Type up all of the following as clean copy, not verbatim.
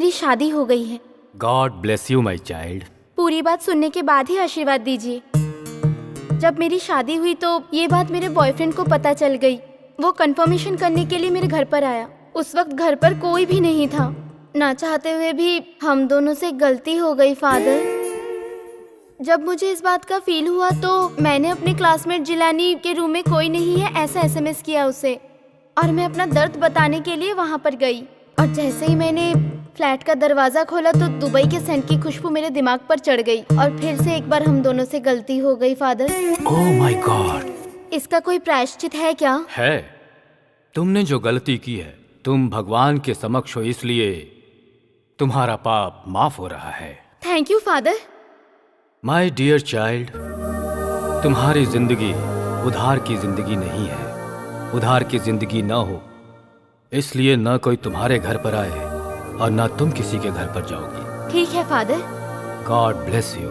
मेरी शादी हो गई है। God bless you my child. पूरी बात सुनने के बाद ही आशीर्वाद दीजिए। जब मेरी शादी हुई तो ये बात मेरे बॉयफ्रेंड को पता चल गई। वो कंफर्मेशन करने के लिए मेरे घर पर आया। उस वक्त घर पर कोई भी नहीं था। ना चाहते हुए भी हम दोनों से गलती हो गई फादर। जब मुझे इस बात का फील हुआ तो मैंने अपने क्लासमेट जिलानी के रूम में कोई नहीं है ऐसा एसएमएस किया उसे, और मैं अपना दर्द बताने के लिए वहाँ पर गई। और जैसे ही मैंने फ्लैट का दरवाजा खोला तो दुबई के सेंट की खुशबू मेरे दिमाग पर चढ़ गई और फिर से एक बार हम दोनों से गलती हो गई फादर। Oh my God. इसका कोई प्रायश्चित है क्या? है। तुमने जो गलती की है, तुम भगवान के समक्ष हो, इसलिए तुम्हारा पाप माफ हो रहा है। Thank you father. My dear child, तुम्हारी जिंदगी उधार की जिंदगी नहीं है। उधार की जिंदगी ना हो इसलिए ना कोई तुम्हारे घर पर आए और ना तुम किसी के घर पर जाओगी। ठीक है father. God bless you.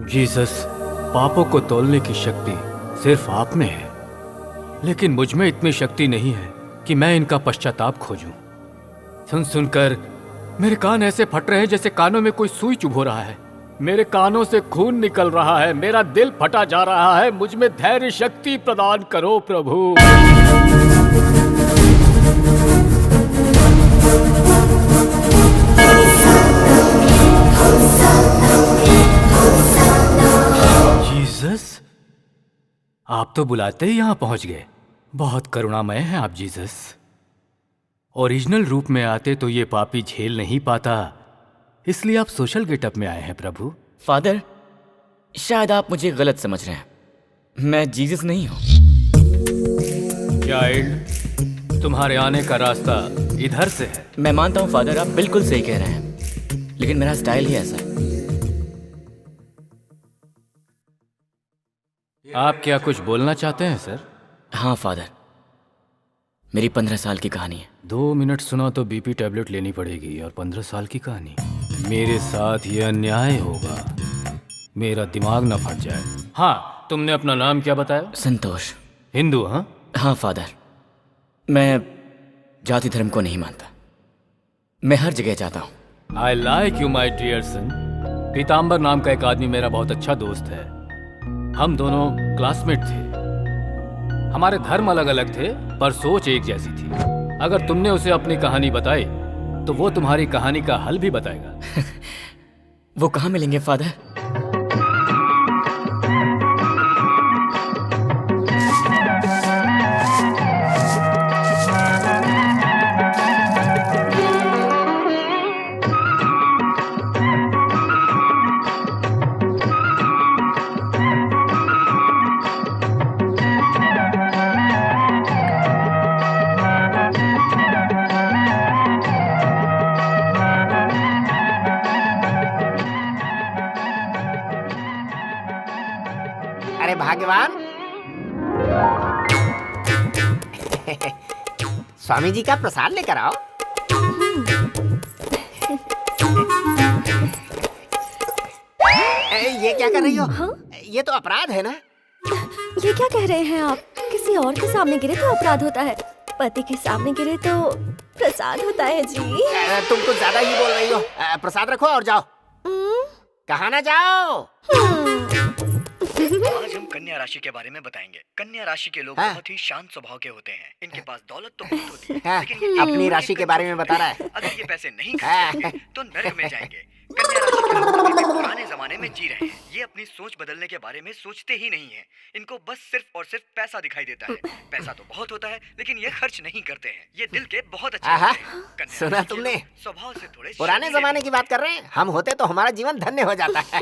Jesus, पापों को तोलने की शक्ति सिर्फ आप में है, लेकिन मुझ में इतनी शक्ति नहीं है कि मैं इनका पश्चाताप खोजूं। सुन सुनकर मेरे कान ऐसे फट रहे हैं जैसे कानों में कोई सुई चुभ रहा है। मेरे कानों से खून निकल रहा है, मेरा दिल फटा जा रहा है। मुझ में धैर्य शक्ति प्रदान करो प्रभु। जीसस, आप तो बुलाते ही यहाँ पहुंच गए। बहुत करुणामय हैं आप जीसस। ओरिजिनल रूप में आते तो ये पापी झेल नहीं पाता, इसलिए आप सोशल गेटअप में आए हैं प्रभु। फादर, शायद आप मुझे गलत समझ रहे हैं। मैं जीसस नहीं हूँ। चाइल्ड, तुम्हारे आने का रास्ता इधर से है। मैं मानता हूँ फादर, आप बिल्कुल सही कह रहे हैं, लेकिन मेरा स्टाइल ही ऐसा है। आप क्या कुछ बोलना चाहते हैं सर? हाँ फादर, मेरी 15 साल की कहानी है। 2 मिनट सुना तो बीपी टैबलेट लेनी पड़ेगी, और 15 साल की कहानी। मेरे साथ ये अन्याय होगा, मेरा दिमाग ना फट जाए। हाँ, तुमने अपना नाम क्या बताया? संतोष। हिंदू? हाँ हाँ फादर, मैं जाति धर्म को नहीं मानता। मैं हर जगह जाता हूँ। I like you my dear son. Pitambar नाम का एक आदमी मेरा बहुत अच्छा दोस्त है। हम दोनों क्लासमेट थे। हमारे धर्म अलग अलग थे पर सोच एक जैसी थी। अगर तुमने उसे अपनी कहानी बताई तो वो तुम्हारी कहानी का हल भी बताएगा। वो कहाँ मिलेंगे फादर? अरे भाग्यवान, स्वामी जी का प्रसाद लेकर आओ। ये क्या कर रही हो? हाँ? ये तो अपराध है ना? ये क्या कह रहे हैं आप? किसी और के सामने गिरे तो अपराध होता है, पति के सामने गिरे तो प्रसाद होता है जी। तुम कुछ ज्यादा ही बोल रही हो। प्रसाद रखो और जाओ। कहाँ ना जाओ। आज हम कन्या राशि के बारे में बताएंगे। कन्या राशि के लोग बहुत ही शांत स्वभाव के होते हैं। इनके पास दौलत तो बहुत होती है, लेकिन ये अपनी राशि के बारे में बता रहा है। अगर ये पैसे नहीं खर्चते तो नरक में जाएंगे। कन्या राशि के लोग अभी भी पुराने जमाने में जी रहे हैं। ये अपनी सोच बदलने के बारे में सोचते ही नहीं है। इनको बस सिर्फ और सिर्फ पैसा दिखाई देता है। पैसा तो बहुत होता है लेकिन ये खर्च नहीं करते हैं। ये दिल के बहुत अच्छे होते हैं। कन्या सुना राशि के तुमने? लोग स्वभाव से थोड़े पुराने जमाने की बात कर रहे हैं। हम होते तो हमारा जीवन धन्य हो जाता है।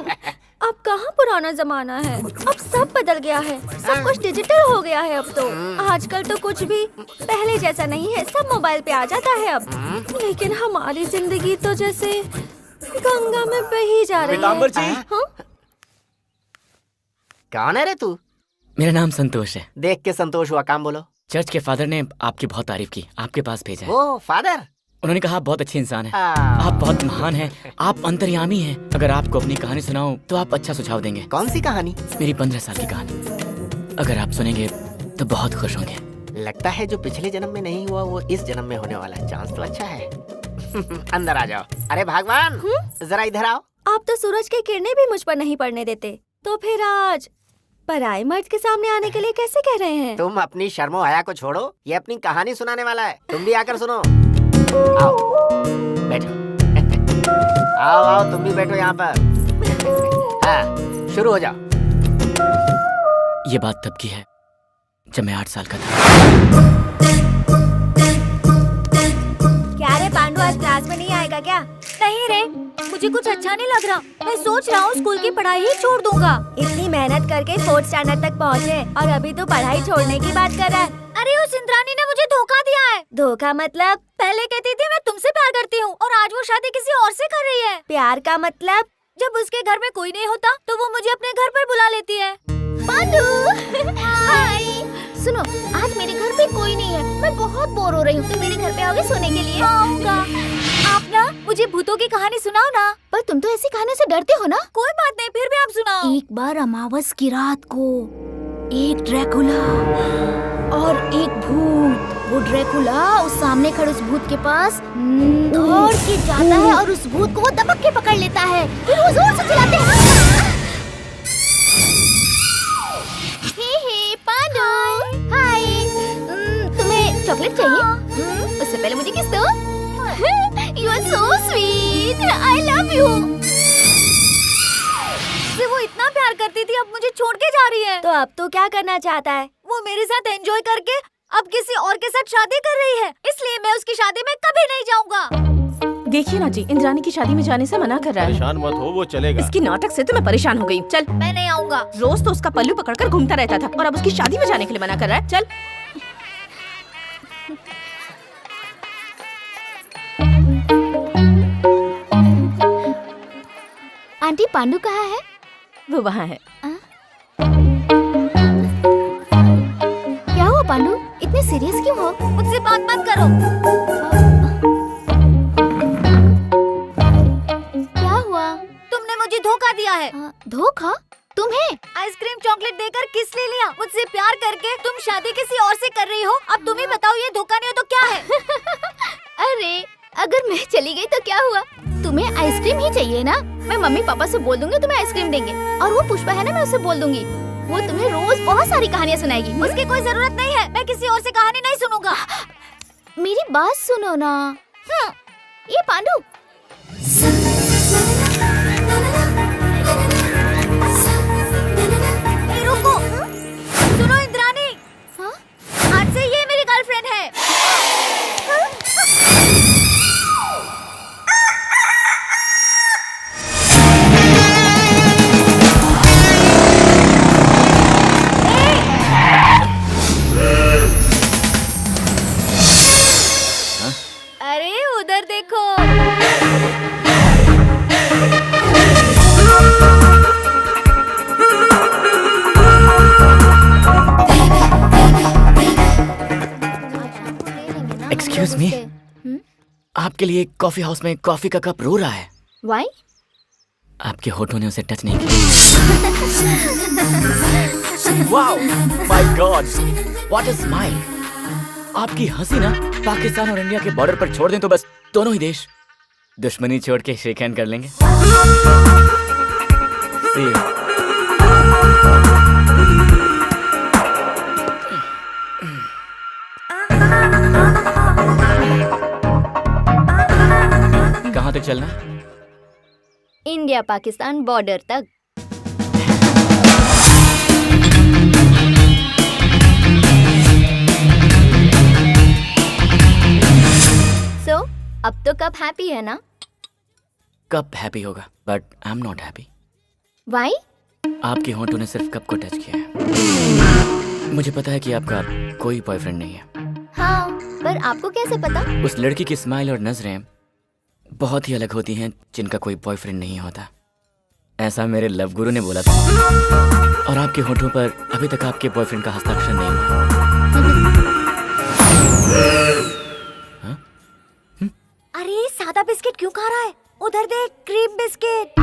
अब कहाँ पुराना जमाना है, अब सब बदल गया है। सब कुछ डिजिटल हो गया है अब तो। आजकल तो कुछ भी पहले जैसा नहीं है, सब मोबाइल पे आ जाता है अब। लेकिन हमारी जिंदगी तो जैसे गंगा में बही जा रही है। पीताम्बर जी। हाँ? कौन है रे तू? मेरा नाम संतोष है। देख के संतोष हुआ, काम बोलो। चर्च के फादर ने आपकी बहुत तारीफ की, आपके पास भेजा है। ओ फादर, उन्होंने कहा आप बहुत अच्छे इंसान हैं, आप बहुत महान हैं, आप अंतर्यामी हैं। अगर आपको अपनी कहानी सुनाऊं तो आप अच्छा सुझाव देंगे। कौन सी कहानी? मेरी 15 साल की कहानी। अगर आप सुनेंगे तो बहुत खुश होंगे। लगता है जो पिछले जन्म में नहीं हुआ वो इस जन्म में होने वाला है। चांस तो अच्छा है। अंदर आ जाओ। अरे भगवान, जरा इधर आओ। आप तो सूरज की किरणें भी मुझ पर नहीं पड़ने देते, तो फिर आज पराए मर्द के सामने आने के लिए कैसे कह रहे हैं? तुम अपनी शर्मो हया को छोड़ो, ये अपनी कहानी सुनाने वाला है। तुम भी आकर सुनो। आओ बैठो। आओ आओ, तुम भी बैठो यहाँ पर। हाँ, शुरू हो जाओ। ये बात तब की है जब मैं 8 साल का था। क्या रे पांडु, आज क्लास में नहीं आएगा क्या? नहीं रे, मुझे कुछ अच्छा नहीं लग रहा। मैं सोच रहा हूँ स्कूल की पढ़ाई ही छोड़ दूंगा। इतनी मेहनत करके 4th स्टैंडर्ड तक पहुँचे और अभी तो पढ़ाई छोड़ने की बात कर रहा है। अरे उस इंद्रानी ने मुझे धोखा दिया है। धोखा मतलब? पहले कहती थी मैं तुमसे प्यार करती हूँ और आज वो शादी किसी और से कर रही है। प्यार का मतलब? जब उसके घर में कोई नहीं होता तो वो मुझे अपने घर पर बुला लेती है। पांडु, हाय। सुनो, आज मेरे घर पे कोई नहीं है, मैं बहुत बोर हो रही हूँ। तुम मेरे घर पे आओगे सोने के लिए? आऊंगा। आप ना मुझे भूतों की कहानी सुनाओ ना। पर तुम तो ऐसी कहानी से डरते हो ना। कोई बात नहीं, फिर भी आप सुनाओ। एक बार अमावस की रात को एक ड्रैकुला और एक भूत, वो ड्रैकुला उस सामने खड़े उस भूत के पास दौड़ के जाता है और उस भूत को वो दबक के पकड़ लेता है। फिर वो जोर से चिल्लाते हैं, हे पांडु, हाय। तुम्हें चॉकलेट चाहिए? उससे पहले मुझे किस दो। You are so sweet. I love you. वो इतना प्यार करती थी, अब मुझे छोड़ के जा रही है। तो अब तो क्या करना चाहता है? वो मेरे साथ एंजॉय करके अब किसी और के साथ शादी कर रही है, इसलिए मैं उसकी शादी में कभी नहीं जाऊंगा। देखिए ना जी, इंद्रानी की शादी में जाने से मना कर रहा है। परेशान मत हो, वो चलेगा। इसकी नाटक से तो मैं परेशान हो गई हूँ। चल, मैं नहीं आऊंगा। रोज तो उसका पल्लू पकड़कर घूमता रहता था और अब उसकी शादी में जाने के लिए मना कर रहा है। चल। आंटी, पांडु कहाँ है? वो वहाँ है। क्या हुआ पांडु, इतने सीरियस क्यों हो? मुझसे बात मत करो। क्या हुआ? तुमने मुझे धोखा दिया है। धोखा? तुम्हें? आइसक्रीम चॉकलेट देकर किस ले लिया? मुझसे प्यार करके तुम शादी किसी और से कर रही हो। अब तुम ही बताओ, ये धोखा नहीं हो तो क्या है? अरे, अगर मैं चली गई तो क्या हुआ? तुम्हें आइसक्रीम ही चाहिए ना? मैं मम्मी पापा से बोल दूंगी, तुम्हें आइसक्रीम देंगे। और वो पुष्पा है ना, मैं उससे बोल दूंगी, वो तुम्हें रोज बहुत सारी कहानियाँ सुनाएगी। उसकी कोई जरूरत नहीं है, मैं किसी और से कहानी नहीं सुनूंगा। मेरी बात सुनो ना। ये पांडु, रुको, सुनो इंद्रानी। हाँ? आज से ये मेरी गर्लफ्रेंड है। अरे उधर देखो। एक्सक्यूज मी, आपके लिए कॉफी हाउस में कॉफी का कप रो रहा है। Why? आपके होठों ने उसे टच नहीं किया। Wow, my God, what a smile. आपकी हंसी ना पाकिस्तान और इंडिया के बॉर्डर पर छोड़ दें तो बस दोनों ही देश दुश्मनी छोड़ के शेक हैंड कर लेंगे। See you. कहाँ तक चलना? इंडिया पाकिस्तान बॉर्डर तक। So, अब तो कप हैप्पी है ना? कप हैप्पी होगा, but I am not happy. Why? आपके होंठों ने सिर्फ कप को टच किया है। मुझे पता है कि आपका कोई बॉयफ्रेंड नहीं है। हाँ, पर आपको कैसे पता? उस लड़की की स्माइल और नजरें बहुत ही अलग होती हैं जिनका कोई बॉयफ्रेंड नहीं होता। ऐसा मेरे लव गुरु ने बोला था। और आपके होठों पर अभी तक आपके बॉयफ्रेंड का हस्ताक्षर नहीं हुआ। अरे सादा बिस्किट क्यों खा रहा है? उधर देख, क्रीम बिस्किट।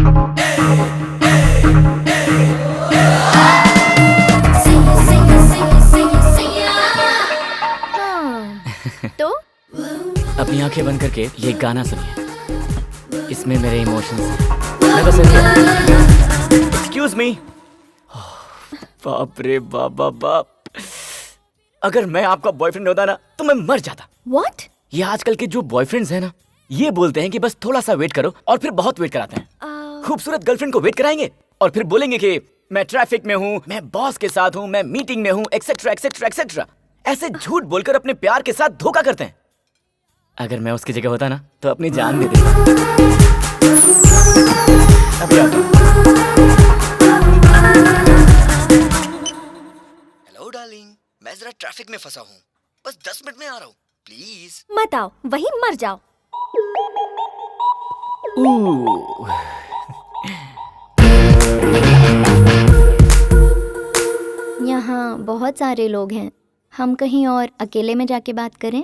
तो अपनी आंखें बंद करके ये गाना सुनिए, इसमें मेरे इमोशंस हैं। मैं बस एक्सक्यूज मी। बाप रे बाप बाप बाप, अगर मैं आपका बॉयफ्रेंड होता ना तो मैं मर जाता। व्हाट? ये आजकल के जो बॉयफ्रेंड्स हैं ना, ये बोलते हैं कि बस थोड़ा सा वेट करो और फिर बहुत वेट कराते हैं। खूबसूरत गर्लफ्रेंड को वेट कराएंगे और फिर बोलेंगे कि मैं ट्रैफिक में हूँ, मैं बॉस के साथ हूँ, मैं मीटिंग में हूँ, एक्सेट्रा एक्सेट्रा एक्सेट्रा। ऐसे झूठ बोलकर अपने प्यार के साथ धोखा करते हैं। अगर मैं उसकी जगह होता ना तो अपनी जान दे देता। अभी आता हूँ। हेलो डार्लिंग, मैं जरा ट्रैफिक में फंसा हूँ, बस 10 मिनट में आ रहा हूँ, प्लीज। मत आओ, वहीं मर जाओ। यहाँ बहुत सारे लोग हैं, हम कहीं और अकेले में जाके बात करें।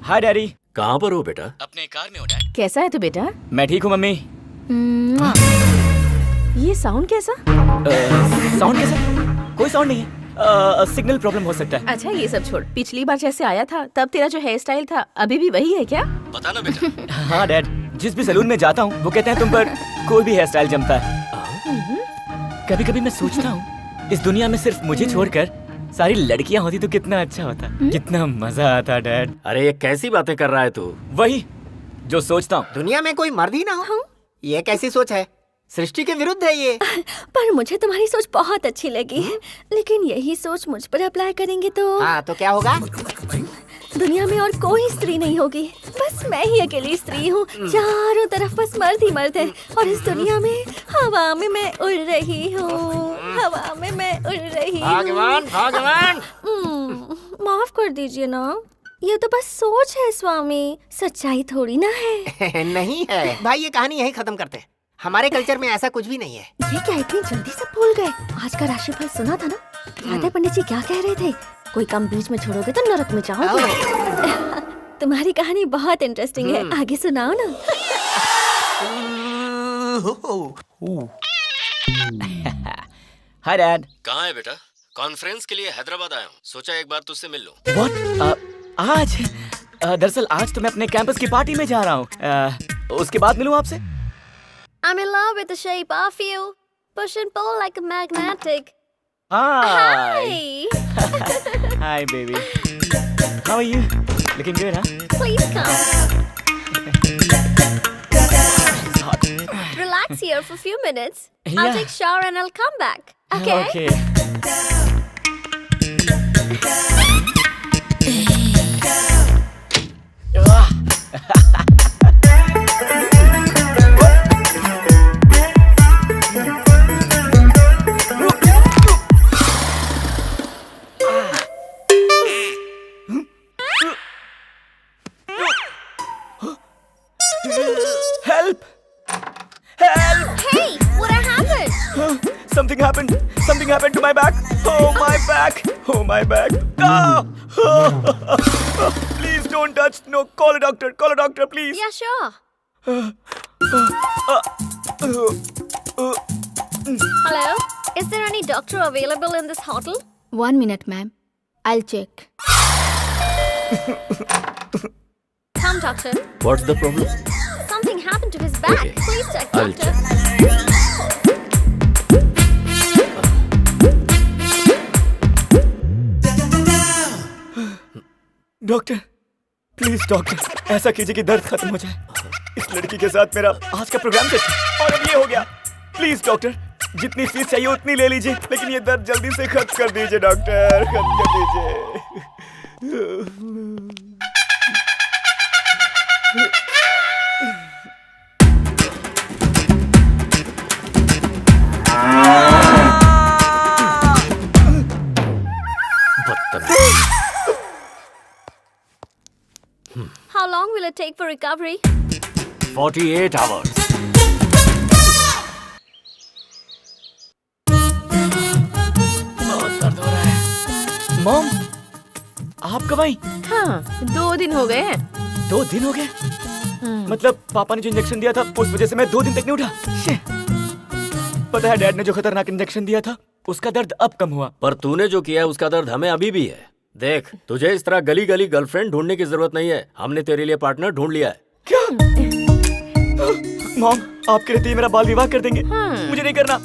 हाय डैडी। कहाँ पर हो बेटा? अपने कार में हो डैड। कैसा है तू बेटा? मैं ठीक हूँ मम्मी। ये साउंड कैसा? साउंड कैसा? कोई साउंड नहीं है, सिग्नल प्रॉब्लम हो सकता है। अच्छा ये सब छोड़, पिछली बार जैसे आया था तब तेरा जो हेयर स्टाइल था अभी भी वही है क्या? बता ना बेटा। हाँ डैड, जिस भी सैलून में जाता हूँ वो कहते हैं तुम पर कोई भी हेयर स्टाइल जमता है। कभी कभी मैं सोचता हूँ इस दुनिया में सिर्फ मुझे छोड़कर सारी लड़कियां होती तो कितना अच्छा होता, कितना मजा आता डैड। अरे ये कैसी बातें कर रहा है तू? वही जो सोचता हूँ। दुनिया में कोई मर्द ही ना हो, ये कैसी सोच है? सृष्टि के विरुद्ध है ये। पर मुझे तुम्हारी सोच बहुत अच्छी लगी है, लेकिन यही सोच मुझ पर अप्लाई करेंगे तो हाँ तो क्या होगा? दुनिया में और कोई स्त्री नहीं होगी, बस मैं ही अकेली स्त्री हूँ। चारों तरफ बस मर्द ही मर्द है और इस दुनिया में हवा में मैं उड़ रही हूँ, हवा में मैं उड़ रही हूँ। भगवान भगवान। माफ कर दीजिए ना, ये तो बस सोच है स्वामी, सच्चाई थोड़ी ना है। नहीं है भाई, ये कहानी यही खत्म करते हैं। हमारे कल्चर में ऐसा कुछ भी नहीं है। ये क्या इतनी जल्दी से भूल गए? आज का राशिफल सुना था ना? याद है पंडित जी क्या कह रहे थे? कोई काम बीच में छोड़ोगे तो नरक में जाओगे। तुम्हारी कहानी बहुत इंटरेस्टिंग है, आगे सुनाओ ना। Hi dad. कहाँ है बेटा? कॉन्फ्रेंस के लिए हैदराबाद आया हूँ, सोचा एक बार तुझसे मिल लूं। व्हाट? आज? दरअसल आज तो मैं अपने कैंपस की पार्टी में जा रहा हूँ, उसके बाद मिलूं आपसे। I'm in love with the shape of you, push and pull like a magnetic. Hi. Hi. Hi baby. How are you? Looking good, huh? Please come. It's hot. Relax here for a few minutes. Yeah. I'll take shower and I'll come back. Okay? Okay. Help! Help! Hey, what happened? Something happened. Something happened to my back. Oh, my back. Oh, my back. Ah! Please don't touch. No, call a doctor. Call a doctor, please. Yeah, sure. Hello? Is there any doctor available in this hotel? 1 minute, ma'am. I'll check. Come, doctor. What's the problem? Something happened to his back. Okay. Please check, I'll doctor. Doctor, please doctor, ऐसा कीजिए कि दर्द खत्म हो जाए। इस लड़की के साथ मेरा आज का प्रोग्राम सेट था और अब ये हो गया। प्लीज डॉक्टर, जितनी फीस चाहिए उतनी ले लीजिए, लेकिन ये दर्द जल्दी से खत्म कर दीजिए डॉक्टर, खत्म कर दीजिए। How long will it take for recovery? 48 hours. बहुत दर्द हो रहा है। मॉम, आप कब आई? हाँ, 2 दिन हो गए हैं। 2 दिन हो गए? मतलब पापा ने जो इंजेक्शन दिया था उस वजह से मैं 2 दिन तक नहीं उठा। शे। पता है डैड ने जो खतरनाक इंजेक्शन दिया था उसका दर्द अब कम हुआ। पर तूने जो किया है उसका दर्द हमें अभी भी है। देख, तुझे इस तरह गली गली गर्लफ्रेंड ढूंढने की जरूरत नहीं है। हमने तेरे लिए पार्टनर ढूंढ लिया है। क्या? मॉम, आपके रहते ही मेरा बाल विवाह कर देंगे। मुझे नहीं करना।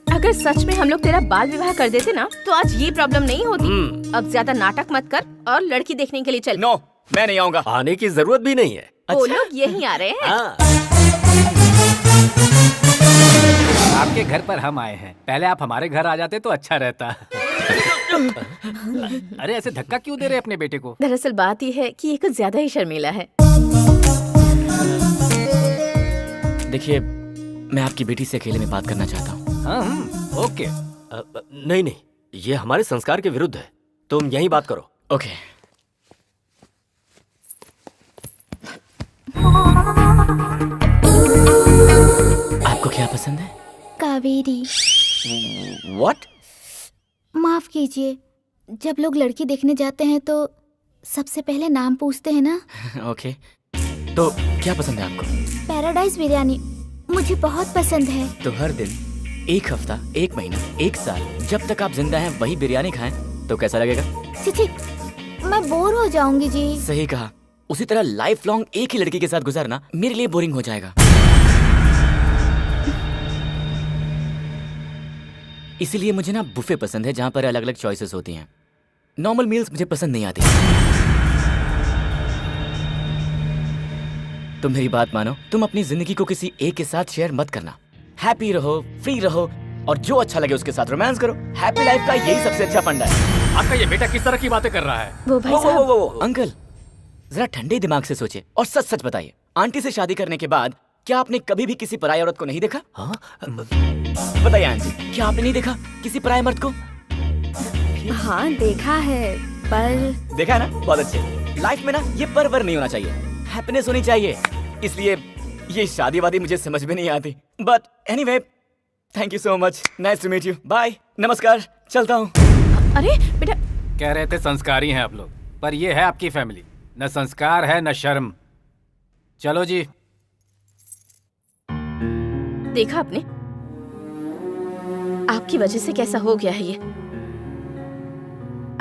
अगर सच में हम लोग तेरा बाल विवाह कर देते ना तो आज ये प्रॉब्लम नहीं होती। अब ज्यादा नाटक मत कर और लड़की देखने के लिए चल। नो, मैं नहीं आऊंगा। आने की जरूरत भी नहीं है। वो लोग यहीं आ रहे हैं। हाँ। आपके घर पर हम आए हैं, पहले आप हमारे घर आ जाते तो अच्छा रहता। अरे ऐसे धक्का क्यों दे रहे अपने बेटे को? दरअसल बात ये है कि ये कुछ ज्यादा ही शर्मीला है। देखिए, मैं आपकी बेटी से अकेले में बात करना चाहता हूँ। हाँ, ओके। नहीं नहीं, ये हमारे संस्कार के विरुद्ध है। तुम यहीं बात करो। ओके। आपको क्या पसंद है? कावेरी। What? माफ कीजिए, जब लोग लड़की देखने जाते हैं तो सबसे पहले नाम पूछते हैं ना। ओके। तो क्या पसंद है आपको? पैराडाइज बिरयानी मुझे बहुत पसंद है। तो हर दिन, 1 हफ्ता, 1 महीना, 1 साल, जब तक आप जिंदा हैं वही बिरयानी खाएं तो कैसा लगेगा? चिची, मैं बोर हो जाऊंगी जी। सही कहा। उसी तरह लाइफ लॉन्ग एक ही लड़की के साथ गुजारना मेरे लिए बोरिंग हो जाएगा। इसीलिए मुझे ना बुफे पसंद है जहाँ पर अलग अलग चॉइसेस होती हैं। नॉर्मल मील्स मुझे पसंद नहीं आती। तुम मेरी बात मानो, तुम अपनी जिंदगी को किसी एक के साथ शेयर मत करना। हैप्पी रहो, फ्री रहो और जो अच्छा लगे उसके साथ रोमांस करो। हैप्पी लाइफ का यही सबसे अच्छा फंडा है। आपका ये बेटा किस तरह की बातें कर रहा है? वो भाई साहब, वो अंकल, जरा ठंडे दिमाग से सोचिए और सच सच बताइए, आंटी से शादी करने के बाद क्या आपने कभी भी किसी पराई औरत को नहीं देखा? हाँ? बताइए आंटी, क्या आपने नहीं देखा किसी पराई मर्द को? हाँ देखा है, पर देखा है ना? बहुत अच्छे। लाइफ में ना ये पर नहीं होना चाहिए, हैप्पीनेस होनी चाहिए। इसलिए ये शादी वादी मुझे समझ में नहीं आती। But anyway, thank you so much. Nice to meet you. Bye, नमस्कार, चलता हूँ। अरे बेटा, कह रहे थे संस्कारी हैं आप लोग, पर ये है आपकी फैमिली, न संस्कार है न शर्म। चलो जी। देखा आपने, आपकी वजह से कैसा हो गया है ये।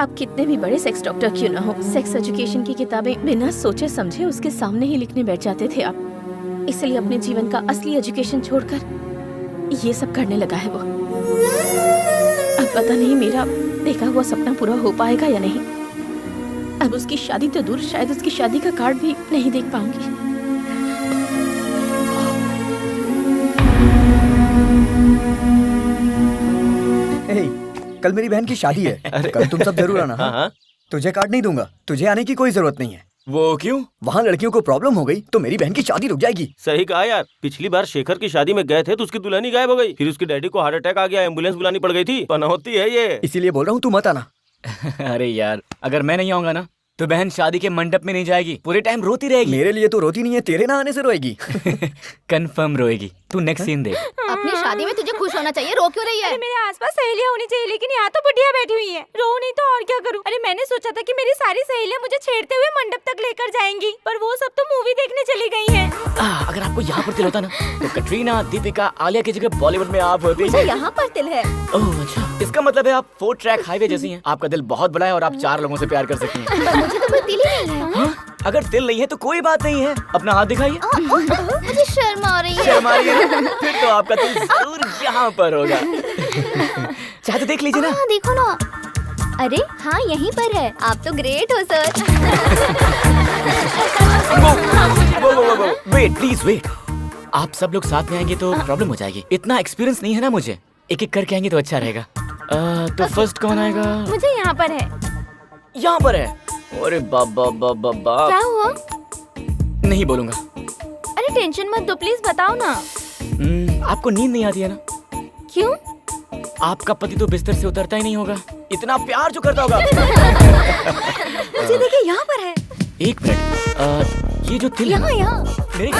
आप कितने भी बड़े सेक्स डॉक्टर क्यों ना हो, सेक्स एजुकेशन की किताबें बिना सोचे समझे उसके सामने ही लिखने बैठ जाते थे आप। इसलिए अपने जीवन का असली एजुकेशन छोड़कर ये सब करने लगा है वो। अब पता नहीं मेरा देखा हुआ सपना पूरा हो पाएगा या नहीं। अब उसकी शादी तो दूर, शायद उसकी शादी का कार्ड भी नहीं देख पाऊंगी। कल मेरी बहन की शादी है। कल तुम सब जरूर आना। हाँ? तुझे कार्ड नहीं दूंगा, तुझे आने की कोई जरूरत नहीं है। वो क्यों? वहाँ लड़कियों को प्रॉब्लम हो गई तो मेरी बहन की शादी रुक जाएगी। सही कहा यार, पिछली बार शेखर की शादी में गए थे तो उसकी दुल्हन ही गायब हो गई। फिर उसके डैडी को हार्ट अटैक आ गया, एम्बुलेंस बुलानी पड़ गई थी। पनौती है ये। इसीलिए बोल रहा हूँ तू मत आना। अरे यार, अगर मैं नहीं आऊंगा ना तो बहन शादी के मंडप में नहीं जाएगी, पूरे टाइम रोती रहेगी। मेरे लिए तो रोती नहीं है, तेरे ना आने से रोएगी। कंफर्म रोएगी। तू नेक्स्ट सीन देख। अपनी शादी में तुझे खुश होना चाहिए, रो क्यों रही है? मेरे आसपास सहेलियां होनी चाहिए, लेकिन यहाँ तो बुढ़िया बैठी हुई है। रो नहीं तो और क्या करूँ? अरे मैंने सोचा था कि मेरी सारी सहेलियां मुझे छेड़ते हुए मंडप तक लेकर जाएंगी, पर वो सब तो मूवी देखने चली गई हैं। अगर आपको यहाँ पर तिल होता ना तो कटरीना, दीपिका, आलिया की जगह बॉलीवुड में आप होती। मुझे यहाँ पर तिल है। ओह अच्छा, इसका मतलब है आप 4 ट्रैक हाईवे जैसी हैं। आपका दिल बहुत बड़ा है और आप 4 लोगों से प्यार कर सकती हैं। पर मुझे तो कोई तिल ही नहीं है। हाँ? अगर दिल नहीं है तो कोई बात नहीं है, अपना हाथ दिखाइए। मुझे शर्म आ रही है। शर्म आ रही है ना? फिर तो आपका दिल जरूर यहाँ पर होगा। चाहे तो देख लीजिए ना। हाँ देखो ना। अरे हाँ, यहीं पर है। आप तो ग्रेट हो सर। वो वेट, प्लीज वेट। आप सब लोग साथ में आएंगे तो प्रॉब्लम हो जाएगी। इतना एक्सपीरियंस नहीं है ना मुझे, एक एक करके आएंगे तो अच्छा रहेगा। तो फर्स्ट कौन आएगा? मुझे यहाँ पर है। यहाँ पर है? अरे बाबा क्या हुआ? नहीं बोलूंगा। अरे टेंशन मत दो, प्लीज बताओ ना। आपको नींद नहीं आती है ना? क्यों? आपका पति तो बिस्तर से उतरता ही नहीं होगा, इतना प्यार जो करता होगा। मुझे देखिए, यहाँ पर है। 1 मिनट, ये जो तिल है यहाँ मेरे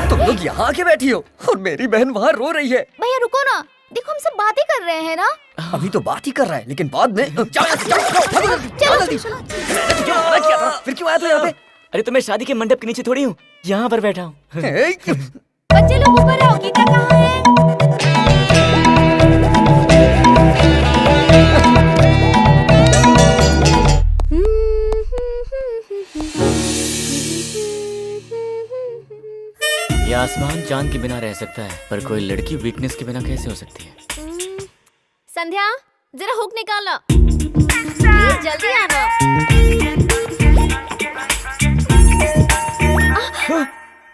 तुम लोग यहाँ आके बैठी हो और मेरी बहन वहाँ रो रही है। भैया रुको ना, देखो हम सब बातें कर रहे हैं ना। अभी तो बात ही कर रहा है, लेकिन बाद में जाओ यहाँ से, जाओ जल्दी। मैंने तुझे मना किया था, फिर क्यों आया तू यहाँ पे? अरे तो मैं शादी के मंडप के नीचे थोड़ी हूँ, यहाँ पर बैठा हूँ। बच्चे लोग ऊपर आओ, गीता कहाँ है? ये आसमान चांद के बिना रह सकता है, पर कोई लड़की वीकनेस के बिना कैसे हो सकती है? संध्या, जरा हुक निकालना। प्लीज जल्दी आना।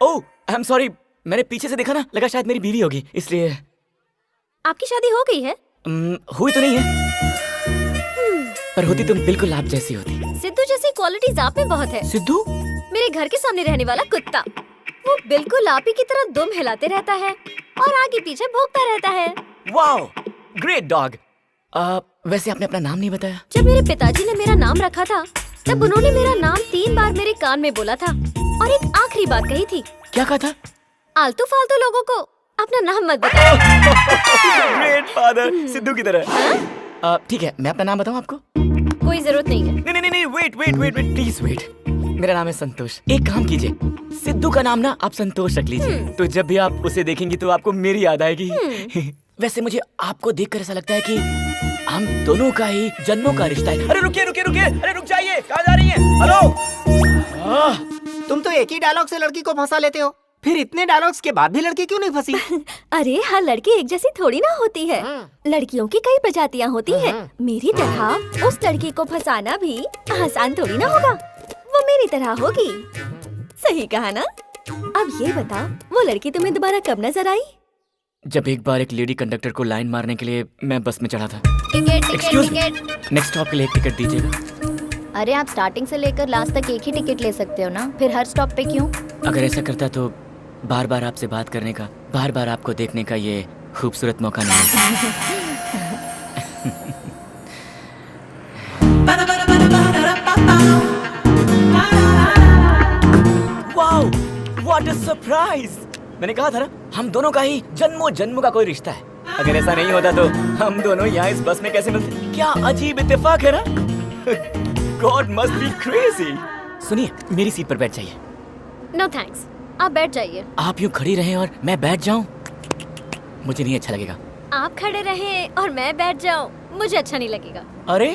ओह, आई एम सॉरी, मैंने पीछे से देखा ना, लगा शायद मेरी बीवी होगी, इसलिए। आपकी शादी हो गई है? हुई तो नहीं है, पर होती तुम बिल्कुल आप जैसी होती। सिद्धू जैसी क्वालिटीज आप में बहुत है। सिद्धू? मेरे घर के सामने रहने वाला कुत्ता, वो बिल्कुल आप ही की तरह दुम हिलाते रहता है और आगे पीछे भौंकता रहता है। Wow, great dog. वैसे आपने अपना नाम नहीं बताया। जब मेरे पिताजी ने मेरा नाम रखा था, तब उन्होंने मेरा नाम 3 बार मेरे कान में बोला था और एक आखिरी बात कही थी। क्या कहा था? आलतू फालतू लोगों को अपना नाम मत बताओ। ग्रेट फादर, सिद्धू की तरह। ठीक है, मैं अपना नाम बताऊं आपको? कोई जरूरत नहीं है। नहीं, वेट, प्लीज वेट। मेरा नाम है संतोष। एक काम कीजिए, सिद्धू का नाम ना आप संतोष रख लीजिए, तो जब भी आप उसे देखेंगी तो आपको मेरी याद आएगी। वैसे मुझे आपको देखकर ऐसा लगता है कि हम दोनों का ही जन्मों का रिश्ता है। अरे रुकिए, अरे रुक जाइए, कहाँ जा रही हैं? हेलो। तुम तो एक ही डायलॉग से लड़की को फंसा लेते हो, फिर इतने डायलॉग्स के बाद भी लड़की क्यों नहीं फंसी? अरे हर लड़की एक जैसी थोड़ी ना होती है, लड़कियों की कई प्रजातियां होती हैं। मेरी तरह उस लड़की को फंसाना भी आसान थोड़ी ना होगा, वो मेरी तरह होगी। सही कहा ना? अब ये बता, वो लड़की तुम्हें दोबारा कब नजर आई? जब एक बार एक लेडी कंडक्टर को लाइन मारने के लिए मैं बस में चढ़ा था। टिकट। नेक्स्ट स्टॉप के लिए एक टिकट दीजिएगा। अरे आप स्टार्टिंग से लेकर लास्ट तक एक ही टिकट ले सकते हो ना, फिर हर स्टॉप पे क्यों? अगर ऐसा करता तो बार बार आपसे बात करने का, बार बार आपको देखने का ये खूबसूरत मौका नहीं मिलता। Wow, what a surprise! मैंने कहा था ना, हम दोनों का ही जन्मों जन्मों का कोई रिश्ता है। अगर ऐसा नहीं होता तो हम दोनों यहाँ इस बस में कैसे मिलते? क्या अजीब इत्तेफाक है ना? God must be crazy। सुनिए, मेरी सीट पर बैठ जाइए। नो थैंक्स, आप बैठ जाइए। आप यूँ खड़ी रहें और मैं बैठ जाऊं, मुझे नहीं अच्छा लगेगा। आप खड़े रहें और मैं बैठ जाऊं, मुझे अच्छा नहीं लगेगा। अरे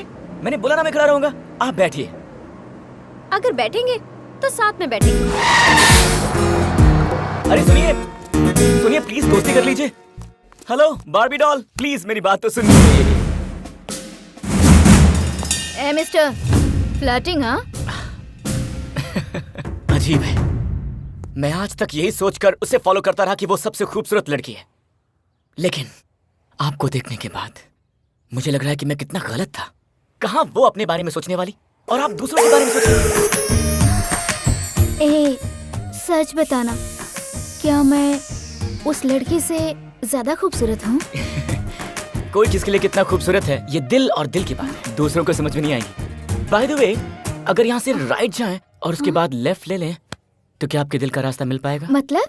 मैंने बोला ना मैं खड़ा रहूंगा, आप बैठिए। अगर बैठेंगे तो साथ में बैठेंगे। अरे सुनिए प्लीज, दोस्ती कर लीजिए। हेलो बार्बी डॉल, प्लीज मेरी बात तो सुनिए। ए मिस्टर, फ्लर्टिंग हाँ? अजीब है, मैं आज तक यही सोचकर उसे फॉलो करता रहा कि वो सबसे खूबसूरत लड़की है, लेकिन आपको देखने के बाद मुझे लग रहा है कि मैं कितना गलत था। कहाँ वो अपने बारे में सोचने वाली और आप दूसरों के बारे में सोच रहे। ए, सच बताना, क्या मैं उस लड़की से ज्यादा खूबसूरत हूँ? कोई किसके लिए कितना खूबसूरत है ये दिल और दिल की बात है, दूसरों को समझ में नहीं आएगी। बाय द वे, अगर यहाँ से राइट जाएं और उसके बाद लेफ्ट ले लें तो क्या आपके दिल का रास्ता मिल पाएगा? मतलब?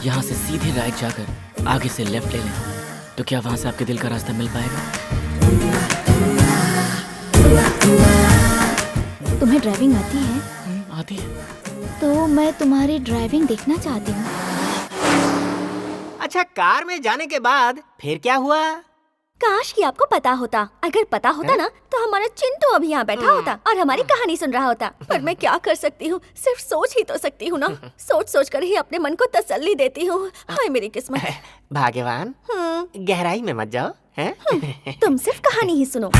यहाँ से सीधे राइट जाकर आगे से लेफ्ट ले लें तो क्या वहाँ से आपके दिल का रास्ता मिल पाएगा? तुम्हें ड्राइविंग आती है? आती है। तो मैं तुम्हारी ड्राइविंग देखना चाहती हूँ। अच्छा, कार में जाने के बाद फिर क्या हुआ? काश कि आपको पता होता। अगर पता होता ना तो हमारा चिंटू अभी यहाँ बैठा होता और हमारी कहानी सुन रहा होता। पर मैं क्या कर सकती हूँ, सिर्फ सोच ही तो सकती हूँ ना। सोच सोच कर ही अपने मन को तसल्ली देती हूँ। हाय मेरी किस्मत। भाग्यवान, गहराई में मत जाओ, हैं? तुम सिर्फ कहानी ही सुनो।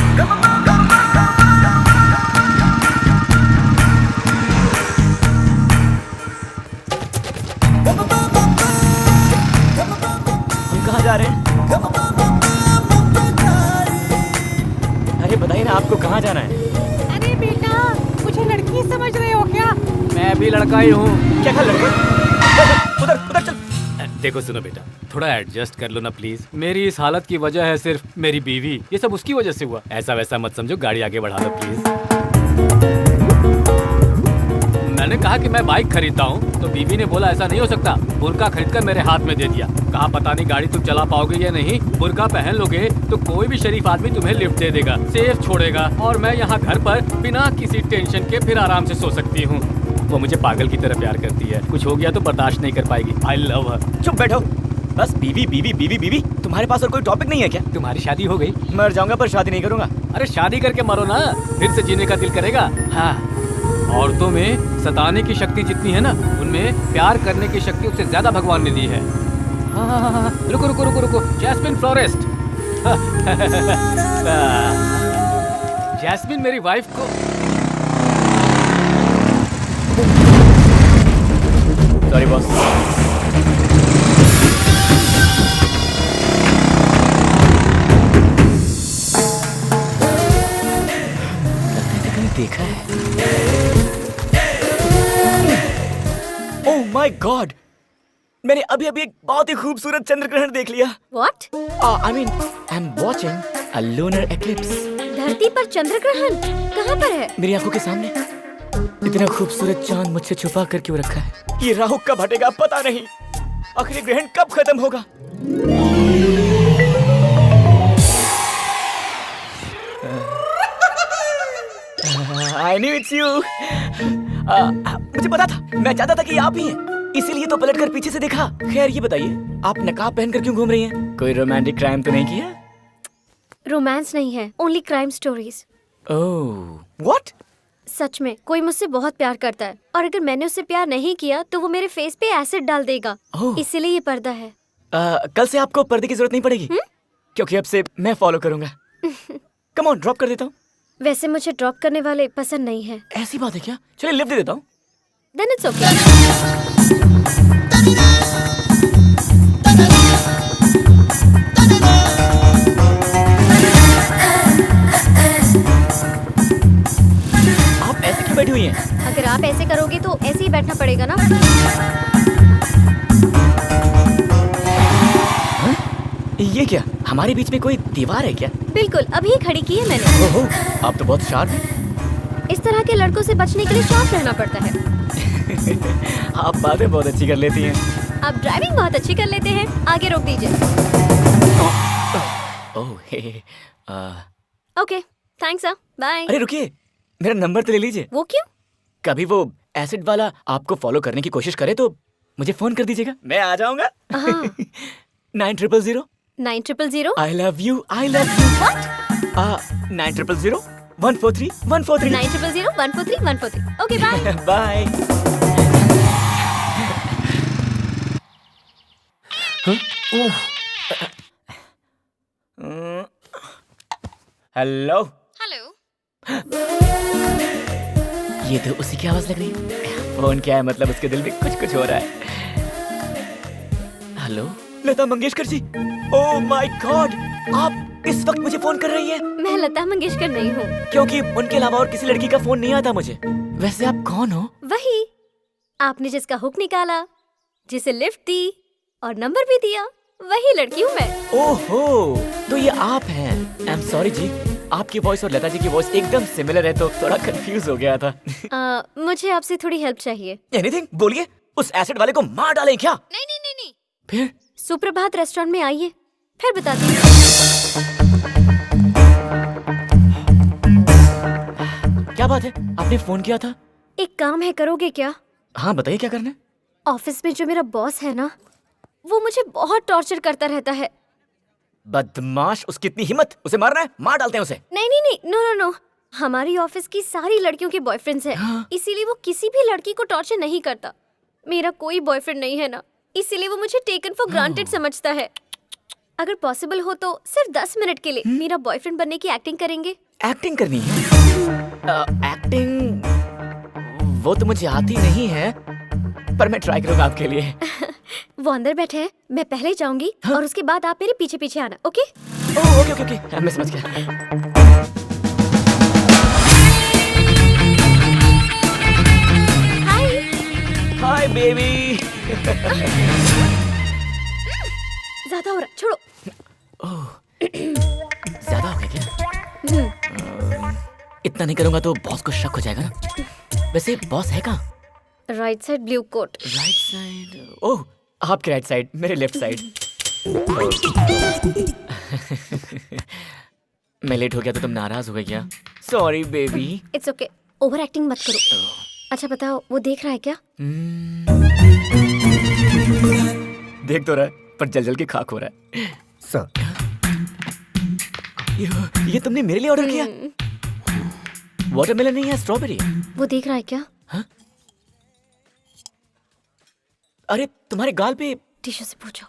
हम कहाँ जा रहे हैं? अरे बताइए ना, आपको कहाँ जाना है? अरे बेटा, मुझे लड़की समझ रहे हो क्या? मैं भी लड़का ही हूँ। क्या लड़के? उधर चल। देखो सुनो बेटा, थोड़ा एडजस्ट कर लो ना प्लीज। मेरी इस हालत की वजह है सिर्फ मेरी बीवी, ये सब उसकी वजह से हुआ। ऐसा वैसा मत समझो, गाड़ी आगे बढ़ा लो प्लीज। मैंने कहा कहा कि मैं बाइक खरीदता हूँ तो बीवी ने बोला ऐसा नहीं हो सकता, बुर्का खरीद कर मेरे हाथ में दे दिया। कहा पता नहीं गाड़ी तुम चला पाओगे या नहीं, बुर्का पहन लोगे तो कोई भी शरीफ आदमी तुम्हें लिफ्ट दे देगा, सेफ छोड़ेगा और मैं यहाँ घर पर बिना किसी टेंशन के फिर आराम से सो सकती हूँ। वो मुझे पागल की तरह प्यार करती है, कुछ हो गया तो बर्दाश्त नहीं कर पाएगी। आई लव हर। चुप बैठो। बस बीवी बीवी बीवी बीवी। तुम्हारे पास और कोई टॉपिक नहीं है क्या? तुम्हारी शादी हो गई? मर जाऊंगा पर शादी नहीं करूंगा। अरे शादी करके मरो ना, फिर से जीने का दिल करेगा। हाँ, औरतों में सताने की शक्ति जितनी है ना, उनमें प्यार करने की शक्ति उससे ज्यादा भगवान ने दी है। हाँ, रुको रुको रुको रुको, जैस्मिन फ्लोरिस्ट। जैस्मिन मेरी वाइफ को सॉरी बॉस। देखा है। ओह माय गॉड, मैंने अभी अभी एक बहुत ही खूबसूरत चंद्र ग्रहण देख लिया। What? I mean I am watching a lunar eclipse. धरती पर चंद्र ग्रहण कहाँ पर है? मेरी आंखों के सामने। इतना खूबसूरत चांद मुझसे छुपा कर क्यों रखा है? ये राहु कब हटेगा पता नहीं। आखिर ये ग्रहण कब खत्म होगा? I knew it's you. मुझे पता था, मैं चाहता था कि आप ही हैं, इसीलिए तो पलट कर पीछे से देखा। खैर ये बताइए, आप नकाब पहनकर क्यों घूम रही हैं? कोई रोमांटिक क्राइम तो नहीं किया? रोमांस नहीं है, only crime stories. Oh, what? सच में कोई मुझसे बहुत प्यार करता है और अगर मैंने उससे प्यार नहीं किया तो वो मेरे फेस पे एसिड डाल देगा। इसीलिए ये पर्दा है। कल से आपको पर्दे की जरूरत नहीं पड़ेगी, क्योंकि अब से मैं फॉलो करूंगा। कम ऑन, ड्रॉप कर देता हूँ। वैसे मुझे ड्रॉप करने वाले पसंद नहीं है। ऐसी बात है क्या? चलिए लिफ्ट दे देता हूँ। Then it's okay. आप ऐसे क्यों बैठी हुई हैं? अगर आप ऐसे करोगे तो ऐसे ही बैठना पड़ेगा ना। ये क्या, हमारे बीच में कोई दीवार है क्या? बिल्कुल, अभी खड़ी की है मैंने। ओहो, आप तो बहुत शार्प हैं। इस तरह के लड़कों से बचने के लिए शार्प रहना पड़ता है। आप बातें बहुत अच्छी कर लेती हैं। आप ड्राइविंग बहुत अच्छी कर लेते हैं। आगे रोक दीजिए। ओह, ओके, थैंक्स सर, बाय। अरे रुकिए, मेरा नंबर तो ले लीजिए। वो क्यों? कभी वो एसिड वाला आपको फॉलो करने की कोशिश करे तो मुझे फोन कर दीजिएगा, मैं आ जाऊंगा। 9000 9000 I love you, I love you. What? 9000 143 143 9000 143 143। Okay, bye. Bye. Hello. Hello. ये तो उसी की आवाज लग रही है। फोन क्या है, मतलब उसके दिल में कुछ कुछ हो रहा है। Hello, Lata Mangeshkar ji. Oh my god, आप इस वक्त मुझे फोन कर रही हैं? मैं लता मंगेशकर नहीं हूँ। क्योंकि उनके अलावा और किसी लड़की का फोन नहीं आता मुझे। वैसे आप कौन हो? वही, आपने जिसका हुक निकाला, जिसे लिफ्ट दी और नंबर भी दिया, वही लड़की हूँ मैं। ओहो, तो ये आप हैं। आई एम सॉरी जी, आपकी वॉइस और लता जी की वॉइस एकदम सिमिलर है तो थोड़ा कंफ्यूज हो गया था। मुझे आपसे थोड़ी हेल्प चाहिए। एनीथिंग, बोलिए। उस एसिड वाले को मार डालें क्या? नहीं नहीं नहीं नहीं। फिर? सुप्रभात रेस्टोरेंट में आइए, फिर बताती हूँ। क्या बात है, आपने फोन किया था? एक काम है, करोगे क्या? हाँ बताइए, क्या करना है? ऑफिस में जो मेरा बॉस है ना, वो मुझे बहुत टॉर्चर करता रहता है। बदमाश, उसकी इतनी हिम्मत, उसे मारना है, मार डालते हैं उसे। नहीं नहीं नहीं, नो नो नो, हमारी ऑफिस की सारी लड़कियों के बॉयफ्रेंड्स हैं। हाँ। इसीलिए वो किसी भी लड़की को टॉर्चर नहीं करता। मेरा कोई बॉयफ्रेंड नहीं है ना, इसीलिए वो मुझे टेकन फॉर ग्रांटेड समझता है। अगर पॉसिबल हो तो सिर्फ 10 मिनट के लिए मेरा बॉयफ्रेंड बनने की एक्टिंग करेंगे? एक्टिंग करनी है? एक्टिंग वो तो मुझे आती नहीं है, पर मैं ट्राई करूंगा आपके लिए। वो अंदर बैठे हैं, मैं पहले जाऊंगी। हाँ? और उसके बाद आप मेरे पीछे पीछे आना, okay? Oh okay okay okay, मैं समझ गया। हाय। Hi baby. ज्यादा हो रहा, छोड़ो। ज्यादा हो गया क्या? इतना नहीं करूंगा तो बॉस को शक हो जाएगा ना। वैसे बॉस है कहाँ? Right side blue coat. Right side, oh आपके राइट साइड, मेरे लेफ्ट साइड। मैं लेट हो गया तो तुम नाराज हो गए क्या? Sorry baby. It's okay, over acting मत करो। अच्छा बताओ, वो देख रहा है क्या? देख तो रहा है, पर जल जल के खाक हो रहा है। सर, ये तुमने मेरे लिए ऑर्डर किया? वाटरमेलन नहीं है, स्ट्रॉबेरी। वो देख रहा है क्या? अरे तुम्हारे गाल पे टिश्यू से पूछो।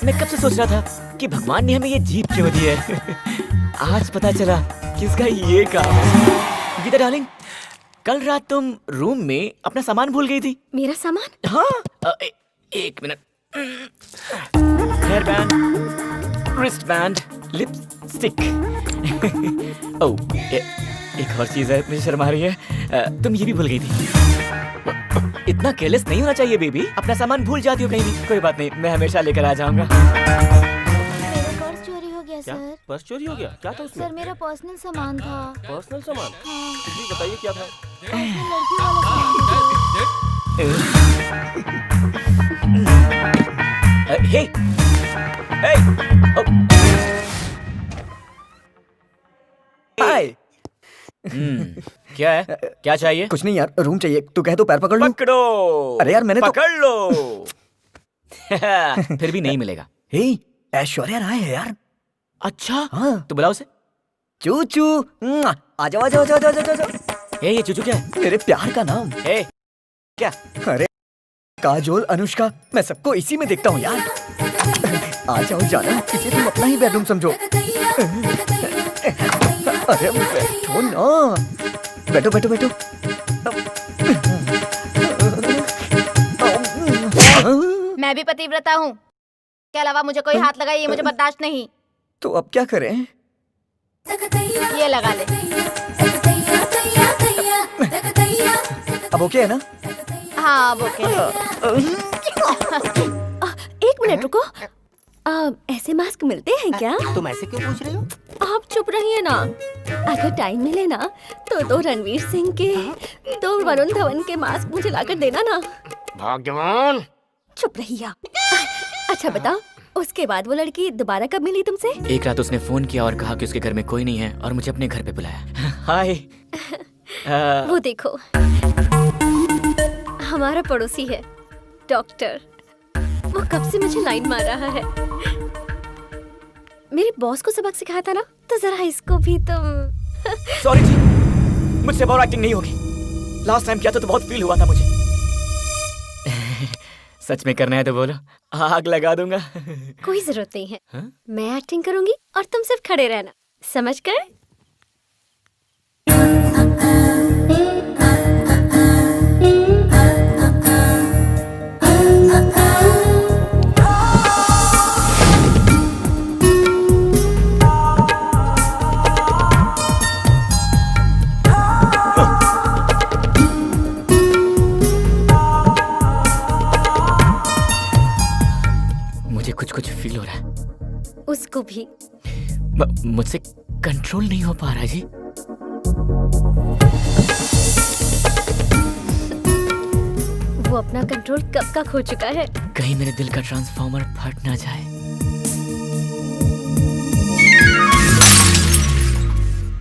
मैं कब से सोच रहा था कि भगवान ने हमें ये जीप क्यों दी है। आज पता चला कि इसका ये काम है। गीता डार्लिंग, कल रात तुम रूम में अपना सामान भूल गई थी। मेरा सामान? हाँ, एक minute. Hair band, wrist band, lipstick. Oh, एक और चीज है, मुझे शर्म आ रही है। तुम ये भी भूल गई थी। इतना केयरलेस नहीं होना चाहिए बेबी, अपना सामान भूल जाती हो कहीं भी। कोई बात नहीं, मैं हमेशा लेकर आ जाऊंगा। मेरा पर्स चोरी हो गया क्या सर। पर्स चोरी हो गया? क्या था उसमें? सर मेरा पर्सनल सामान था। पर्सनल सामान? जी बताइए क्या था? उसमें लड़की वाला सामान था। हे, हे, हाय। क्या है? क्या चाहिए? कुछ नहीं यार, रूम चाहिए। तू कहे तो पैर पकड़ लूं? पकड़ो। अरे यार मैंने तो पकड़ लो। फिर भी नहीं मिलेगा। हे, ऐश्वर्या राय है यार। अच्छा, हाँ। तो बुलाओ उसे। चूचू, आ जाओ आ जाओ आ जाओ आ जाओ आ जाओ। ये चूचू क्या है? मेरे प्यार का नाम। हे, क्या? अरे काजोल, अनुष्का, मैं सबको इसी में देखता हूँ यार। आ जाओ जाना, इसे तुम अपना ही बेडरूम समझो। अरे बैठो ना, बैठो बैठो बैठो। मैं भी पतिव्रता हूँ, के अलावा मुझे कोई हाथ लगाए ये मुझे बर्दाश्त नहीं। तो अब क्या करें? ये लगा ले। अब ओके है ना? हाँ वो के। एक मिनट रुको। ऐसे मास्क मिलते हैं क्या? तुम ऐसे क्यों पूछ रही हो? आप चुप रहिए ना। अगर टाइम मिले ना तो दो रणवीर सिंह के, दो वरुण धवन के मास्क मुझे लाकर देना ना। भगवान, चुप रहिए। अच्छा बताओ, उसके बाद वो लड़की दोबारा कब मिली तुमसे? एक रात उसने फोन किया और कहा कि उसके घर में कोई नहीं है और मुझे अपने घर पे बुलाया। हाय। वो देखो, हमारा पड़ोसी है डॉक्टर। वो कब से मुझे लाइन मार रहा है। मेरे बॉस को सबक सिखाया था ना, तो जरा इसको भी तुम। सॉरी जी, मुझसे बहुत एक्टिंग नहीं होगी। लास्ट टाइम किया था तो बहुत फील हुआ था मुझे। सच में करना है तो बोलो, आग लगा दूंगा। कोई जरूरत नहीं है। हाँ? मैं एक्टिंग करूंगी और तुम सिर्फ खड़े रहना, समझ गए? कुछ फील हो रहा है। उसको भी। मुझसे कंट्रोल नहीं हो पा रहा जी। वो अपना कंट्रोल कब का खो चुका है। कहीं मेरे दिल का ट्रांसफार्मर फट ना जाए।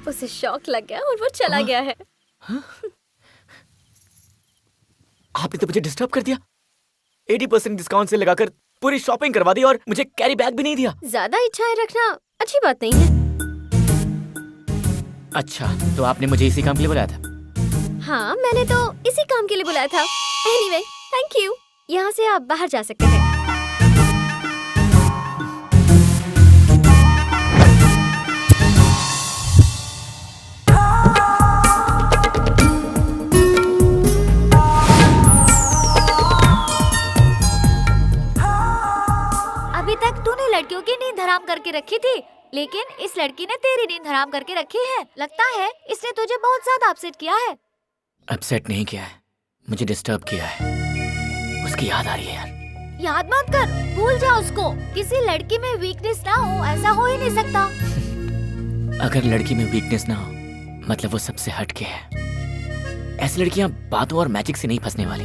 उसे शॉक लग गया और वो चला गया है। आपने तो मुझे डिस्टर्ब कर दिया। 80% डिस्काउंट से लगाकर पूरी शॉपिंग करवा दी और मुझे कैरी बैग भी नहीं दिया। ज्यादा इच्छाएं रखना अच्छी बात नहीं है। अच्छा, तो आपने मुझे इसी काम के लिए बुलाया था? हाँ, मैंने तो इसी काम के लिए बुलाया था। Anyway, thank you. यहाँ से आप बाहर जा सकते हैं। अभी तक तूने लड़कियों की नींद हराम करके रखी थी, लेकिन इस लड़की ने तेरी नींद हराम करके रखी है। लगता है इसने तुझे बहुत ज्यादा अपसेट किया है। अपसेट नहीं किया है, मुझे डिस्टर्ब किया है। उसकी याद आ रही है यार। याद मत कर, भूल जा उसको। किसी लड़की में वीकनेस ना हो, ऐसा हो ही नहीं सकता। अगर लड़की में वीकनेस ना हो मतलब वो सबसे हटके है। ऐसी लड़कियां बातों और मैजिक से नहीं फंसने वाली।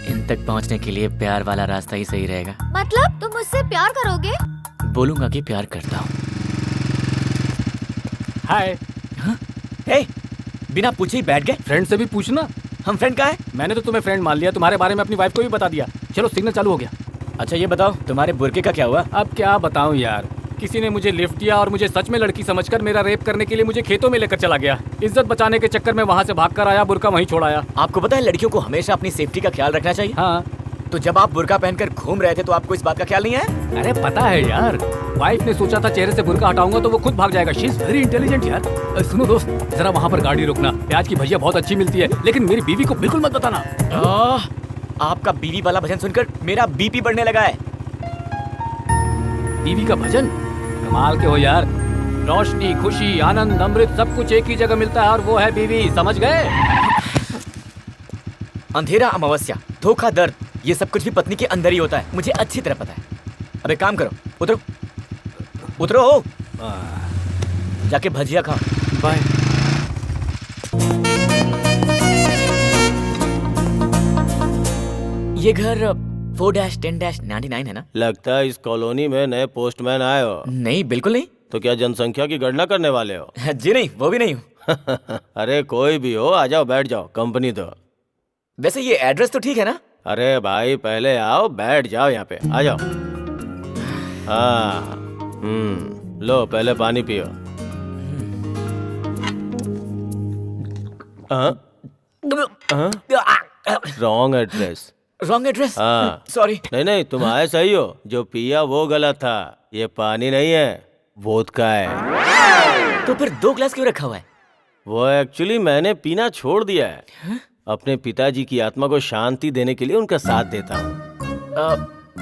इन तक पहुंचने के लिए प्यार वाला रास्ता ही सही रहेगा। मतलब तुम मुझसे प्यार करोगे? बोलूंगा कि प्यार करता हूँ। हाय। हे, बिना पूछे ही बैठ गए। फ्रेंड से भी पूछना। हम फ्रेंड का है? मैंने तो तुम्हें फ्रेंड मान लिया, तुम्हारे बारे में अपनी वाइफ को भी बता दिया। चलो सिग्नल चालू हो गया। अच्छा ये बताओ तुम्हारे बुरके का क्या हुआ? अब क्या बताऊं यार, किसी ने मुझे लिफ्ट दिया और मुझे सच में लड़की समझकर मेरा रेप करने के लिए मुझे खेतों में लेकर चला गया। इज्जत बचाने के चक्कर में वहाँ से भागकर आया, बुर्का वहीं छोड़ाया। आपको पता है लड़कियों को हमेशा अपनी सेफ्टी का ख्याल रखना चाहिए। हाँ। तो जब आप बुर्का पहनकर घूम रहे थे तो आपको इस बात का ख्याल नहीं है? अरे पता है यार, वाइफ ने सोचा था चेहरे से बुर्का हटाऊंगा तो वो खुद भाग जाएगा। शी इज वेरी इंटेलिजेंट यार। सुनो दोस्त, जरा वहाँ पर गाड़ी रोकना। प्याज की भजिया बहुत अच्छी मिलती है, लेकिन मेरी बीवी को बिल्कुल मत बताना। आपका बीवी वाला भजन सुनकर मेरा बीपी बढ़ने लगा है। बीवी का भजन? कमाल के हो यार। रोशनी, खुशी, आनंद, अमृत सब कुछ एक ही जगह मिलता है और वो है बीवी, समझ गए? अंधेरा, अमावस्या, धोखा, दर्द, ये सब कुछ भी पत्नी के अंदर ही होता है। मुझे अच्छी तरह पता है। अब एक काम करो, उतरो उतरो, जाके भजिया खाओ। बाय। ये घर 4-10-99 है ना? लगता है इस कॉलोनी में नए पोस्टमैन आए हो। नहीं, बिल्कुल नहीं। तो क्या जनसंख्या की गणना करने वाले हो? जी नहीं, वो भी नहीं हूँ। अरे कोई भी हो, आ जाओ, बैठ जाओ, कंपनी दो। वैसे ये एड्रेस तो ठीक है ना? अरे भाई पहले आओ, बैठ जाओ यहाँ पे, आ जाओ। हाँ, लो पहले पानी पियो। Wrong address. Wrong address? हाँ। सॉरी। नहीं, तुम आए सही हो, जो पिया वो गलत था। ये पानी नहीं है, वोदका है। तो फिर 2 ग्लास क्यों रखा हुआ है? वो एक्चुअली मैंने पीना छोड़ दिया है। अपने पिताजी की आत्मा को शांति देने के लिए उनका साथ देता हूँ।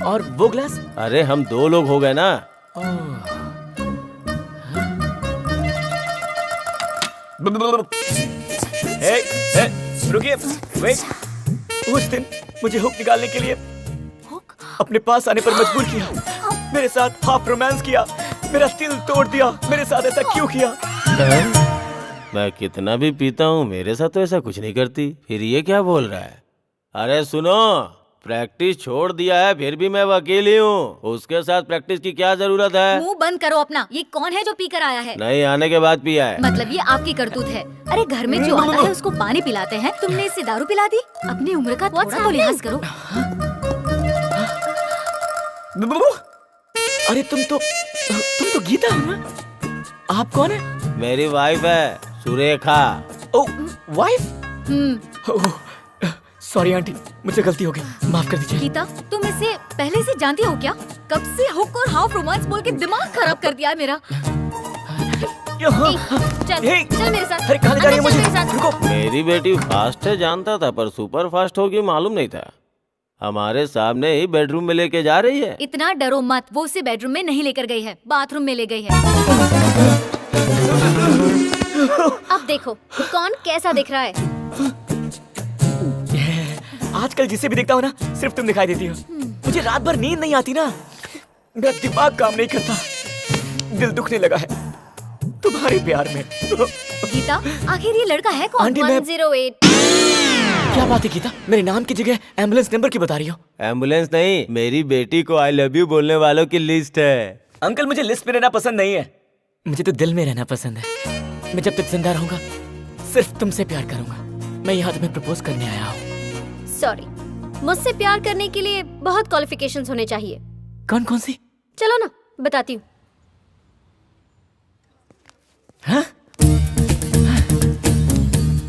और वो ग्लास? अरे हम 2 लोग हो गए ना। रुकिए, वेट। उस दिन मुझे हुक निकालने के लिए अपने पास आने पर मजबूर किया, मेरे साथ हाफ रोमांस किया, मेरा दिल तोड़ दिया। मेरे साथ ऐसा क्यों किया? मैं कितना भी पीता हूँ, मेरे साथ तो ऐसा कुछ नहीं करती। फिर ये क्या बोल रहा है? अरे सुनो, प्रैक्टिस छोड़ दिया है, फिर भी मैं वकील ही हूँ। उसके साथ प्रैक्टिस की क्या जरूरत है? मुंह बंद करो अपना। ये कौन है जो पी कर आया है? नहीं, आने के बाद पिया है। मतलब ये आपकी करतूत है। अरे घर में जो आता है उसको पानी पिलाते हैं, तुमने इससे दारू पिला दी? अपनी उम्र का थोड़ा तो लिहाज करो। अरे तुम तो गीता हो ना? आप कौन है? मेरी वाइफ है, सुरेखा। ओ, वाइफ? सॉरी आंटी, मुझे गलती हो गई, माफ कर दीजिए। गीता, तुम इसे पहले से जानती हो क्या? कब से हुक और हाफ रोमांस बोल के दिमाग खराब कर दिया है मेरा। चल मेरे साथ। अरे कहाँ ले जा रही है मुझे? रुको। मेरी बेटी फास्ट है जानता था, पर सुपर फास्ट होगी मालूम नहीं था। हमारे सामने ही बेडरूम में लेके जा रही है। इतना डरो मत, वो उसे बेडरूम में नहीं लेकर गई है, बाथरूम में ले गई है। अब देखो कौन कैसा दिख रहा है। आजकल जिसे भी देखता हूँ ना, सिर्फ तुम दिखाई देती हो। मुझे रात भर नींद नहीं आती ना, मेरा दिमाग काम नहीं करता, दिल दुखने लगा है तुम्हारे प्यार में। गीता, आखिर ये लड़का है कौन? आंटी, मैं- 108। क्या बात है गीता, मेरे नाम की जगह एम्बुलेंस नंबर की बता रही हो? एम्बुलेंस नहीं, मेरी बेटी को आई लव यू बोलने वालों की लिस्ट है। अंकल, मुझे लिस्ट में रहना पसंद नहीं है, मुझे तो दिल में रहना पसंद है। मैं जब तक जिंदा रहूंगा सिर्फ तुमसे प्यार करूंगा। मैं यहाँ तुम्हें प्रपोज करने आया हूँ। सॉरी, मुझसे प्यार करने के लिए बहुत क्वालिफिकेशंस होने चाहिए। कौन कौन सी? चलो ना बताती हूँ। हाँ?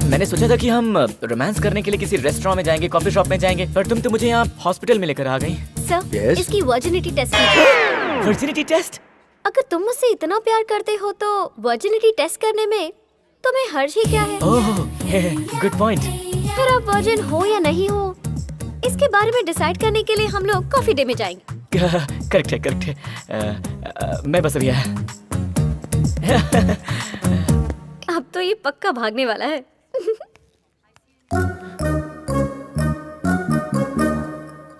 मैंने सोचा था कि हम रोमांस करने के लिए किसी रेस्टोरेंट में जाएंगे, कॉफी शॉप में जाएंगे, पर तुम तो मुझे यहाँ हॉस्पिटल में लेकर आ गई। सर, इसकी वर्जिनिटी टेस्ट कीजिए। Virginity test? अगर तुम मुझसे इतना प्यार करते हो तो वर्जिनिटी टेस्ट करने में तुम्हें हर्ज ही क्या है? ओह, गुड पॉइंट। फिर आप वर्जिन हो या नहीं हो, इसके बारे में डिसाइड करने के लिए हम लोग कॉफी डे में जाएंगे। करेक्ट है, करेक्ट है। मैं बस अभी आया। अब तो ये पक्का भागने वाला है।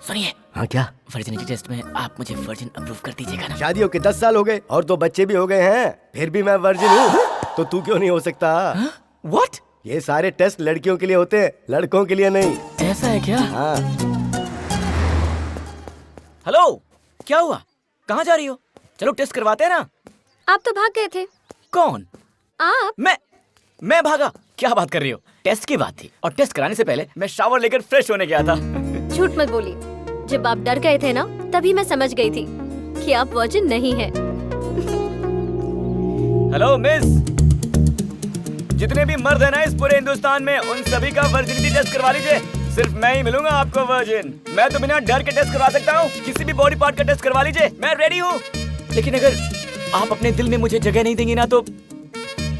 सुनिए, हाँ क्या? वर्जिनिटी टेस्ट में आप मुझे वर्जिन अप्रूव कर दीजिएगा ना? शादियों के 10 साल हो गए और 2 बच्चे भी हो गए हैं, फिर भी मैं वर्जिन हूँ। तो तू क्यों नहीं हो सकता? व्हाट? ये सारे टेस्ट लड़कियों के लिए होते हैं, लड़कों के लिए नहीं। ऐसा है क्या? हाँ। हेलो, क्या हुआ? कहाँ जा रही हो? चलो टेस्ट करवाते हैं ना। आप तो भाग गए थे। कौन? आप? मैं भागा? क्या बात कर रही हो? टेस्ट की बात थी और टेस्ट कराने से पहले मैं शावर लेकर फ्रेश होने गया था। झूठ मत बोलिए। जब आप डर गए थे ना, तभी मैं समझ गई थी कि आप वर्जिन नहीं हैं। हेलो मिस, जितने भी मर्द हैं ना इस पूरे हिंदुस्तान में, उन सभी का वर्जिनिटी टेस्ट करवा लीजिए। सिर्फ मैं ही मिलूंगा आपको वर्जिन। मैं तो बिना डर के टेस्ट करवा सकता हूँ। किसी भी बॉडी पार्ट का टेस्ट करवा लीजिए, मैं रेडी हूँ। लेकिन अगर आप अपने दिल में मुझे जगह नहीं देंगे ना, तो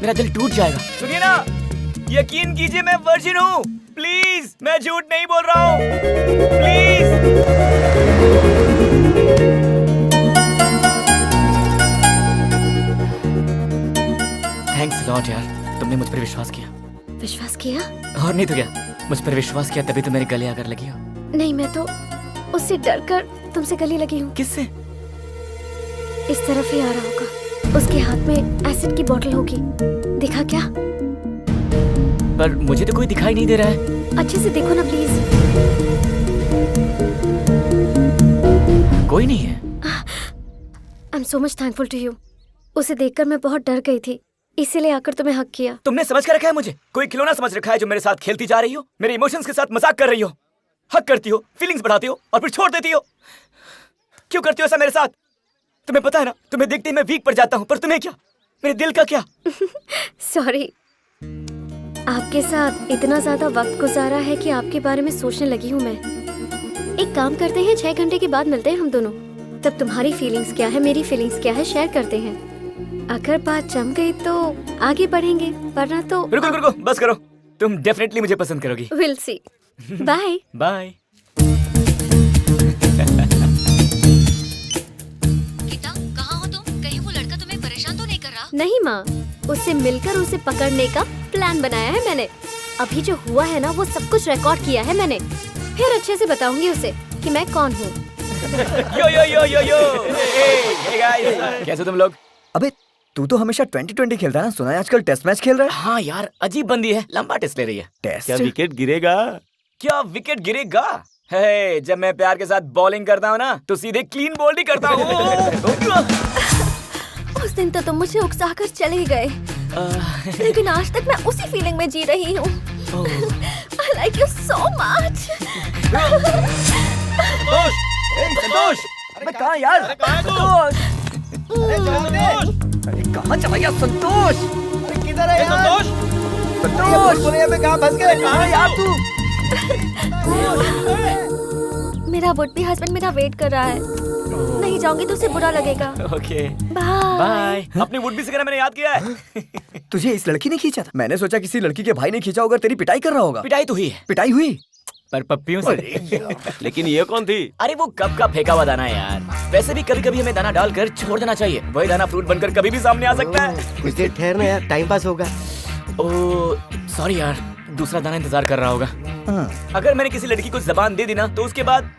मेरा दिल टूट जाएगा। सुनिए ना, यकीन कीजिए मैं वर्जिन हूँ। प्लीज, मैं झूठ नहीं बोल रहा हूँ। प्लीज। थैंक्स लॉट यार, तुमने मुझ पर विश्वास किया। विश्वास किया? और नहीं तो क्या, मुझ पर विश्वास किया तभी तो मेरे गले आकर लगी हो। नहीं, मैं तो उससे डर कर तुमसे गले लगी हूँ। किससे? इस तरफ ही आ रहा होगा। उसके हाथ में एसिड की बोतल होगी। दिखा क्या? पर मुझे तो कोई दिखाई नहीं दे रहा है। अच्छे से देखो ना प्लीज। कोई नहीं है। I am so much thankful to you. उसे देखकर मैं बहुत डर गई थी, इसीलिए आकर तुम्हें हक किया। तुमने समझ कर रखा है मुझे? कोई खिलौना समझ रखा है जो मेरे साथ खेलती जा रही हो? मेरे इमोशंस के साथ मजाक कर रही हो, हक करती हो, फीलिंग्स बढ़ाती हो और फिर छोड़ देती हो। क्यों करती हो ऐसा मेरे साथ? तुम्हें पता है ना, तुम्हें देखते ही मैं वीक पड़ जाता हूँ, पर तुम्हें क्या, मेरे दिल का क्या? सॉरी, आपके साथ इतना ज्यादा वक्त गुजारा है कि आपके बारे में सोचने लगी हूँ मैं। एक काम करते हैं, 6 घंटे के बाद मिलते हैं हम दोनों। तब तुम्हारी फीलिंग्स क्या है, मेरी फीलिंग्स क्या है, शेयर करते हैं। अगर बात जम गई तो आगे बढ़ेंगे, वरना तो रुको रुको, बस करो। तुम डेफिनेटली मुझे पसंद करोगी। Will see. Bye bye. Geeta, कहाँ हो तुम? कहीं वो लड़का तुम्हें परेशान तो नहीं कर रहा? नहीं माँ, उससे मिलकर उसे पकड़ने का प्लान बनाया है मैंने। अभी जो हुआ है ना, वो सब कुछ रिकॉर्ड किया है मैंने। फिर अच्छे से बताऊंगी उसे कि मैं कौन हूँ। यो यो यो यो यो। हे गाइस, कैसे तुम लोग? अबे तू तो हमेशा 2020 खेलता है ना, सुना है आजकल टेस्ट मैच खेल रहा है। हाँ यार, अजीब बंदी है, लंबा टेस्ट ले रही है। टेस्ट? क्या विकेट गिरेगा? क्या विकेट गिरेगा? हे, जब मैं प्यार के साथ बॉलिंग करता हूँ ना, तो सीधे क्लीन बोल्ड ही करता हूँ। उस दिन तो तुम मुझे उकसाकर चले गए, लेकिन आज तक मैं उसी फीलिंग में जी रही हूँ। I like you so much. संतोष, अबे कहाँ यार? संतोष, अरे कहाँ चला गया संतोष? अरे किधर है यार? संतोष, बोले मैं कहाँ फंस गया? कहाँ यार तू? मेरा वुड बी हस्बैंड मेरा वेट कर रहा है। नहीं जाऊंगी तो उसे बुरा लगेगा। Okay, bye. बाय। अपनी वुड बी से कहना मैंने याद किया है। तुझे इस लड़की ने खींचा था? मैंने सोचा किसी लड़की के भाई ने खींचा होगा, तेरी पिटाई कर रहा होगा। पिटाई तो हुई है, पिटाई हुई पर पप्पियों से। लेकिन ये कौन थी? अरे वो कब का फेंका हुआ दाना है यार। वैसे भी कभी कभी हमें दाना डालकर छोड़ देना चाहिए, वही दाना फ्रूट बनकर कभी भी सामने आ सकता है। कुछ देर ठहरना यार, टाइम पास होगा। ओह सॉरी यार, दूसरा दाना इंतजार कर रहा होगा। अगर मैंने किसी लड़की को जबान दे दी ना, तो उसके बाद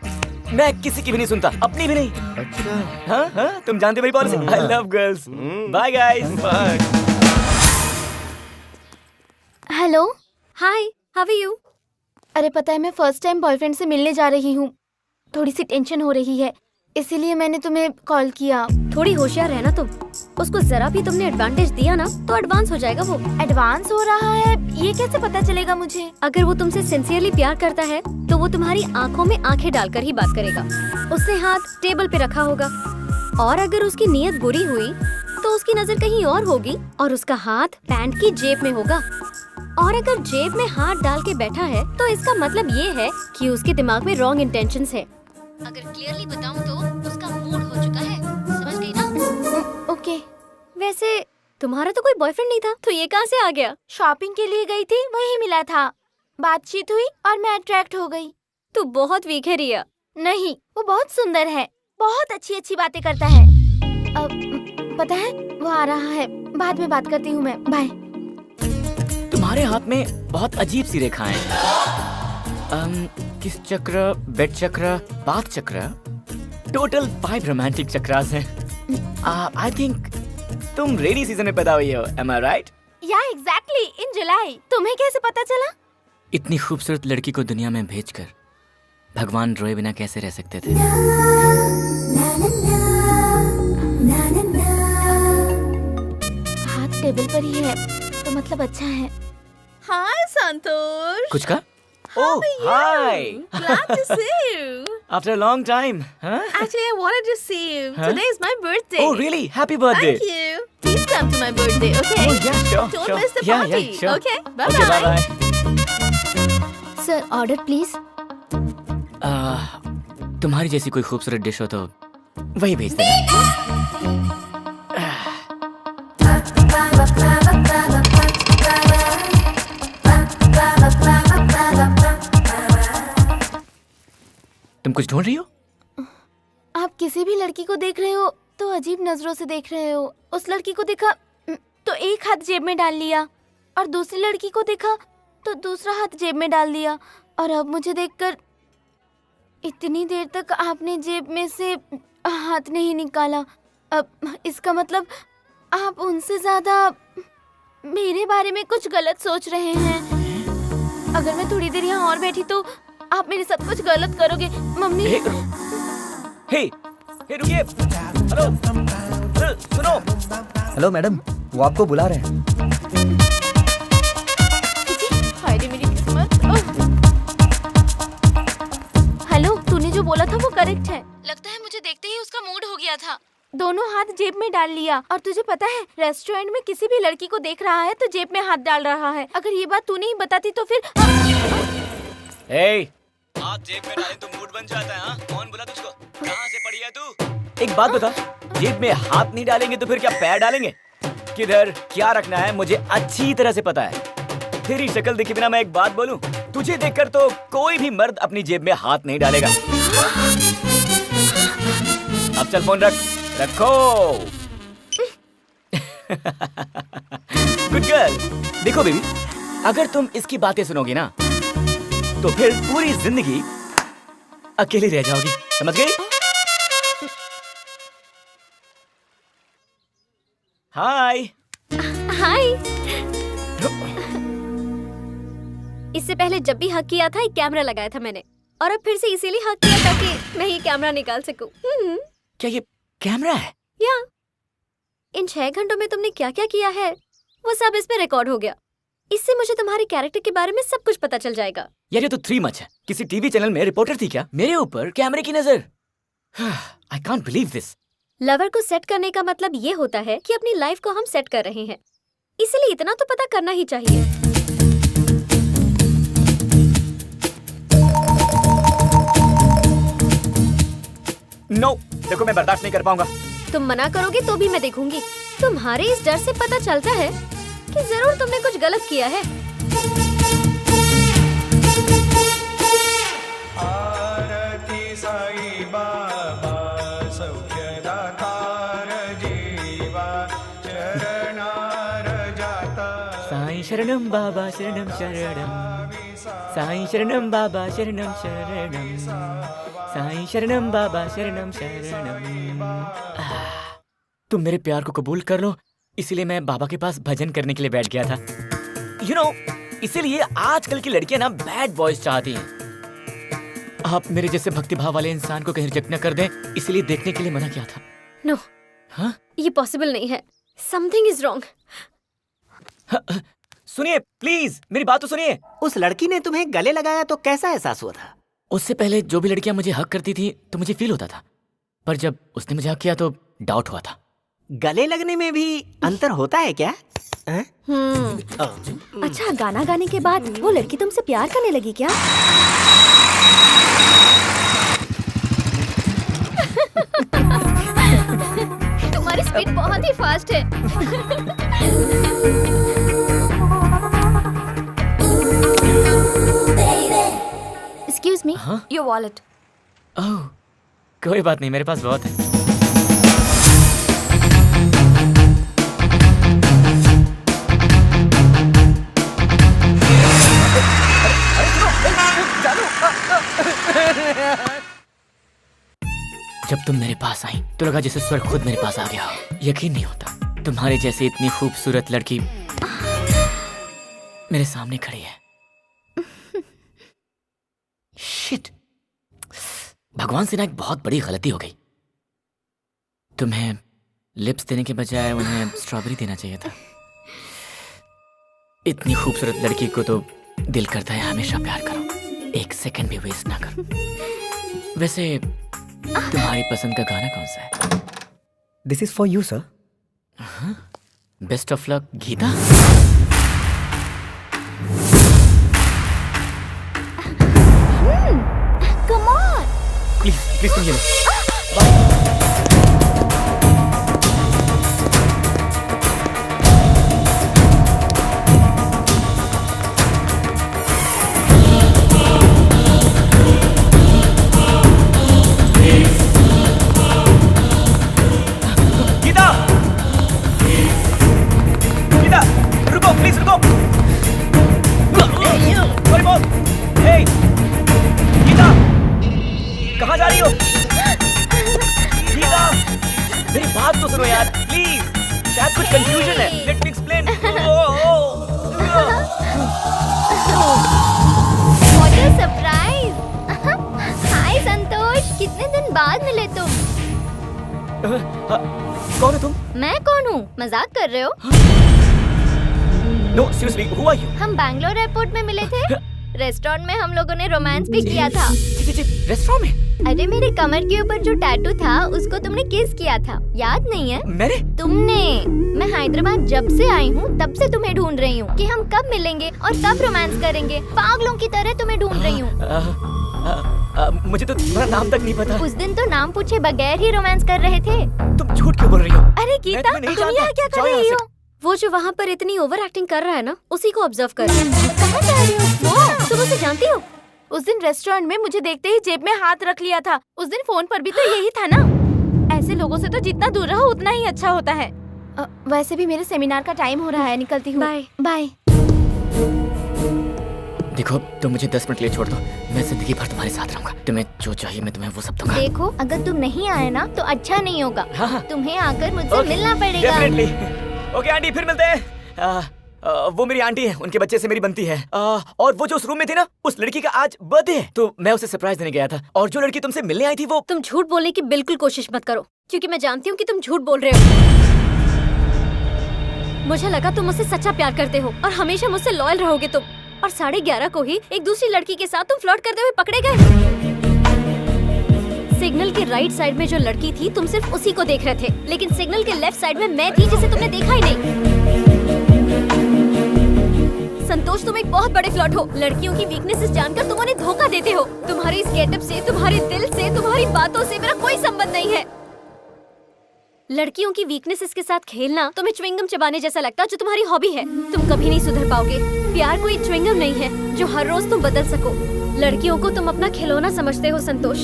मैं किसी की भी नहीं सुनता, अपनी भी नहीं। अच्छा, हाँ हाँ, तुम जानते मेरी policy. I love girls. Bye guys. Bye. Hello, hi, how are you? अरे पता है, मैं फर्स्ट टाइम बॉयफ्रेंड से मिलने जा रही हूँ। थोड़ी सी टेंशन हो रही है, इसीलिए मैंने तुम्हें कॉल किया। थोड़ी होशियार रहना तुम। उसको जरा भी तुमने एडवांटेज दिया ना, तो एडवांस हो जाएगा वो। एडवांस हो रहा है, ये कैसे पता चलेगा मुझे? अगर वो तुमसे सिंसियरली प्यार करता है, तो वो तुम्हारी आंखों में आंखें डालकर ही बात करेगा। उसने हाथ टेबल पे रखा होगा, और अगर उसकी नीयत बुरी हुई, तो उसकी नजर कहीं और होगी और उसका हाथ पैंट की जेब में होगा। और अगर जेब में हाथ डाल के बैठा है, तो इसका मतलब ये है कि उसके दिमाग में रॉन्ग इंटेंशंस है। अगर क्लियरली बताऊं तो उसका मूड हो चुका है। समझ गई ना? ओके। वैसे तुम्हारा तो कोई बॉयफ्रेंड नहीं था, तो ये कहाँ से आ गया? शॉपिंग के लिए गई थी, वही मिला था। बातचीत हुई और मैं अट्रैक्ट हो गई। तू बहुत वीक है रिया। नहीं, वो बहुत सुंदर है, बहुत अच्छी अच्छी बातें करता है। अब पता है, वो आ रहा है, बाद में बात करती हूँ मैं। बाय। तुम्हारे हाथ में बहुत अजीब सी रेखाएं हैं। किस चक्र, बेड चक्र, बाथ चक्र, टोटल 5 रोमांटिक चक्रास हैं। आई थिंक तुम रेनी सीजन में पैदा हुई हो, am I right? या एग्जैक्टली इन जुलाई। तुम्हें कैसे पता चला? इतनी खूबसूरत लड़की को दुनिया में भेजकर भगवान रोए बिना कैसे रह सकते थे? हाथ टेबल पर ही है तो मतलब अच्छा है। हाय संतोष। कुछ का? Oh, hi. Glad to see you. After a long time, huh? Actually, I wanted to see you. Huh? Today is my birthday. Oh, really? Happy birthday. Thank you. Please come to my birthday, okay? Oh, yeah, sure, Don't sure. miss the Yeah, party. yeah, sure. Okay, bye Okay, bye. bye-bye. Sir order please. तुम्हारी जैसी कोई खूबसूरत dish हो तो वही भेज देना। तुम कुछ ढूंढ रही हो? आप किसी भी लड़की को देख रहे हो तो अजीब नजरों से देख रहे हो। उस लड़की को देखा तो एक हाथ जेब में डाल लिया और दूसरी लड़की को देखा तो दूसरा हाथ जेब में डाल दिया, और अब मुझे देखकर इतनी देर तक आपने जेब में से हाथ नहीं निकाला। अब इसका मतलब आप उनसे ज्यादा मेरे बारे में कुछ गलत सोच रहे हैं। अगर मैं थोड़ी देर यहाँ और बैठी तो आप मेरे साथ कुछ गलत करोगे। मम्मी हे रुकिए। हेलो, सुनो। हेलो मैडम, वो आपको बुला रहे हैं। हाय रे मेरी किस्मत। हेलो, तूने जो बोला था वो करेक्ट है। लगता है मुझे देखते ही उसका मूड हो गया था। दोनों हाथ जेब में डाल लिया। और तुझे पता है, रेस्टोरेंट में किसी भी लड़की को देख रहा है तो जेब में हाथ डाल रहा है। अगर ये बात तूने ही बताती तो फिर हाथ जेब में डालें तो मूड बन जाता है। हाँ? कौन बोला तुझको? कहाँ से पढ़ी है तू? एक बात बता, जेब में हाथ नहीं डालेंगे तो फिर क्या पैर डालेंगे? किधर क्या रखना है मुझे अच्छी तरह से पता है। तेरी शक्ल देखे बिना मैं एक बात बोलूं, तुझे देखकर तो कोई भी मर्द अपनी जेब में हाथ नहीं डालेगा। अब चल फोन रखो। Good girl. देखो बेबी, अगर तुम इसकी बातें सुनोगी ना तो फिर पूरी जिंदगी अकेली रह जाओगी, समझ गई? हाय। हाय। इससे पहले जब भी हक किया था एक कैमरा लगाया था मैंने, और अब फिर से इसीलिए हक किया ताकि मैं ये कैमरा निकाल सकूं। क्या ये कैमरा है? या इन 6 घंटों में तुमने क्या क्या किया है वो सब इस पे रिकॉर्ड हो गया। इससे मुझे तुम्हारे कैरेक्टर के बारे में सब कुछ पता चल जाएगा। यार ये तो 3 मच है। किसी टीवी चैनल में रिपोर्टर थी क्या? मेरे ऊपर कैमरे की नजर। I can't believe this. Lover को सेट करने का मतलब ये होता है कि अपनी लाइफ को हम सेट कर रहे हैं, इसलिए इतना तो पता करना ही चाहिए। नो, देखो मैं बर्दाश्त नहीं कर पाऊंगा। तुम मना करोगे तो भी मैं देखूंगी। तुम्हारे इस डर से पता चलता है कि जरूर तुमने कुछ गलत किया है। आरती साई बाबा सौख्यदातार जीवा शरणार जाता। साईं शरणम बाबा शरणम शरणम, साईं शरणम बाबा शरणम शरणम, साईं शरणम बाबा शरणम शरणम। तुम मेरे प्यार को कबूल कर लो, इसीलिए मैं बाबा के पास भजन करने के लिए बैठ गया था। यू नो, इसीलिए आजकल की लड़कियां ना बैड बॉयज चाहती हैं। आप मेरे जैसे भक्तिभाव वाले इंसान को कहीं रिजेक्ट न कर दें, इसीलिए देखने के लिए मना किया था। नो, हाँ? ये पॉसिबल नहीं है। Something is wrong. सुनिए प्लीज, मेरी बात तो सुनिए। उस लड़की ने तुम्हें गले लगाया तो कैसा एहसास हुआ था? उससे पहले जो भी लड़कियां मुझे हक करती थी तो मुझे फील होता था, पर जब उसने मुझे हक किया तो डाउट हुआ था। गले लगने में भी अंतर होता है क्या? अच्छा, गाना गाने के बाद वो लड़की तुमसे प्यार करने लगी क्या? तुम्हारी स्पीड बहुत ही फास्ट है। Excuse me, your wallet. Oh, कोई बात नहीं, मेरे पास बहुत है। तुम मेरे पास आई तो लगा जैसे स्वर्ग खुद मेरे पास आ गया हो। यकीन नहीं होता तुम्हारे जैसी इतनी खूबसूरत लड़की मेरे सामने खड़ी है। शिट, भगवान से ना एक बहुत बड़ी गलती हो गई। तुम्हें लिप्स देने के बजाय उन्हें स्ट्रॉबेरी देना चाहिए था। इतनी खूबसूरत लड़की को तो दिल करता है हमेशा प्यार करो, एक सेकंड भी वेस्ट ना करो। वैसे तुम्हारी पसंद का गाना कौन सा है? This is for you sir. Best of luck Geeta. Come on. Please please तुम ये लो। कहाँ जा रही हो? गीता, मेरी बात तो सुनो यार, प्लीज। शायद कुछ कंफ्यूजन है। Let me explain. What a surprise. Hi Santosh, कितने दिन बाद मिले तुम। कौन हो तुम? मैं कौन हूँ? मजाक कर रहे हो? No seriously, who are you? हम बैंगलोर एयरपोर्ट में मिले थे। रेस्टोरेंट में हम लोगों ने रोमांस भी किया था। रेस्टोरेंट में? अरे मेरे कमर के ऊपर जो टैटू था उसको तुमने किस किया था, याद नहीं है? मैंने? तुमने। मैं हैदराबाद जब से आई हूँ तब से तुम्हें ढूंढ रही हूँ कि हम कब मिलेंगे और कब रोमांस करेंगे। पागलों की तरह तुम्हें ढूंढ रही हूँ। मुझे तो तुम्हारा नाम तक नहीं पता। उस दिन तो नाम पूछे बगैर ही रोमांस कर रहे थे। तुम झूठ क्यों बोल रही हो? अरे गीता, तुम यहाँ क्या कर रही हो? वो जो वहाँ पर इतनी ओवर एक्टिंग कर रहा है ना, उसी को ऑब्जर्व कर। कहाँ जा रही हो? तुम उसे जानती हो? उस दिन रेस्टोरेंट में मुझे देखते ही जेब में हाथ रख लिया था। उस दिन फोन पर भी तो यही था ना। ऐसे लोगों से तो जितना दूर रहो उतना ही अच्छा होता है। वैसे भी मेरे सेमिनार का टाइम हो रहा है, निकलती हूँ। Bye bye. देखो तुम मुझे 10 मिनट के लिए छोड़ दो, मैं जिंदगी भर तुम्हारे साथ रहूंगा। तुम्हें जो चाहिए मैं तुम्हें वो सब दूंगा। देखो, अगर तुम नहीं आए ना तो अच्छा नहीं होगा। हाँ। तुम्हें आकर मुझसे मिलना पड़ेगा। ओके आंटी, फिर मिलते हैं। वो मेरी आंटी है, उनके बच्चे से मेरी बनती है। और वो जो उस रूम में थी ना, उस लड़की का आज बर्थडे है, तो मैं उसे सरप्राइज देने गया था। और जो लड़की तुमसे मिलने आई थी वो। तुम झूठ बोलने की बिल्कुल कोशिश मत करो, क्योंकि मैं जानती हूँ कि तुम झूठ बोल रहे हो। मुझे लगा तुम मुझसे सच्चा प्यार करते हो और हमेशा मुझसे लॉयल रहोगे तुम। और 11:30 को ही एक दूसरी लड़की के साथ तुम फ्लर्ट करते हुए पकड़े गए। सिग्नल के राइट साइड में जो लड़की थी तुम सिर्फ उसी को देख रहे थे, लेकिन सिग्नल के लेफ्ट साइड में मैं थी जिसे तुमने देखा ही नहीं। संतोष, तुम एक बहुत बड़े फ्लर्ट हो। लड़कियों की वीकनेसेस जानकर तुम उन्हें धोखा देते हो। तुम्हारे इस गेटअप से, तुम्हारे दिल से, तुम्हारी बातों से मेरा कोई संबंध नहीं है। लड़कियों की वीकनेसेस के साथ खेलना तुम्हें च्युइंगम चबाने जैसा लगता है, जो तुम्हारी हॉबी है। तुम कभी नहीं सुधर पाओगे। प्यार कोई च्युइंगम नहीं है जो हर रोज तुम बदल सको। लड़कियों को तुम अपना खिलौना समझते हो संतोष,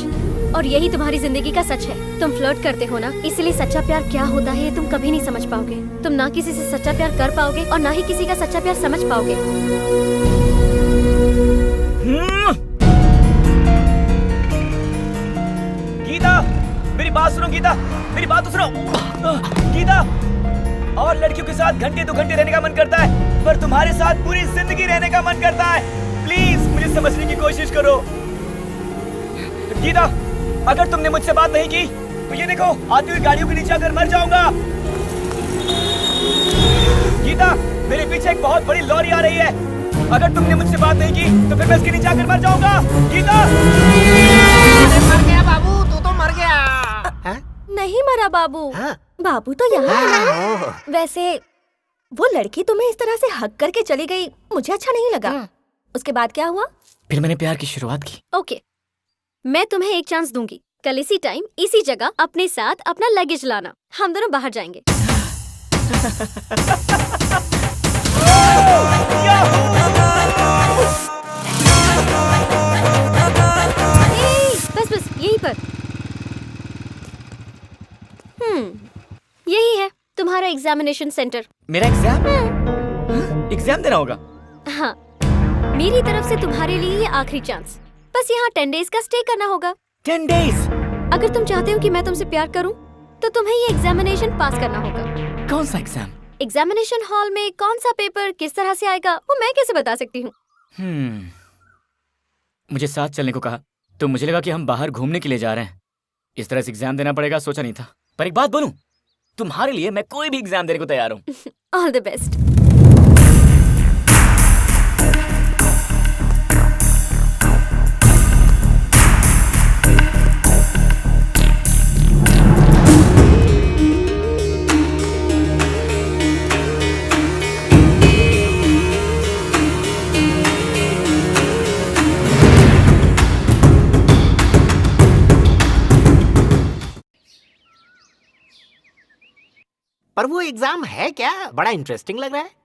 और यही तुम्हारी जिंदगी का सच है। तुम फ्लर्ट करते हो ना, इसलिए सच्चा प्यार क्या होता है ये तुम कभी नहीं समझ पाओगे। तुम ना किसी से सच्चा प्यार कर पाओगे और ना ही किसी का सच्चा प्यार समझ पाओगे। गीता, मेरी बात सुनो। गीता, मेरी बात तो सुनो। गीता, और लड़कियों के साथ घंटे 2 घंटे रहने का मन करता है, पर तुम्हारे साथ पूरी जिंदगी रहने का मन करता है। प्लीज मुझे समझने की कोशिश करो। गीता, अगर तुमने मुझसे बात नहीं की तो ये देखो, आती हुई गाड़ियों के नीचे आकर मर जाऊंगा। गीता, मेरे पीछे एक बहुत बड़ी लॉरी आ रही है। अगर तुमने मुझसे बात नहीं की तो फिर मैं इसके नीचे आकर मर जाऊंगा। गीता, मर गया बाबू, तू तो मर गया। नहीं मरा बाबू। बाबू तो यहाँ है ना। वैसे वो लड़की तुम्हें इस तरह से हक करके चली गई, मुझे अच्छा नहीं लगा। उसके बाद क्या हुआ? फिर मैंने प्यार की शुरुआत की। ओके, मैं तुम्हें एक चांस दूंगी। कल इसी टाइम इसी जगह अपने साथ अपना लगेज लाना, हम दोनों बाहर जाएंगे। बस बस यहीं पर। यही है तुम्हारा एग्जामिनेशन सेंटर। मेरा एग्जाम? एग्जाम देना होगा? हाँ, मेरी तरफ से तुम्हारे लिए ये आखिरी चांस। बस यहाँ 10 डेज का स्टे करना होगा। 10 डेज? अगर तुम चाहते हो कि मैं तुमसे प्यार करूं, तो तुम्हें ये एग्जामिनेशन पास करना होगा। कौन सा एग्जाम? एग्जामिनेशन हॉल में कौन सा पेपर किस तरह से आएगा वो मैं कैसे बता सकती हूँ? मुझे साथ चलने को कहा तो मुझे लगा कि हम बाहर घूमने के लिए जा रहे हैं। इस तरह से एग्जाम देना पड़ेगा सोचा नहीं था। पर एक बात बोलूं, तुम्हारे लिए मैं कोई भी एग्जाम देने को तैयार हूँ। All the best. पर वो एग्जाम है क्या? बड़ा इंटरेस्टिंग लग रहा है।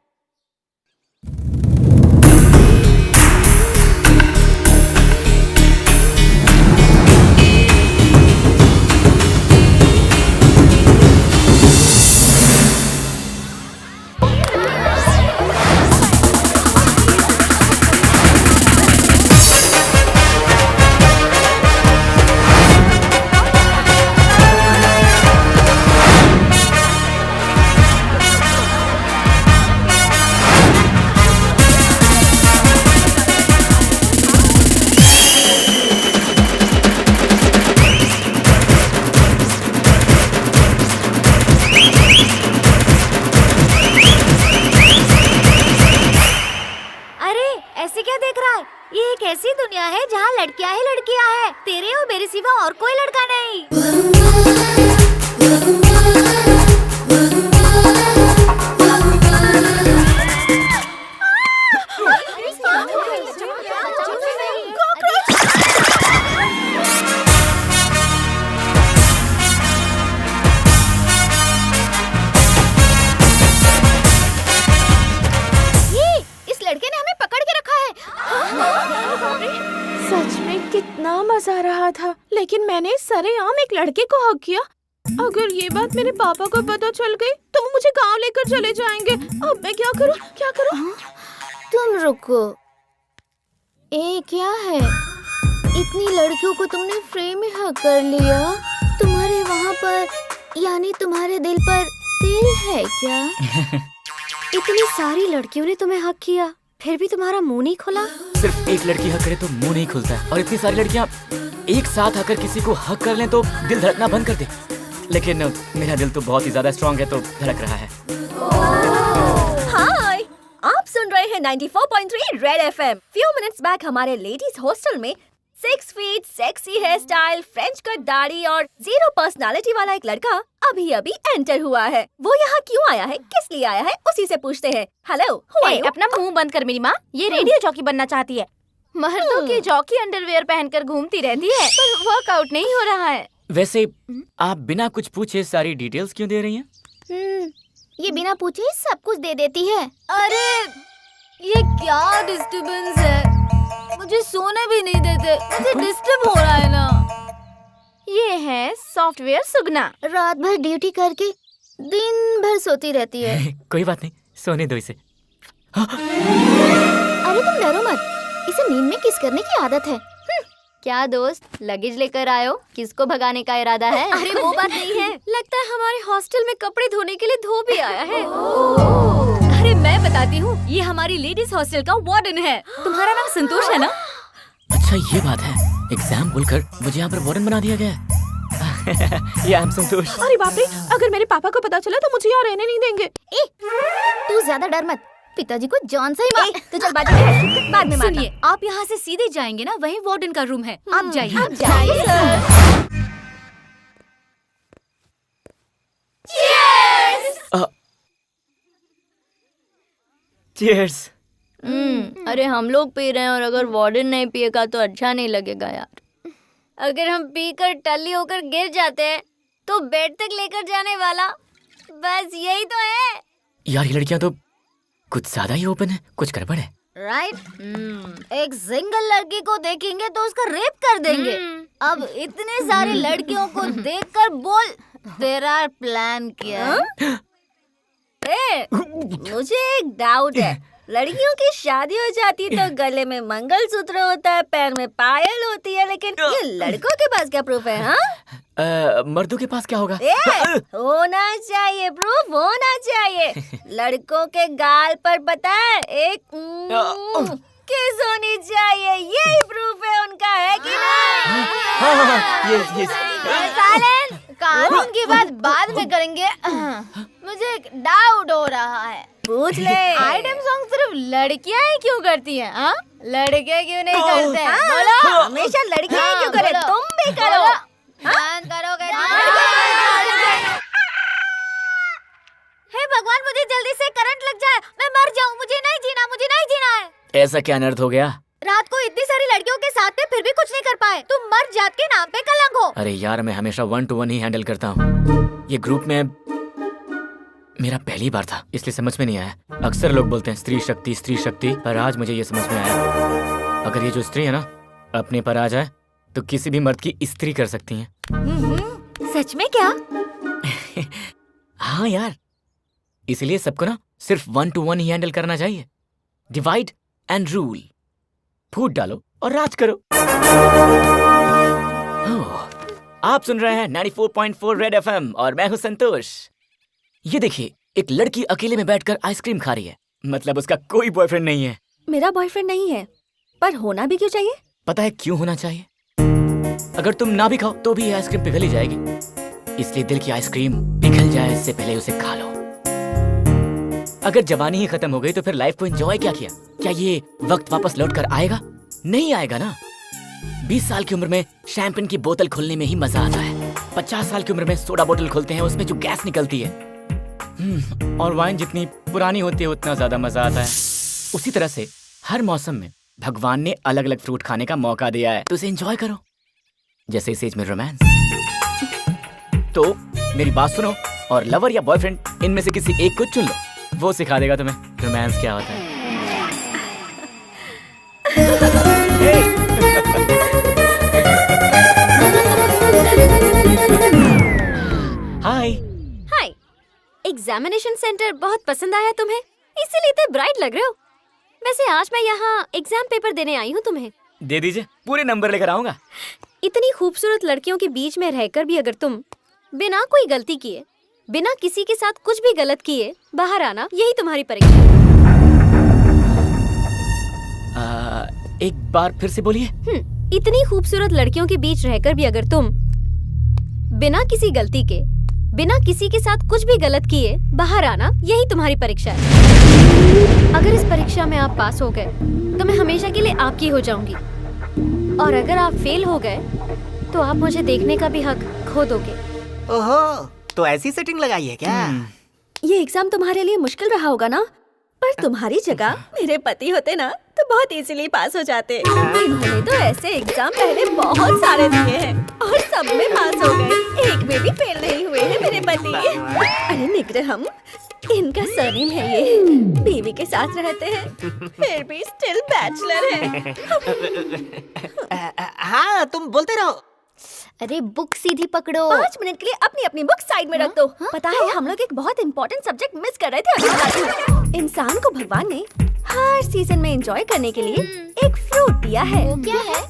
ऐसे क्या देख रहा है? ये एक ऐसी दुनिया है जहाँ लड़कियाँ ही लड़कियाँ हैं। तेरे और मेरे सिवा और कोई लड़का नहीं। सच में कितना मजा आ रहा था, लेकिन मैंने सरेआम एक लड़के को हक किया। अगर ये बात मेरे पापा को पता चल गई तो वो मुझे गांव लेकर चले जाएंगे। अब मैं क्या करूं? क्या करूं? तुम रुको, ये क्या है? इतनी लड़कियों को तुमने फ्रेम में हक कर लिया। तुम्हारे वहाँ पर यानी तुम्हारे दिल पर दिल है क्या? इतनी सारी लड़कियों ने तुम्हें हक किया, फिर भी तुम्हारा मुंह नहीं खुला? सिर्फ एक लड़की हक करे तो मुंह नहीं खुलता है, और इतनी सारी लड़कियां एक साथ आकर किसी को हक कर लें तो दिल धड़कना बंद कर दे। लेकिन मेरा दिल तो बहुत ही ज्यादा स्ट्रांग है तो धड़क रहा है। हाय, आप सुन रहे हैं 94.3 red FM. Few minutes back हमारे लेडीज हॉस्टल में 6 feet sexy hair style, French cut दाढ़ी और 0 पर्सनालिटी वाला एक लड़का अभी अभी एंटर हुआ है। वो यहाँ क्यों आया है, किस लिए आया है, उसी से पूछते हैं। हेलो, अपना मुंह बंद कर मेरी माँ। ये रेडियो जॉकी बनना चाहती है। मर्दों की जॉकी अंडरवेयर पहनकर घूमती रहती है, पर वर्कआउट नहीं हो रहा है। वैसे आप बिना कुछ पूछे सारी डिटेल्स क्यों दे रही हैं? ये बिना पूछे ही सब कुछ दे देती है। अरे ये क्या डिस्टर्बेंस है? मुझे सोने भी नहीं देते, मुझे डिस्टर्ब हो रहा है ना। ये है सॉफ्टवेयर सुगना, रात भर ड्यूटी करके दिन भर सोती रहती है। कोई बात नहीं, सोने दो इसे। अरे तुम डरो मत, इसे नींद में किस करने की आदत है। क्या दोस्त, लगेज लेकर आए हो? किसको भगाने का इरादा है? अरे वो बात नहीं है, लगता है हमारे हॉस्टल में कपड़े धोने के लिए धोबी आया है। अरे मैं बताती हूँ, ये हमारी लेडीज हॉस्टल का वार्डन है। तुम्हारा नाम संतोष है ना? अच्छा ये बात है, एग्जाम बोलकर मुझे यहाँ पर वार्डन बना दिया गया है। ये I'm संतोष। अरे बाप रे, अगर मेरे पापा को पता चला तो मुझे यहाँ रहने नहीं देंगे। तू ज्यादा डर मत, पिताजी को जॉन से ही मार। तो चल बाद में मारना। सुनिए, आप यहाँ से सीधे जाएंगे ना, वही वार्डन का रूम है, आप जाइए। आप जाइए सर। चीयर्स। अरे हम लोग पी रहे हैं और अगर वार्डन नहीं पिएगा तो अच्छा नहीं लगेगा यार। अगर हम पीकर टल्ली होकर गिर जाते हैं तो बेड तक लेकर जाने वाला, बस यही तो है। यार ये लड़कियां तो कुछ ज्यादा ही ओपन है, कुछ गड़बड़ है। राइट। एक सिंगल लड़की को देखेंगे तो उसका रेप कर देंगे। अब इतने सारी लड़कियों को देखकर बोल, तेरा प्लान क्या? मुझे एक डाउट है, लड़कियों की शादी हो जाती है तो गले में मंगलसूत्र होता है, पैर में पायल होती है, लेकिन ये लड़कों के पास क्या प्रूफ है? हाँ, मर्दों के पास क्या होगा? होना चाहिए प्रूफ, होना चाहिए। लड़कों के गाल पर पता है एक किस होनी चाहिए, यही प्रूफ है उनका, है कि नहीं? सालेन, कानून की बात बाद में करेंगे। मुझे एक डाउट हो रहा है। पूछ ले। आइटम सॉन्ग सिर्फ लड़कियां ही क्यों करती हैं? हाँ, लड़के क्यों नहीं करते? बोलो। हमेशा लड़कियां ही क्यों करे? तुम भी करो। हाँ, करोगे? हे भगवान, मुझे जल्दी से करंट लग जाए, मैं मर जाऊं। मुझे नहीं जीना, मुझे नहीं जीना है। ऐसा क्या अनर्थ हो गया? रात को इतनी सारी लड़कियों के साथ थे, फिर भी कुछ नहीं कर पाए। तुम मर्द जात के नाम पे कलंक हो। अरे यार, मैं हमेशा 1 to 1 ही हैंडल करता हूँ। ये ग्रुप में मेरा पहली बार था, इसलिए समझ में नहीं आया। अक्सर लोग बोलते हैं स्त्री शक्ति, पर आज मुझे ये समझ में आया, अगर ये जो स्त्री है ना अपने पर आ जाए तो किसी भी मर्द की स्त्री कर सकती है। सच में क्या? हाँ यार, इसलिए सबको ना सिर्फ 1 to 1 ही हैंडल करना चाहिए। डिवाइड एंड रूल, फूट डालो और राज करो। आप सुन रहे हैं 94.4 रेड FM और मैं हूं संतोष। ये देखिए, एक लड़की अकेले में बैठकर आइसक्रीम खा रही है, मतलब उसका कोई बॉयफ्रेंड नहीं है। मेरा बॉयफ्रेंड नहीं है, पर होना भी क्यों चाहिए? पता है क्यों होना चाहिए? अगर तुम ना भी खाओ तो भी ये आइसक्रीम पिघल ही जाएगी, इसलिए दिल की आइसक्रीम पिघल जाए इससे पहले उसे खा लो। अगर जवानी ही खत्म हो गई तो फिर लाइफ को एंजॉय क्या किया? क्या ये वक्त वापस लौट कर आएगा? नहीं आएगा ना। 20 साल की उम्र में शैंपेन की बोतल खोलने में ही मजा आता है। 50 साल की उम्र में सोडा बोतल खोलते हैं, उसमें जो गैस निकलती है, और वाइन जितनी पुरानी होती है उतना ज्यादा मजा आता है। उसी तरह से हर मौसम में भगवान ने अलग अलग फ्रूट खाने का मौका दिया है, तो उसे एंजॉय करो, जैसे इस एज में रोमांस। तो मेरी बात सुनो और लवर या बॉयफ्रेंड इनमें से किसी एक को चुन लो, वो सिखा देगा तुम्हें रोमांस क्या होता है। हाय। हाय। एग्जामिनेशन सेंटर बहुत पसंद आया तुम्हें, इसीलिए इतने ब्राइट लग रहे हो। वैसे आज मैं यहाँ एग्जाम पेपर देने आई हूँ तुम्हें। दे दीजिए, पूरे नंबर लेकर आऊंगा। इतनी खूबसूरत लड़कियों के बीच में रहकर भी अगर तुम बिना कोई गलती किए, बिना किसी के साथ कुछ भी गलत किए बाहर आना, यही तुम्हारी परीक्षा है। एक बार फिर से बोलिए। इतनी खूबसूरत लड़कियों के बीच रहकर भी अगर तुम बिना किसी गलती के, बिना किसी के साथ कुछ भी गलत किए बाहर आना, यही तुम्हारी परीक्षा है। अगर इस परीक्षा में आप पास हो गए तो मैं हमेशा के लिए आपकी हो जाऊंगी, और अगर आप फेल हो गए तो आप मुझे देखने का भी हक खो दोगे। ओहो, तो ऐसी सेटिंग लगाई है क्या? ये एग्जाम तुम्हारे लिए मुश्किल रहा होगा ना, पर तुम्हारी जगह मेरे पति होते ना तो बहुत इजीली पास हो जाते। इन्होंने तो ऐसे एग्जाम पहले बहुत सारे दिए हैं और सब में पास हो गए, एक में भी फेल नहीं हुए हैं मेरे पति। अरे निग्रह, हम इनका सरनेम है ये, बीवी के साथ रहते हैं फिर भी स्टिल बैचलर है। हाँ, तुम बोलते रहो। अरे बुक सीधी पकड़ो। 5 मिनट के लिए अपनी अपनी बुक साइड में रख दो। पता है, हम लोग एक बहुत इंपॉर्टेंट सब्जेक्ट मिस कर रहे थे। इंसान को भगवान ने हर सीजन में एंजॉय करने के लिए एक फ्रूट दिया है। वो क्या है?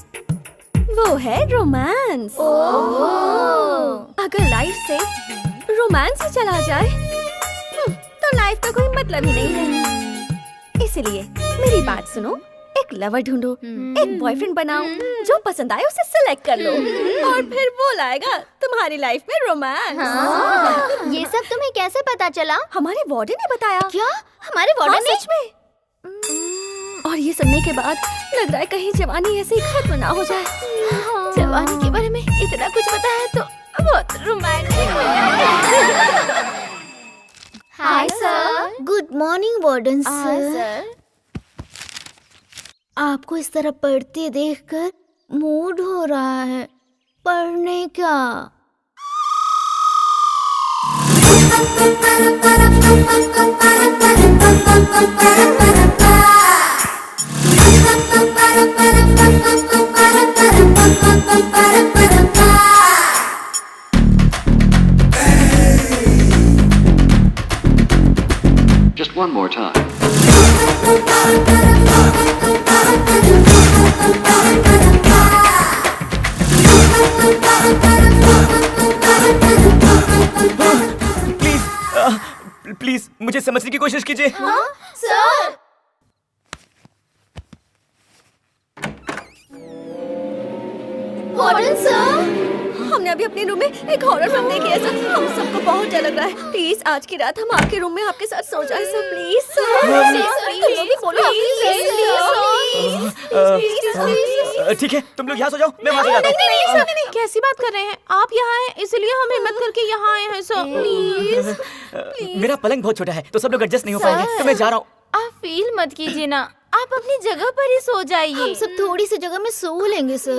वो है रोमांस। अगर लाइफ से रोमांस ही चला जाए तो लाइफ का कोई मतलब ही नहीं है। इसलिए मेरी बात सुनो, एक लवर ढूंढो, एक बॉयफ्रेंड बनाओ, जो पसंद आए उसे सिलेक्ट कर लो, और फिर वो लाएगा तुम्हारी लाइफ में रोमांस। ये सब तुम्हें कैसे पता चला? हमारे वार्डन ने बताया। क्या? हमारे वार्डन ने? सच में। और ये सुनने के बाद लग रहा है कहीं जवानी ऐसे ही खत्म ना हो जाए। जवानी के बारे में इतना कुछ पता है तो बहुत रोमांटिक हो जाएगा। Hi sir. Good morning warden sir. आपको इस तरह पढ़ते देखकर मूड हो रहा है पढ़ने का। Just one more time. Please please मुझे समझने की कोशिश कीजिए। सर वार्डन सर, हमने अभी अपने रूम में एक हॉरर फिल्म देखी है सर। हम सबको बहुत डर लग रहा है। प्लीज आज की रात हम आपके रूम में आपके साथ सो जाए सर। प्लीज ठीक है, तुम लोग यहाँ सो जाओ, मैं वहाँ सो जाता हूँ। कैसी बात कर रहे हैं आप? यहाँ हैं इसलिए हम हिम्मत करके यहाँ आए हैं सर। प्लीज मेरा पलंग बहुत छोटा है तो सब लोग एडजस्ट नहीं हो पाएंगे, तो मैं जा रहा हूँ। आप फील मत कीजिए ना, आप अपनी जगह पर ही सो जाइए। हम सब थोड़ी सी जगह में सो लेंगे सर।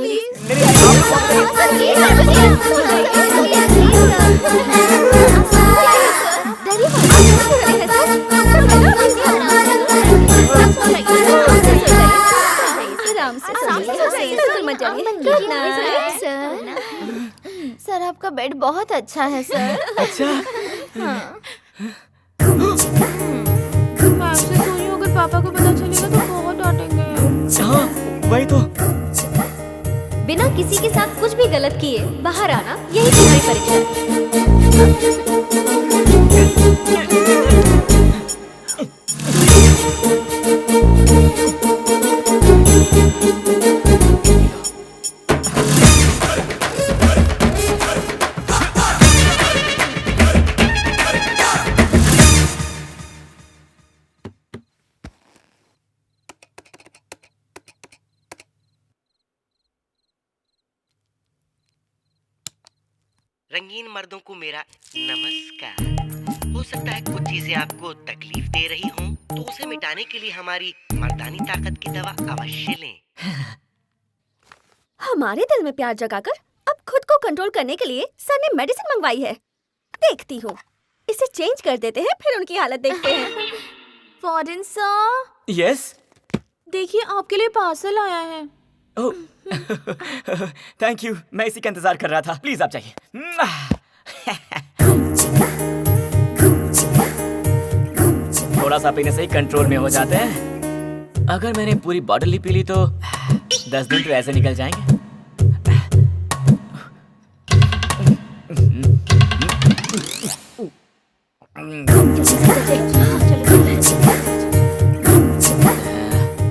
आराम से सर आपका बेड बहुत अच्छा है सर। अच्छा, मैं आपसे सोई हूँ, अगर पापा को पता चलेगा तो बहुत डांटेंगे। हाँ वही तो। बिना किसी के साथ कुछ भी गलत किए बाहर आना, यही तुम्हारी परीक्षा है। रंगीन मर्दों को मेरा नमस्कार। हो सकता है कुछ चीजें आपको तकलीफ दे रही हों, तो उसे मिटाने के लिए हमारी मर्दानी ताकत की दवा अवश्य लें। हमारे दिल में प्यार जगाकर अब खुद को कंट्रोल करने के लिए सर ने मेडिसिन मंगवाई है। देखती हूँ, इसे चेंज कर देते हैं, फिर उनकी हालत देखते हैं। वार्डन सर, यस, देखिए आपके लिए पार्सल आया है। थैंक यू, मैं इसी का इंतजार कर रहा था। प्लीज आप जाइए। थोड़ा सा पीने से ही कंट्रोल में हो जाते हैं। अगर मैंने पूरी बॉटल ही पी ली तो 10 दिन तो ऐसे निकल जाएंगे।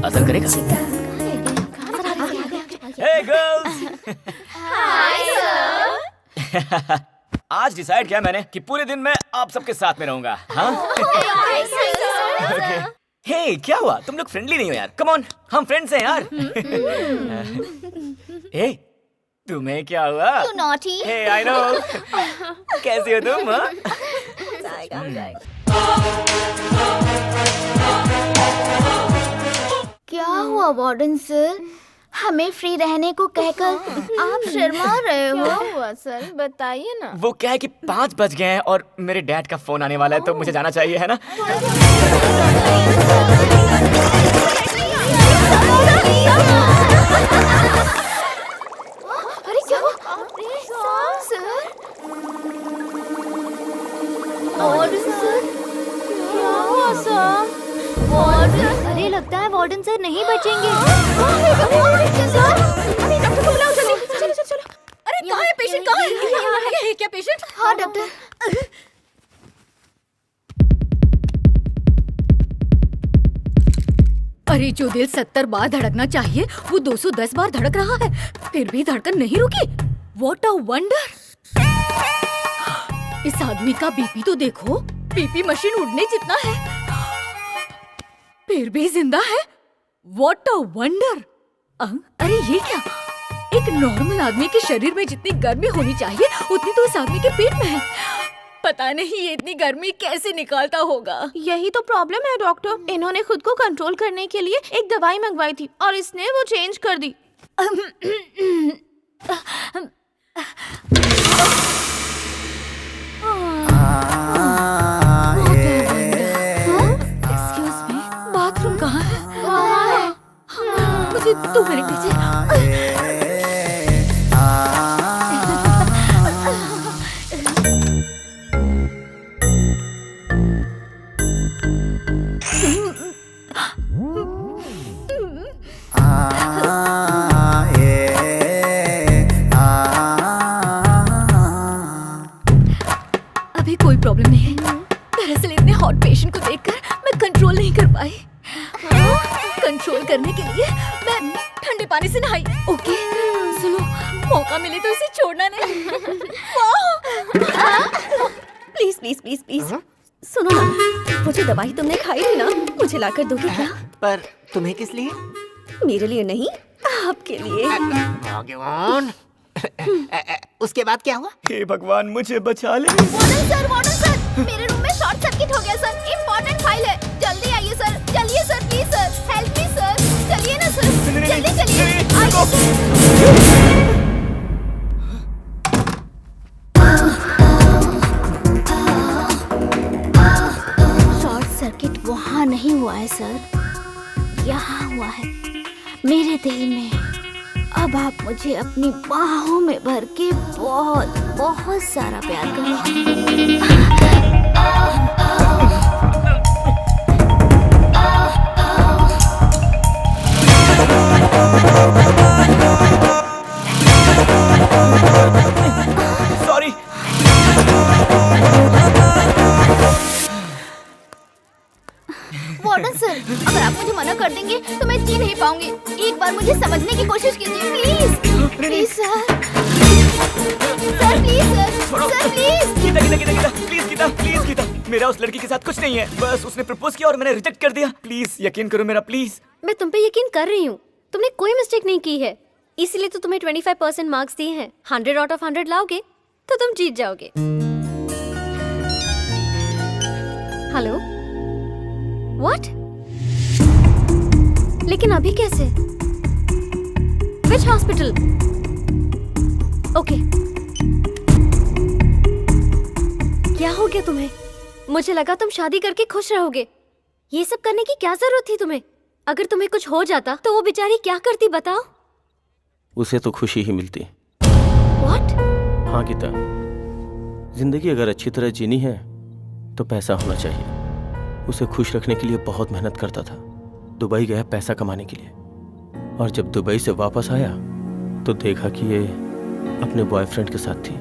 असर करेगा। Hey girls! Hi sir. आज डिसाइड किया मैंने कि पूरे दिन मैं आप सबके साथ में रहूंगा। हाँ? हे, क्या हुआ? तुम लोग फ्रेंडली नहीं हो यार? कम ऑन, हम फ्रेंड्स हैं यार। हे, तुम्हें क्या हुआ? You naughty. Hey, I know. कैसी हो तुम? हाँ? क्या हुआ वार्डन सर? हमें फ्री रहने को कहकर आप शर्मा रहे हो। क्या हुआ सर, बताइए ना। वो क्या है कि 5 बज गए हैं और मेरे डैड का फोन आने वाला है, तो मुझे जाना चाहिए, है ना? अरे क्या हुआ? सर वार्डन सर, क्या हुआ सर? वार्डन, अरे लगता है वार्डन सर नहीं बचेंगे। डॉक्टर को बुलाओ जल्दी। चलो चलो चलो। अरे कहाँ है पेशेंट? कहाँ है? यहाँ है क्या पेशेंट? हाँ डॉक्टर। अरे जो दिल 70 बार धड़कना चाहिए वो 210 बार धड़क रहा है, फिर भी धड़कन नहीं रुकी। What a wonder! इस आदमी का बीपी तो देखो, बीपी मशीन उड़ने जितना है, फिर भी जिंदा है। What a wonder! अरे ये क्या? एक नॉर्मल आदमी के शरीर में जितनी गर्मी होनी चाहिए उतनी तो इस आदमी के पेट में है। पता नहीं ये इतनी गर्मी कैसे निकालता होगा। यही तो प्रॉब्लम है डॉक्टर। इन्होंने खुद को कंट्रोल करने के लिए एक दवाई मंगवाई थी और इसने वो चेंज कर दी। एक्सक्यूज मी, बाथरूम कहाँ है? मुझे 2 मिनट दीजिए। कंट्रोल करने के लिए मैं ठंडे पानी से नहाई। ओके सुनो, मौका मिले तो इसे छोड़ना नहीं। प्लीज प्लीज प्लीज प्लीज सुनो ना, वो जो दवाई तुमने खाई थी ना, मुझे लाकर दोगे क्या? पर तुम्हें किस लिए? मेरे लिए नहीं, आपके लिए। भगवान। उसके बाद क्या हुआ? हे भगवान मुझे बचा ले। वार्डन सर, मेरे रूम में शॉर्ट सर्किट हो गया सर। इम्पोर्टेंट फाइल है, जल्दी आइए सर। चलिए sir, please sir, help me sir. चलिए ना सर, जल्दी चलिए, आइए सर। शॉर्ट सर्किट वहाँ नहीं हुआ है सर, यहाँ हुआ है, मेरे दिल में। अब आप मुझे अपनी बाहों में भर के बहुत बहुत सारा प्यार करो। सॉरी। वार्डन सर, अगर आप मुझे मना कर देंगे तो मैं जी नहीं पाऊंगी। एक बार मुझे समझने की कोशिश कीजिए please. Please sir, sir please sir, sir please. Please Geeta, मेरा उस लड़की के साथ कुछ नहीं है। बस उसने प्रपोज किया और मैंने रिजेक्ट कर दिया। प्लीज यकीन करो मेरा, प्लीज। मैं तुम पे यकीन कर रही हूँ, तुमने कोई मिस्टेक नहीं की है, इसीलिए तो तुम्हें 25% मार्क्स दिए हैं। 100 आउट ऑफ 100 लाओगे तो तुम जीत जाओगे। Hello, what? लेकिन अभी कैसे? विच हॉस्पिटल? ओके। क्या हो गया तुम्हें? मुझे लगा तुम शादी करके खुश रहोगे। ये सब करने की क्या जरूरत थी तुम्हें? अगर तुम्हें कुछ हो जाता तो वो बेचारी क्या करती बताओ? उसे तो खुशी ही मिलती। व्हाट? हाँ गीता, जिंदगी अगर अच्छी तरह जीनी है तो पैसा होना चाहिए। उसे खुश रखने के लिए बहुत मेहनत करता था। दुबई गया पैसा कमाने के लिए, और जब दुबई से वापस आया तो देखा कि ये अपने बॉयफ्रेंड के साथ थी।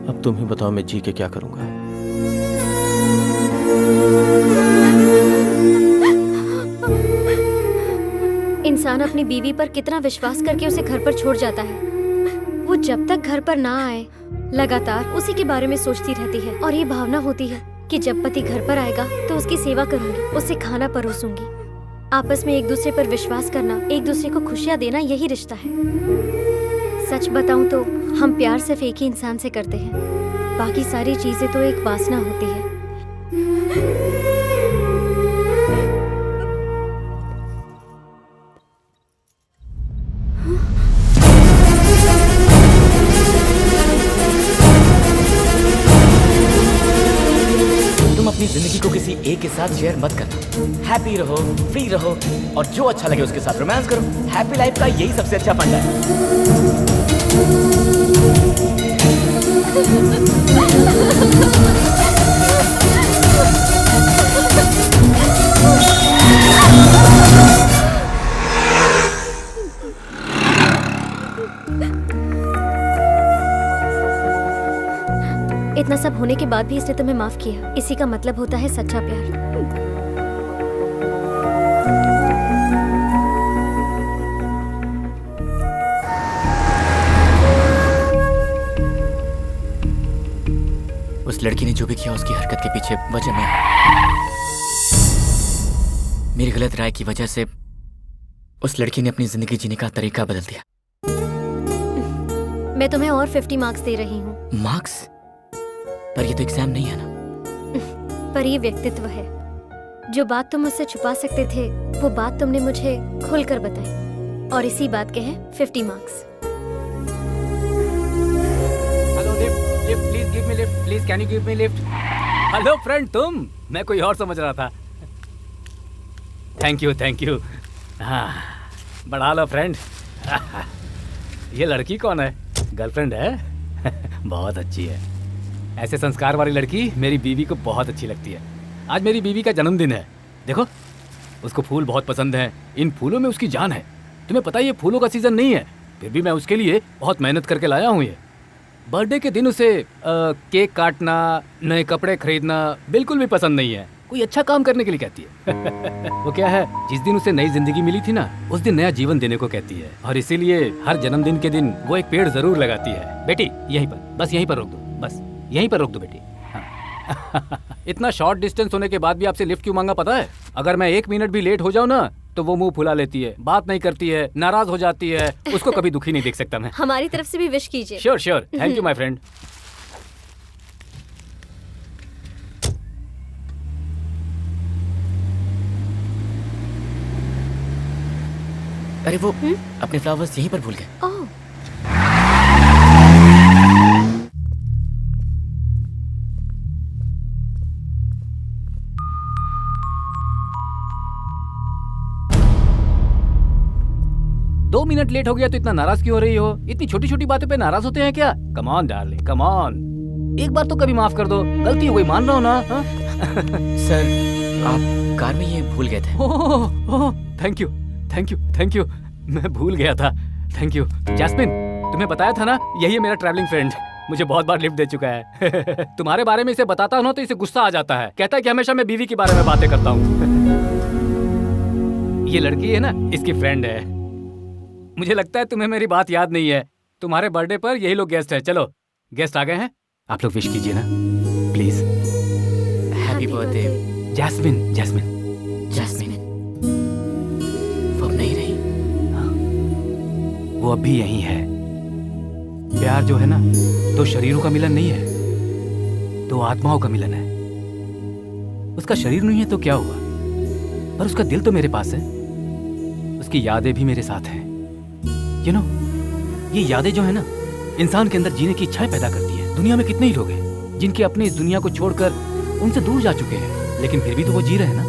अब तुम ही बताओ मैं जी के क्या करूंगा। इंसान अपनी बीवी पर कितना विश्वास करके उसे घर पर छोड़ जाता है। वो जब तक घर पर ना आए लगातार उसी के बारे में सोचती रहती है, और ये भावना होती है कि जब पति घर पर आएगा तो उसकी सेवा करूंगी, उसे खाना परोसूंगी। आपस में एक दूसरे पर विश्वास करना, एक दूसरे को खुशियां देना, यही रिश्ता है। सच बताऊं तो हम प्यार सिर्फ एक ही इंसान से करते हैं, बाकी सारी चीजें तो एक वासना होती है। अपनी जिंदगी को किसी एक के साथ शेयर मत करना। हैप्पी रहो, फ्री रहो, और जो अच्छा लगे उसके साथ रोमांस करो। हैप्पी लाइफ का यही सबसे अच्छा फंडा है। इतना सब होने के बाद भी इसने तुम्हें माफ किया, इसी का मतलब होता है सच्चा प्यार। उस लड़की ने जो भी किया उसकी हरकत के पीछे वजह मैं। मेरी गलत राय की वजह से उस लड़की ने अपनी जिंदगी जीने का तरीका बदल दिया। मैं तुम्हें और 50 मार्क्स दे रही हूँ। मार्क्स? पर ये तो एग्जाम नहीं है ना। पर ये व्यक्तित्व है। जो बात तुम मुझसे छुपा सकते थे वो बात तुमने मुझे खुलकर बताई, और इसी बात के हैं 50 marks. Hello lift, please give me lift, please can you give me lift. Hello friend, तुम? मैं कोई और समझ रहा था। Thank you. हाँ, बढ़ा लो फ्रेंड। ये लड़की कौन है? गर्लफ्रेंड है? बहुत अच्छी है। ऐसे संस्कार वाली लड़की मेरी बीवी को बहुत अच्छी लगती है। आज मेरी बीवी का जन्मदिन है। देखो, उसको फूल बहुत पसंद हैं। इन फूलों में उसकी जान है। तुम्हें पता है ये फूलों का सीजन नहीं है, फिर भी मैं उसके लिए बहुत मेहनत करके लाया हूँ। ये बर्थडे के दिन उसे केक काटना, नए कपड़े खरीदना बिल्कुल भी पसंद नहीं है। कोई अच्छा काम करने के लिए कहती है। वो क्या है, जिस दिन उसे नई जिंदगी मिली थी ना, उस दिन नया जीवन देने को कहती है। और इसीलिए हर जन्मदिन के दिन वो एक पेड़ जरूर लगाती है। बेटी यहीं पर, बस यहीं पर रोक दो, बस यहीं पर रोक दो बेटी। हाँ। इतना शॉर्ट डिस्टेंस होने के बाद भी आपसे लिफ्ट क्यों मांगा पता है? अगर मैं 1 मिनट भी लेट हो जाऊँ ना तो वो मुंह फुला लेती है, बात नहीं करती है, नाराज हो जाती है। उसको कभी दुखी नहीं देख सकता मैं। हमारी तरफ से भी विश कीजिए। Sure sure, thank you my friend. अरे वो अपने फ्लावर्स यहीं पर भूल गए। ओह, 2 मिनट लेट हो गया तो इतना नाराज क्यों हो रही हो? इतनी छोटी छोटी बातों पे नाराज होते हैं क्या? Come on darling, come on, एक बार तो कभी माफ कर दो। गलती हो गई, मान रहा हो ना? सर आप कार में ये भूल गए थे। Oh, thank you thank you thank you, मैं भूल गया था। Thank you. जैस्मिन, तुम्हें बताया था ना, यही है मेरा ट्रैवलिंग फ्रेंड, मुझे बहुत बार लिफ्ट दे चुका है। तुम्हारे बारे में इसे बताता हूँ ना तो इसे गुस्सा आ जाता है, कहता है कि हमेशा मैं बीवी के बारे में बातें करता हूँ। ये लड़की है ना, इसकी फ्रेंड है। मुझे लगता है तुम्हें मेरी बात याद नहीं है। तुम्हारे बर्थडे पर यही लोग गेस्ट है। चलो, गेस्ट आ गए हैं, आप लोग विश कीजिए ना please. Happy birthday Jasmine. Jasmine Jasmine. वो अब नहीं रही। वो अब भी यही है। प्यार जो है ना, 2 शरीरों का मिलन नहीं है, 2 आत्माओं का मिलन है। उसका शरीर नहीं है तो क्या हुआ, पर उसका दिल तो मेरे पास है। उसकी यादें भी मेरे साथ हैं। You know, ये यादें जो है ना, इंसान के अंदर जीने की इच्छाएं पैदा करती है। दुनिया में कितने ही लोग हैं जिनके अपने इस दुनिया को छोड़कर उनसे दूर जा चुके हैं, लेकिन फिर भी तो वो जी रहे हैं ना।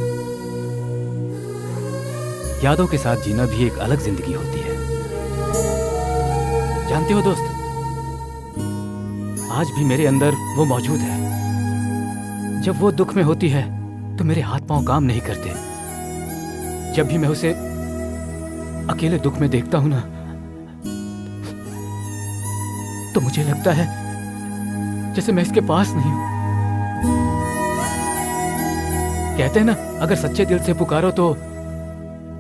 यादों के साथ जीना भी एक अलग जिंदगी होती है। जानते हो दोस्त, आज भी मेरे अंदर वो मौजूद है। जब वो दुख में होती है तो मेरे हाथ पांव काम नहीं करते। जब भी मैं उसे अकेले दुख में देखता हूं ना, तो मुझे लगता है जैसे मैं इसके पास नहीं हूं। कहते हैं ना, अगर सच्चे दिल से पुकारो तो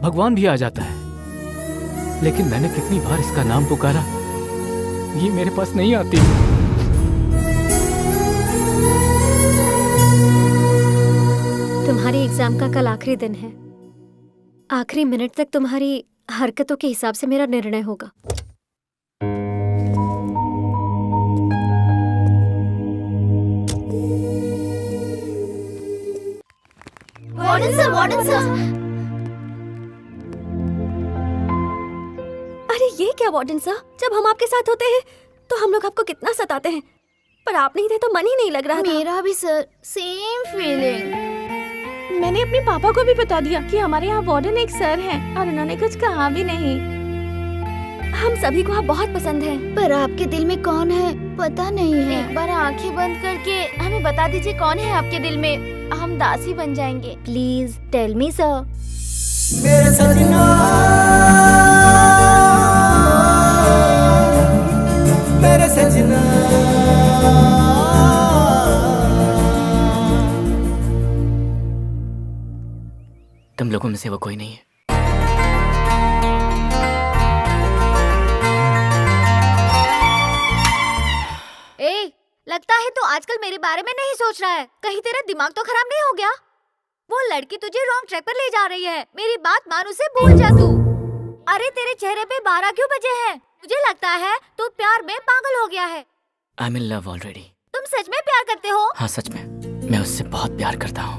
भगवान भी आ जाता है। लेकिन मैंने कितनी बार इसका नाम पुकारा, ये मेरे पास नहीं आती। तुम्हारी एग्जाम का कल आखिरी दिन है। आखिरी मिनट तक तुम्हारी हरकतों के हिसाब से मेरा निर्णय होगा। Warden sir. अरे ये क्या वार्डन साहब, जब हम आपके साथ होते हैं तो हम लोग आपको कितना सताते हैं, पर आप नहीं थे तो मन ही नहीं लग रहा था। मेरा भी सर सेम फीलिंग। मैंने अपने पापा को भी बता दिया कि हमारे यहाँ वार्डन एक सर हैं और उन्होंने कुछ कहा भी नहीं। हम सभी को आप बहुत पसंद हैं। पर आपके दिल में कौन है पता नहीं है। एक बार आंखें बंद करके हमें बता दीजिए कौन है आपके दिल में, हम दासी बन जाएंगे। Please tell me sir. मेरे सजना, मेरे सजना, तुम लोगों में से वो कोई नहीं है। लगता है तो आजकल मेरे बारे में नहीं सोच रहा है। कहीं तेरा दिमाग तो खराब नहीं हो गया? वो लड़की तुझे रॉन्ग ट्रैक पर ले जा रही है। मेरी बात मान, उसे भूल जा तू। अरे तेरे चेहरे पे 12 क्यों बजे हैं? मुझे लगता है तू प्यार में पागल हो गया है। I'm in love already। तुम सच में प्यार करते हो? हाँ सच में, मैं उससे बहुत प्यार करता हूँ।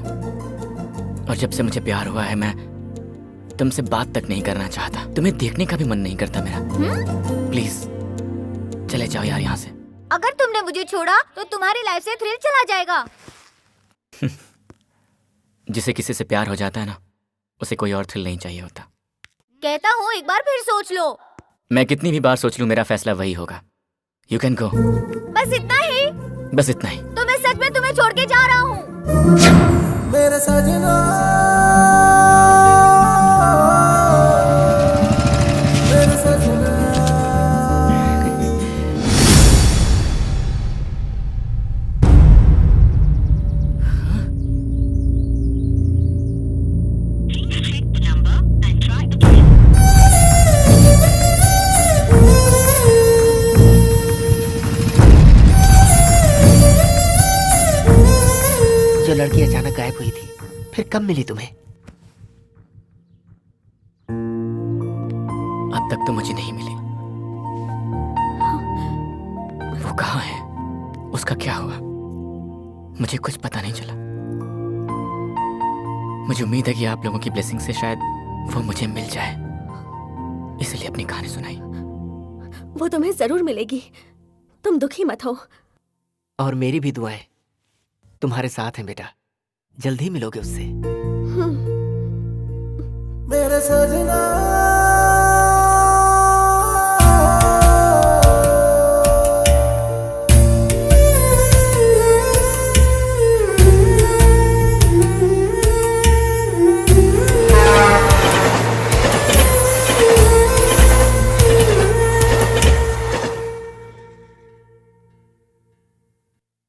और जब से मुझे प्यार हुआ है, मैं तुमसे बात तक नहीं करना चाहता। तुम्हें देखने का भी मन नहीं करता मेरा। प्लीज चले जाओ यार यहाँ से। अगर तुमने मुझे छोड़ा तो तुम्हारी लाइफ से थ्रिल चला जाएगा। जिसे किसी से प्यार हो जाता है ना, उसे कोई और थ्रिल नहीं चाहिए होता। कहता हूँ एक बार फिर सोच लो। मैं कितनी भी बार सोच लूँ, मेरा फैसला वही होगा। You can go. बस इतना ही? बस इतना ही। तो मैं सच में तुम्हें छोड़ के जा रहा हूँ। मेरे सजना, मेरे सजना। कब मिली तुम्हें? अब तक तो मुझे नहीं मिली। वो कहाँ है? उसका क्या हुआ? मुझे कुछ पता नहीं चला। मुझे उम्मीद है कि आप लोगों की ब्लेसिंग से शायद वो मुझे मिल जाए, इसलिए अपनी कहानी सुनाई। वो तुम्हें जरूर मिलेगी, तुम दुखी मत हो। और मेरी भी दुआएं तुम्हारे साथ हैं बेटा, जल्द ही मिलोगे उससे। मेरे सजना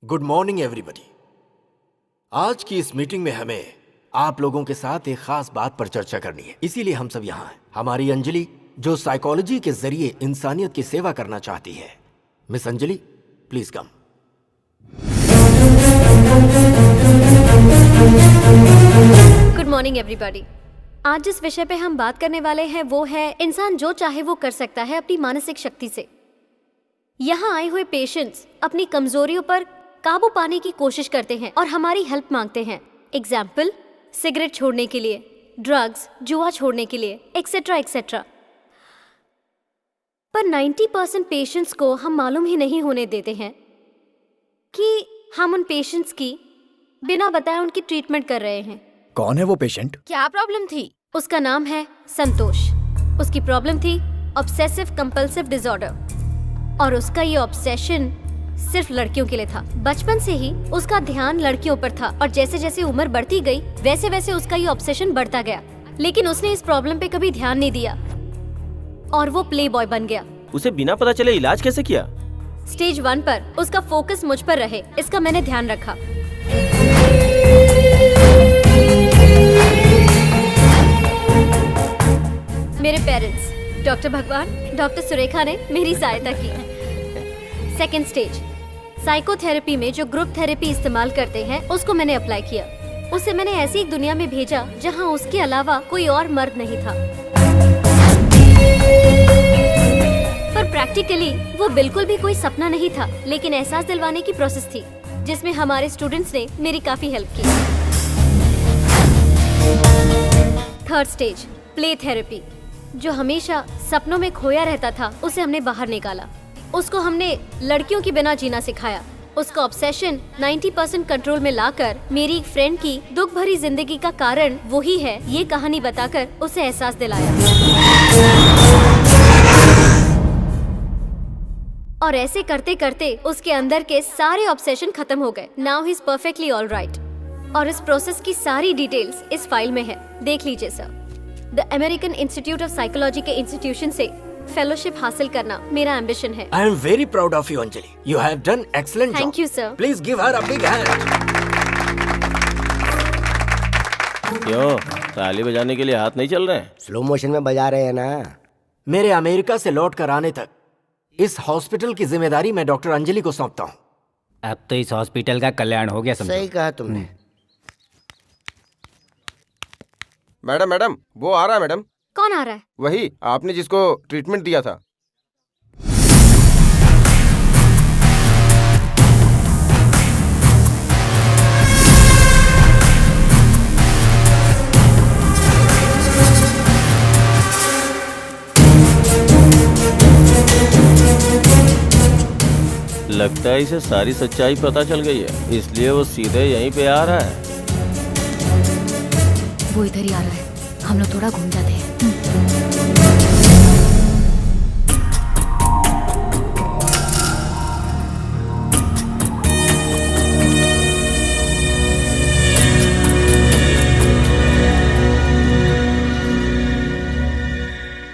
गुड मॉर्निंग एवरीबॉडी। आज की इस मीटिंग में हमें आप लोगों के साथ एक खास बात पर चर्चा करनी है, इसीलिए हम सब यहाँ हैं। हमारी अंजलि जो साइकोलॉजी के जरिए इंसानियत की सेवा करना चाहती है। Miss Anjali, please come. Good morning everybody. आज जिस विषय पे हम बात करने वाले हैं वो है इंसान जो चाहे वो कर सकता है अपनी मानसिक शक्ति से। यहाँ आए हुए पेशेंट्स अपनी कमजोरियों पर काबू पाने की कोशिश करते हैं और हमारी हेल्प मांगते हैं। एग्जाम्पल, सिगरेट छोड़ने के लिए, ड्रग्स, जुआ छोड़ने के लिए, एक्सेट्रा एक्सेट्रा। पर 90% पेशेंट्स को हम मालूम ही नहीं होने देते हैं कि हम उन पेशेंट्स की बिना बताए उनकी ट्रीटमेंट कर रहे हैं। कौन है वो पेशेंट? क्या प्रॉब्लम थी? उसका नाम है संतोष। उसकी प्रॉब्लम थी ऑब्सेसिव कंपल्सिव डिसऑर्डर और उसका ये ऑब्सेशन सिर्फ लड़कियों के लिए था। बचपन से ही उसका ध्यान लड़कियों पर था और जैसे जैसे उम्र बढ़ती गई वैसे वैसे उसका ये ऑब्सेशन बढ़ता गया। लेकिन उसने इस प्रॉब्लम पे कभी ध्यान नहीं दिया और वो प्ले बॉय बन गया। उसे बिना पता चले इलाज कैसे किया? स्टेज 1 पर उसका फोकस मुझ पर रहे, इसका मैंने ध्यान रखा। मेरे पेरेंट्स डॉक्टर भगवान, डॉक्टर सुरेखा ने मेरी सहायता की। सेकेंड स्टेज, साइकोथेरेपी में जो ग्रुप थेरेपी इस्तेमाल करते हैं उसको मैंने अप्लाई किया। उसे मैंने ऐसी एक दुनिया में भेजा जहां उसके अलावा कोई और मर्द नहीं था। पर प्रैक्टिकली वो बिल्कुल भी कोई सपना नहीं था, लेकिन एहसास दिलवाने की प्रोसेस थी जिसमें हमारे स्टूडेंट्स ने मेरी काफी हेल्प की। थर्ड स्टेज, प्ले थेरेपी, जो हमेशा सपनों में खोया रहता था उसे हमने बाहर निकाला। उसको हमने लड़कियों की बिना जीना सिखाया। उसका ऑब्सेशन 90% कंट्रोल में लाकर मेरी एक फ्रेंड की दुख भरी जिंदगी का कारण वही है, ये कहानी बताकर उसे एहसास दिलाया। और ऐसे करते करते उसके अंदर के सारे ऑब्सेशन खत्म हो गए। Now he is perfectly alright. और इस प्रोसेस की सारी डिटेल्स इस फाइल में है, देख लीजिए sir. The American institute of psychology के इंस्टीट्यूशन से फेलोशिप हासिल करना मेरा एम्बिशन है। I am very proud of you Anjali. You have done excellent job. Thank you sir. Please give her a big hand. क्यों, ताली बजाने के लिए हाथ नहीं चल रहे हैं? स्लो मोशन में बजा रहे हैं ना। मेरे अमेरिका से लौट कर आने तक इस हॉस्पिटल की जिम्मेदारी मैं डॉक्टर अंजलि को सौंपता हूँ। अब तो इस हॉस्पिटल का कल्याण हो गया, समझो। सही कहा तुमने। मैडम मैडम, वो आ रहा है मैडम। कौन आ रहा है? वही आपने जिसको ट्रीटमेंट दिया था। लगता है इसे सारी सच्चाई पता चल गई है, इसलिए वो सीधे यहीं पे आ रहा है। वो इधर ही आ रहा है, हम लोग थोड़ा घूम जाते हैं।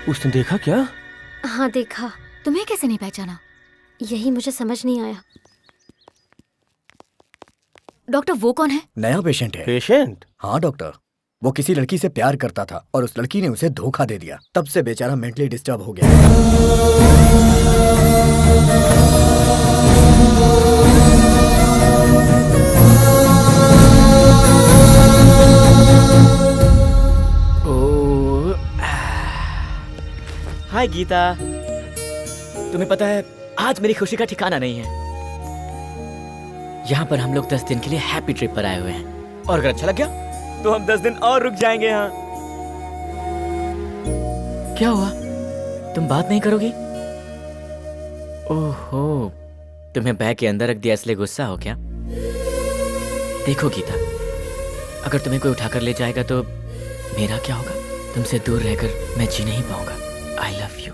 उसने देखा क्या? हाँ देखा। तुम्हें कैसे नहीं पहचाना? यही मुझे समझ नहीं आया। डॉक्टर वो कौन है? नया पेशेंट है। पेशेंट? हाँ डॉक्टर, वो किसी लड़की से प्यार करता था और उस लड़की ने उसे धोखा दे दिया। तब से बेचारा मेंटली डिस्टर्ब हो गया। हाय गीता, तुम्हें पता है आज मेरी खुशी का ठिकाना नहीं है। यहाँ पर हम लोग 10 दिन के लिए हैप्पी ट्रिप पर आए हुए हैं, और अगर अच्छा लग गया तो हम 10 दिन और रुक जाएंगे यहाँ। क्या हुआ, तुम बात नहीं करोगी? ओहो, तुम्हें बैग के अंदर रख दिया इसलिए गुस्सा हो क्या? देखो गीता, अगर तुम्हें कोई उठाकर ले जाएगा तो मेरा क्या होगा? तुमसे दूर रहकर मैं जी नहीं पाऊंगा। I love you.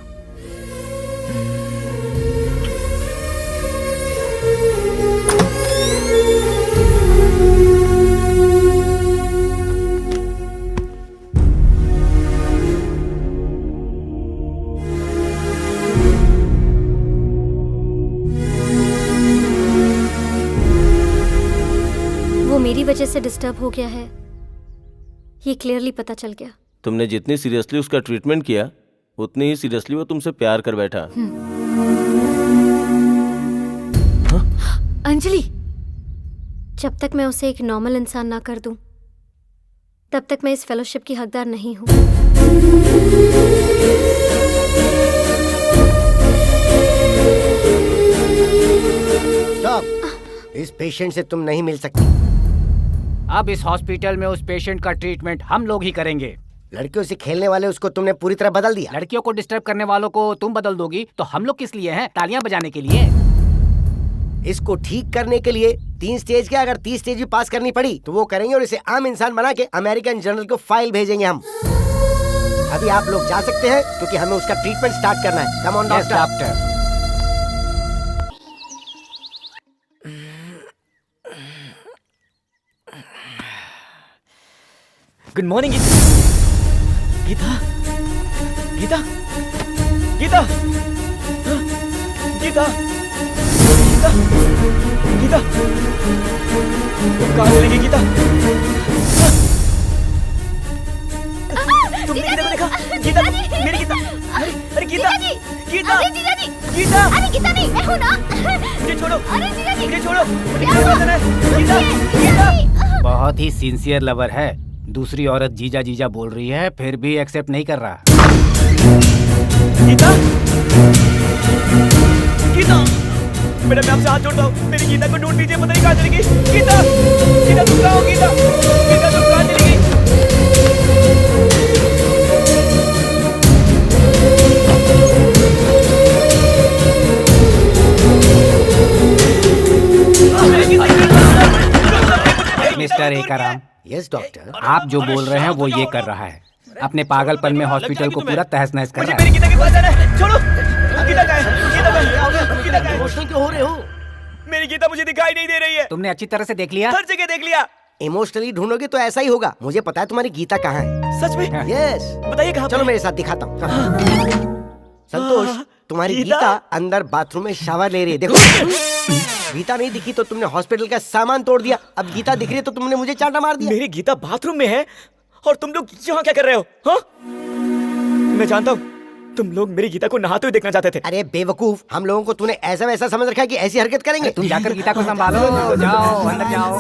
वो मेरी वजह से डिस्टर्ब हो गया है, ये क्लियरली पता चल गया। तुमने जितनी सीरियसली उसका ट्रीटमेंट किया उतनी ही सीरियसली वो तुमसे प्यार कर बैठा। अंजलि, जब तक मैं उसे एक नॉर्मल इंसान ना कर दूं, तब तक मैं इस फेलोशिप की हकदार नहीं हूं। स्टॉप, इस पेशेंट से तुम नहीं मिल सकती। अब इस हॉस्पिटल में उस पेशेंट का ट्रीटमेंट हम लोग ही करेंगे। लड़कियों से खेलने वाले उसको तुमने पूरी तरह बदल दिया। लड़कियों को डिस्टर्ब करने वालों को तुम बदल दोगी तो हम लोग किस लिए हैं? तालियां बजाने के लिए। इसको ठीक करने के लिए 3 स्टेज के, अगर 30 स्टेज भी पास करनी पड़ी तो वो करेंगे, और इसे आम इंसान बना के अमेरिकन जनरल को फाइल भेजेंगे हम। अभी आप लोग जा सकते हैं क्योंकि हमें उसका ट्रीटमेंट स्टार्ट करना है। Come on doctor. Good morning Geeta. Geeta, Geeta, Geeta, Geeta, Geeta, तुम कहाँ चली गई गीता? तुमने गीता को देखा? गीता, मेरी गीता, अरे गीता, गीता, गीता, अरे गीता नहीं, मैं हूँ ना। मुझे छोड़ो, मुझे छोड़ो, मुझे क्या हुआ? गीता, गीता। बहुत ही सिंसियर लवर है। दूसरी औरत जीजा जीजा बोल रही है फिर भी एक्सेप्ट नहीं कर रहा। गीता, गीता, मैडम मैं आपसे हाथ जोड़ता हूँ, मेरी गीता को ढूंढ लीजिए, पता नहीं कहाँ चली गई। गीता, गीता तुम कहाँ हो? गीता, गीता तुम कहाँ चली गई? मिस्टर एकाराम, यस डॉक्टर, आप जो बोल रहे हैं वो ये कर रहा है। अपने पागलपन में हॉस्पिटल को पूरा तहस नहस कर रहा है। मेरी गीता के पास जाना है, छोड़ो। गीता कहाँ है? गीता कहाँ है? गीता कहाँ है? इमोशनल क्यों हो रहे हो? मेरी गीता मुझे दिखाई नहीं दे रही है। तुमने अच्छी तरह से देख लिया? हर जगह देख लिया। इमोशनली ढूंढोगे तो ऐसा ही होगा। मुझे पता है तुम्हारी गीता कहाँ है। सच में? यस, बताइए कहाँ? चलो मेरे साथ दिखाता हूँ। संतोष, तुम्हारी गीता अंदर बाथरूम में शावर ले रही है, देखो। गीता नहीं दिखी तो तुमने हॉस्पिटल का सामान तोड़ दिया, अब गीता दिख रही है तो तुमने मुझे चांटा मार दिया। मेरी गीता बाथरूम में है और तुम लोग यहाँ क्या कर रहे हो? हाँ? मैं जानता हूँ तुम लोग मेरी गीता को नहाते हुए देखना चाहते थे। अरे बेवकूफ, हम लोगों को तूने ऐसा वैसा समझ रखा है कि ऐसी हरकत करेंगे। तुम जाकर गीता को संभालो, जाओ अंदर जाओ।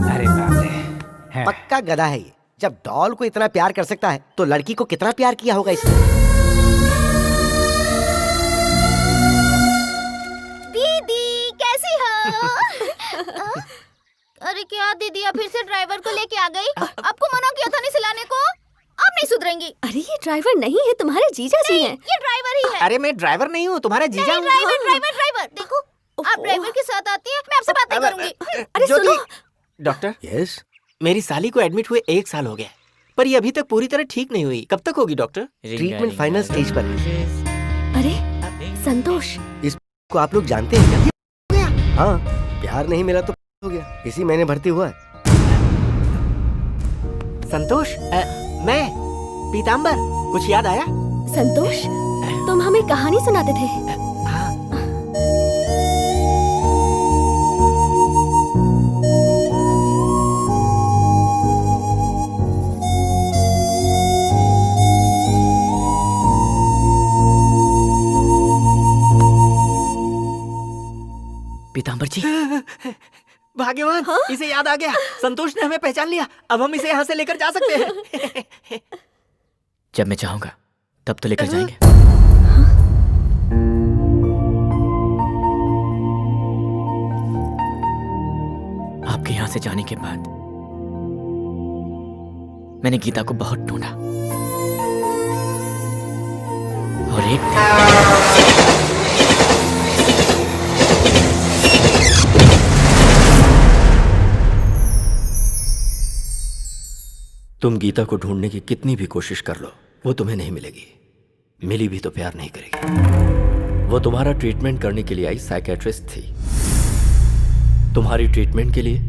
अरे बाप रे, पक्का गधा है ये। जब डॉल को इतना प्यार कर सकता है तो लड़की को कितना प्यार किया होगा इसने। दीदी कैसी हो? अरे क्या दीदी, अब फिर से ड्राइवर को लेके आ गई? आपको मना किया था नहीं सिलाने को, अब नहीं सुधरेंगी। अरे ये ड्राइवर नहीं है, तुम्हारे जीजा जी हैं। ये ड्राइवर ही है। अरे मैं ड्राइवर नहीं हूँ, तुम्हारा जीजा हूँ। ड्राइवर देखो, आप ड्राइवर के साथ आती है, मैं आपसे बात नहीं करूंगी। अरे सुनो डॉक्टर, यस, मेरी साली को एडमिट हुए 1 साल हो गया, पर ये अभी तक पूरी तरह ठीक नहीं हुई। कब तक होगी डॉक्टर? ट्रीटमेंट फाइनल स्टेज पर है। अरे संतोष, इसको आप लोग जानते हैं क्या? हाँ, प्यार नहीं मिला तो हो गया, इसी महीने भर्ती हुआ है। संतोष, मैं पीताम्बर, कुछ याद आया? संतोष, तुम हमें कहानी सुनाते थे। पीताम्बर जी, भाग्यवान, इसे याद आ गया। संतोष ने हमें पहचान लिया। अब हम इसे यहाँ से लेकर जा सकते हैं। जब मैं चाहूंगा तब तो लेकर जाएंगे। आपके यहां से जाने के बाद मैंने गीता को बहुत ढूंढा और एक तुम गीता को ढूंढने की कितनी भी कोशिश कर लो, वो तुम्हें नहीं मिलेगी। मिली भी तो प्यार नहीं करेगी। वो तुम्हारा ट्रीटमेंट करने के लिए आई साइकेट्रिस्ट थी। तुम्हारी ट्रीटमेंट के लिए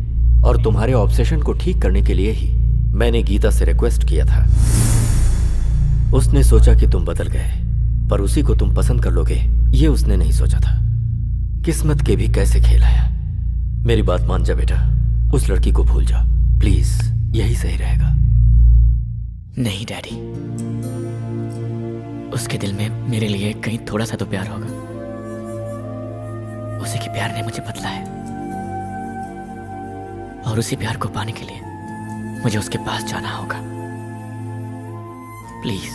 और तुम्हारे ऑब्सेशन को ठीक करने के लिए ही मैंने गीता से रिक्वेस्ट किया था। उसने सोचा कि तुम बदल गए, पर उसी को तुम पसंद कर लोगे ये उसने नहीं सोचा था। किस्मत के भी कैसे खेल है। मेरी बात मान जा बेटा, उस लड़की को भूल जा प्लीज, यही सही रहेगा। नहीं डैडी, उसके दिल में मेरे लिए कहीं थोड़ा सा तो प्यार होगा। उसी के प्यार ने मुझे बदला है और उसी प्यार को पाने के लिए मुझे उसके पास जाना होगा। प्लीज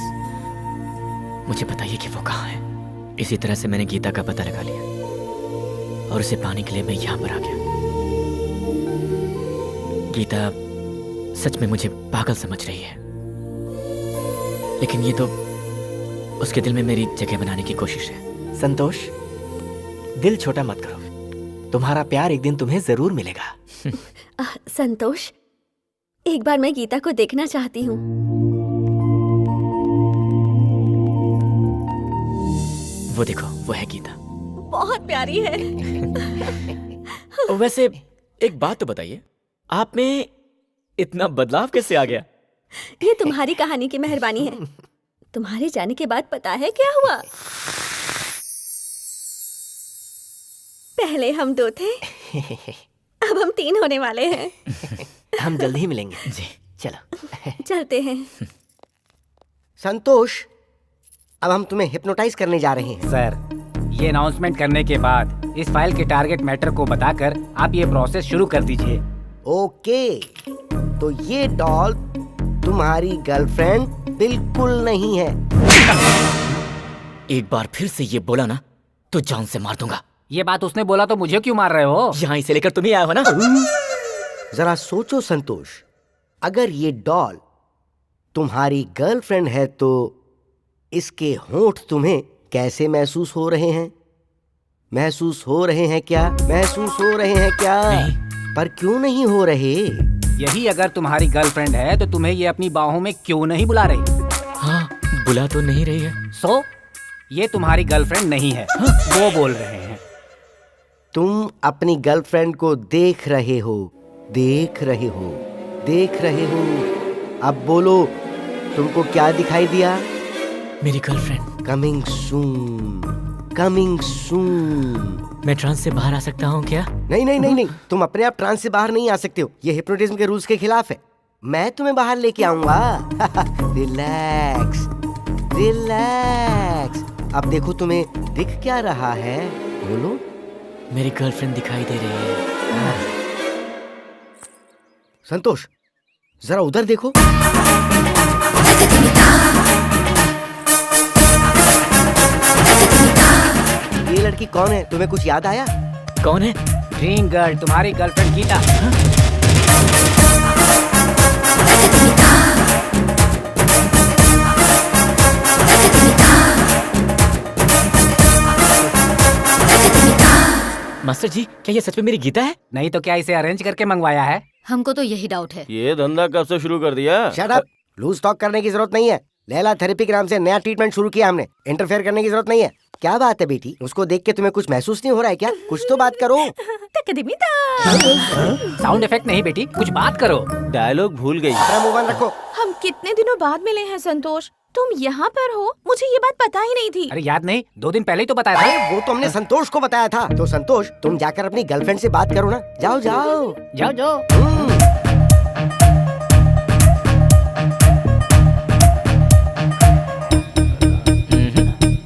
मुझे बताइए कि वो कहाँ है। इसी तरह से मैंने गीता का पता लगा लिया और उसे पाने के लिए मैं यहां पर आ गया। गीता सच में मुझे पागल समझ रही है, लेकिन ये तो उसके दिल में मेरी जगह बनाने की कोशिश है। संतोष, दिल छोटा मत करो। तुम्हारा प्यार एक दिन तुम्हें जरूर मिलेगा। संतोष, एक बार मैं गीता को देखना चाहती हूँ। वो देखो, वो है गीता। बहुत प्यारी है। वैसे एक बात तो बताइए, आप में इतना बदलाव कैसे आ गया? ये तुम्हारी कहानी की मेहरबानी है। तुम्हारे जाने के बाद पता है क्या हुआ? पहले हम 2 थे, अब हम 3 होने वाले हैं। हम जल्दी ही मिलेंगे। जी चलो चलते हैं। संतोष, अब हम तुम्हें हिप्नोटाइज करने जा रहे हैं। सर, ये अनाउंसमेंट करने के बाद इस फाइल के टारगेट मैटर को बताकर आप ये प्रोसेस शुरू कर दीजिए। ओके, तो ये डॉल तुम्हारी गर्लफ्रेंड बिल्कुल नहीं है। एक बार फिर से ये बोला ना तो जान से मार दूंगा। ये बात उसने बोला तो मुझे क्यों मार रहे हो? यहाँ इसे लेकर तुम ही आए हो ना। जरा सोचो संतोष, अगर ये डॉल तुम्हारी गर्लफ्रेंड है तो इसके होंठ तुम्हें कैसे महसूस हो रहे हैं? महसूस हो रहे हैं क्या? महसूस हो रहे हैं क्या? पर क्यों नहीं हो रहे? यही अगर तुम्हारी गर्लफ्रेंड है तो तुम्हें ये अपनी बाहों में क्यों नहीं बुला रही? हाँ, बुला तो नहीं रही है। सो ये तुम्हारी गर्लफ्रेंड नहीं है। वो बोल रहे हैं। तुम अपनी गर्लफ्रेंड को देख रहे हो, देख रहे हो, देख रहे हो। अब बोलो, तुमको क्या दिखाई दिया? मेरी girlfriend. Coming soon, coming soon. मैं ट्रांस से बाहर आ सकता हूँ क्या? नहीं नहीं नहीं नहीं, तुम अपने आप ट्रांस से बाहर नहीं आ सकते हो। ये हिप्नोटिज्म के रूल्स के खिलाफ है। मैं तुम्हें बाहर लेके आऊंगा। Relax, relax. अब देखो, तुम्हें दिख क्या रहा है? बोलो। मेरी गर्लफ्रेंड दिखाई दे रही है। संतोष, जरा उधर देखो। ये लड़की कौन है? तुम्हें कुछ याद आया? कौन है? ड्रीम गर्ल, तुम्हारी गर्लफ्रेंड गीता। मास्टर जी, क्या ये सच में मेरी गीता है? नहीं तो क्या इसे अरेंज करके मंगवाया है? हमको तो यही डाउट है। ये धंधा कब से शुरू कर दिया? शट अप, लूज टॉक करने की जरूरत नहीं है। लैला थेरेपी के नाम से नया ट्रीटमेंट शुरू किया हमने। इंटरफेयर करने की जरूरत नहीं है। क्या बात है बेटी, उसको देख के तुम्हें कुछ महसूस नहीं हो रहा है क्या? कुछ तो बात करो। साउंड इफेक्ट नहीं बेटी, कुछ बात करो। डायलॉग भूल गई। मोबाइल रखो। हम कितने दिनों बाद मिले हैं संतोष। तुम यहाँ पर हो, मुझे ये बात पता ही नहीं थी। अरे याद नहीं, 2 दिन पहले ही तो बताया था। अरे वो तो हमने संतोष को बताया था। तो संतोष, तुम जाकर अपनी गर्लफ्रेंड से बात करो ना। जाओ जाओ जाओ जाओ।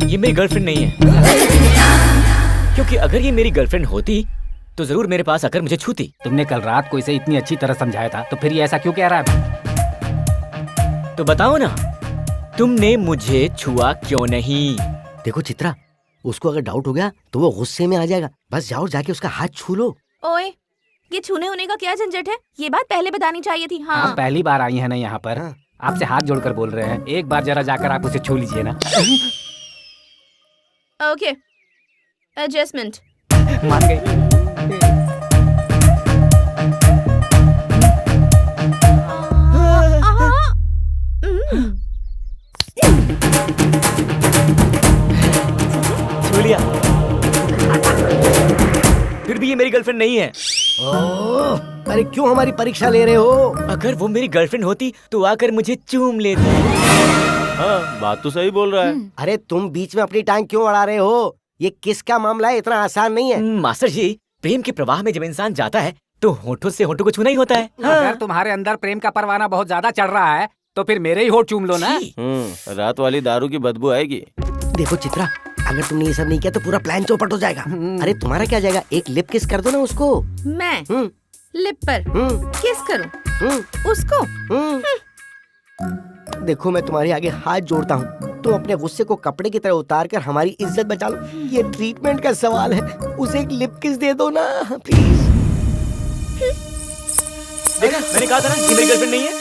ये मेरी गर्लफ्रेंड नहीं है। क्योंकि अगर ये मेरी गर्लफ्रेंड होती तो जरूर मेरे पास आकर मुझे छूती। तुमने कल रात को इसे इतनी अच्छी तरह समझाया था, तो फिर ये ऐसा क्यों कह रहा है? तो बताओ ना, तुमने मुझे छुआ क्यों नहीं? देखो चित्रा, उसको अगर डाउट हो गया तो वो गुस्से में आ जाएगा। बस जाओ, जाके उसका हाथ छू लो। ओए, ये छूने होने का क्या झंझट है? ये बात पहले बतानी चाहिए थी। हाँ, आप पहली बार आई हैं ना यहाँ पर, आपसे हाथ जोड़कर बोल रहे हैं, एक बार जरा जाकर आप उसे छू लीजिए ना। Okay, adjustment. मान गई। छू लिया। फिर भी ये मेरी गर्लफ्रेंड नहीं है। अरे क्यों हमारी परीक्षा ले रहे हो? अगर वो मेरी गर्लफ्रेंड होती तो आकर मुझे चूम लेती। हाँ, बात तो सही बोल रहा है। अरे तुम बीच में अपनी टांग क्यों अड़ा रहे हो? ये किसका मामला है? इतना आसान नहीं है। मास्टर जी, प्रेम के प्रवाह में जब इंसान जाता है तो होठों से होठों को छूना ही होता है। अगर तुम्हारे अंदर प्रेम का परवाना बहुत ज्यादा चढ़ रहा है तो फिर मेरे ही होठ चूम लो ना। रात वाली दारू की बदबू आएगी। देखो चित्रा, अगर तुमने ये सब नहीं किया तो पूरा प्लान चौपट हो जाएगा। अरे तुम्हारा क्या जाएगा? एक लिप किस कर दो ना उसको। मैं लिप पर किस करूं उसको? देखो, मैं तुम्हारे आगे हाथ जोड़ता हूँ, तुम अपने गुस्से को कपड़े की तरह उतार कर हमारी इज्जत बचा लो। ये ट्रीटमेंट का सवाल है, उसे एक लिप किस दे दो ना प्लीज। देखा, मैंने कहा था ना कि मेरी गर्लफ्रेंड नहीं है।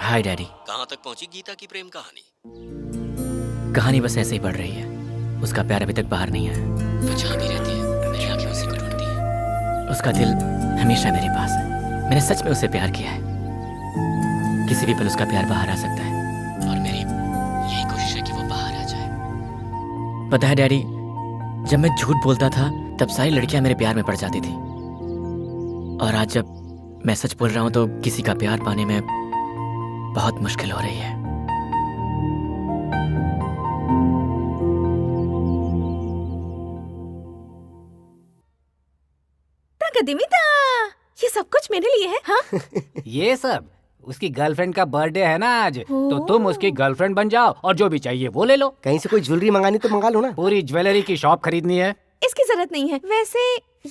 हाय डैडी। कहाँ तक पहुँची गीता की प्रेम कहानी? कहानी बस ऐसे ही बढ़ रही है। उसका प्यार अभी तक बाहर नहीं आया। वो जहाँ भी रहती है मेरी आंखें उसी को ढूंढती है। उसका दिल हमेशा मेरे पास है। मैंने सच में उसे प्यार किया है। किसी भी पल उसका प्यार बाहर आ सकता है और मेरी यही कोशिश है कि वो बाहर आ जाए। पता है डैडी, जब मैं झूठ बोलता था तब सारी लड़कियां मेरे प्यार में पड़ जाती थी, और आज जब मैं सच बोल रहा हूं तो किसी का प्यार पाने में बहुत मुश्किल हो रही है। दिमिता, ये सब कुछ मेरे लिए है? हाँ? ये सब उसकी गर्लफ्रेंड का बर्थडे है ना आज, तो तुम उसकी गर्लफ्रेंड बन जाओ और जो भी चाहिए वो ले लो। कहीं से कोई ज्वेलरी मंगानी तो मंगा लो ना। पूरी ज्वेलरी की शॉप खरीदनी है। इसकी जरूरत नहीं है। वैसे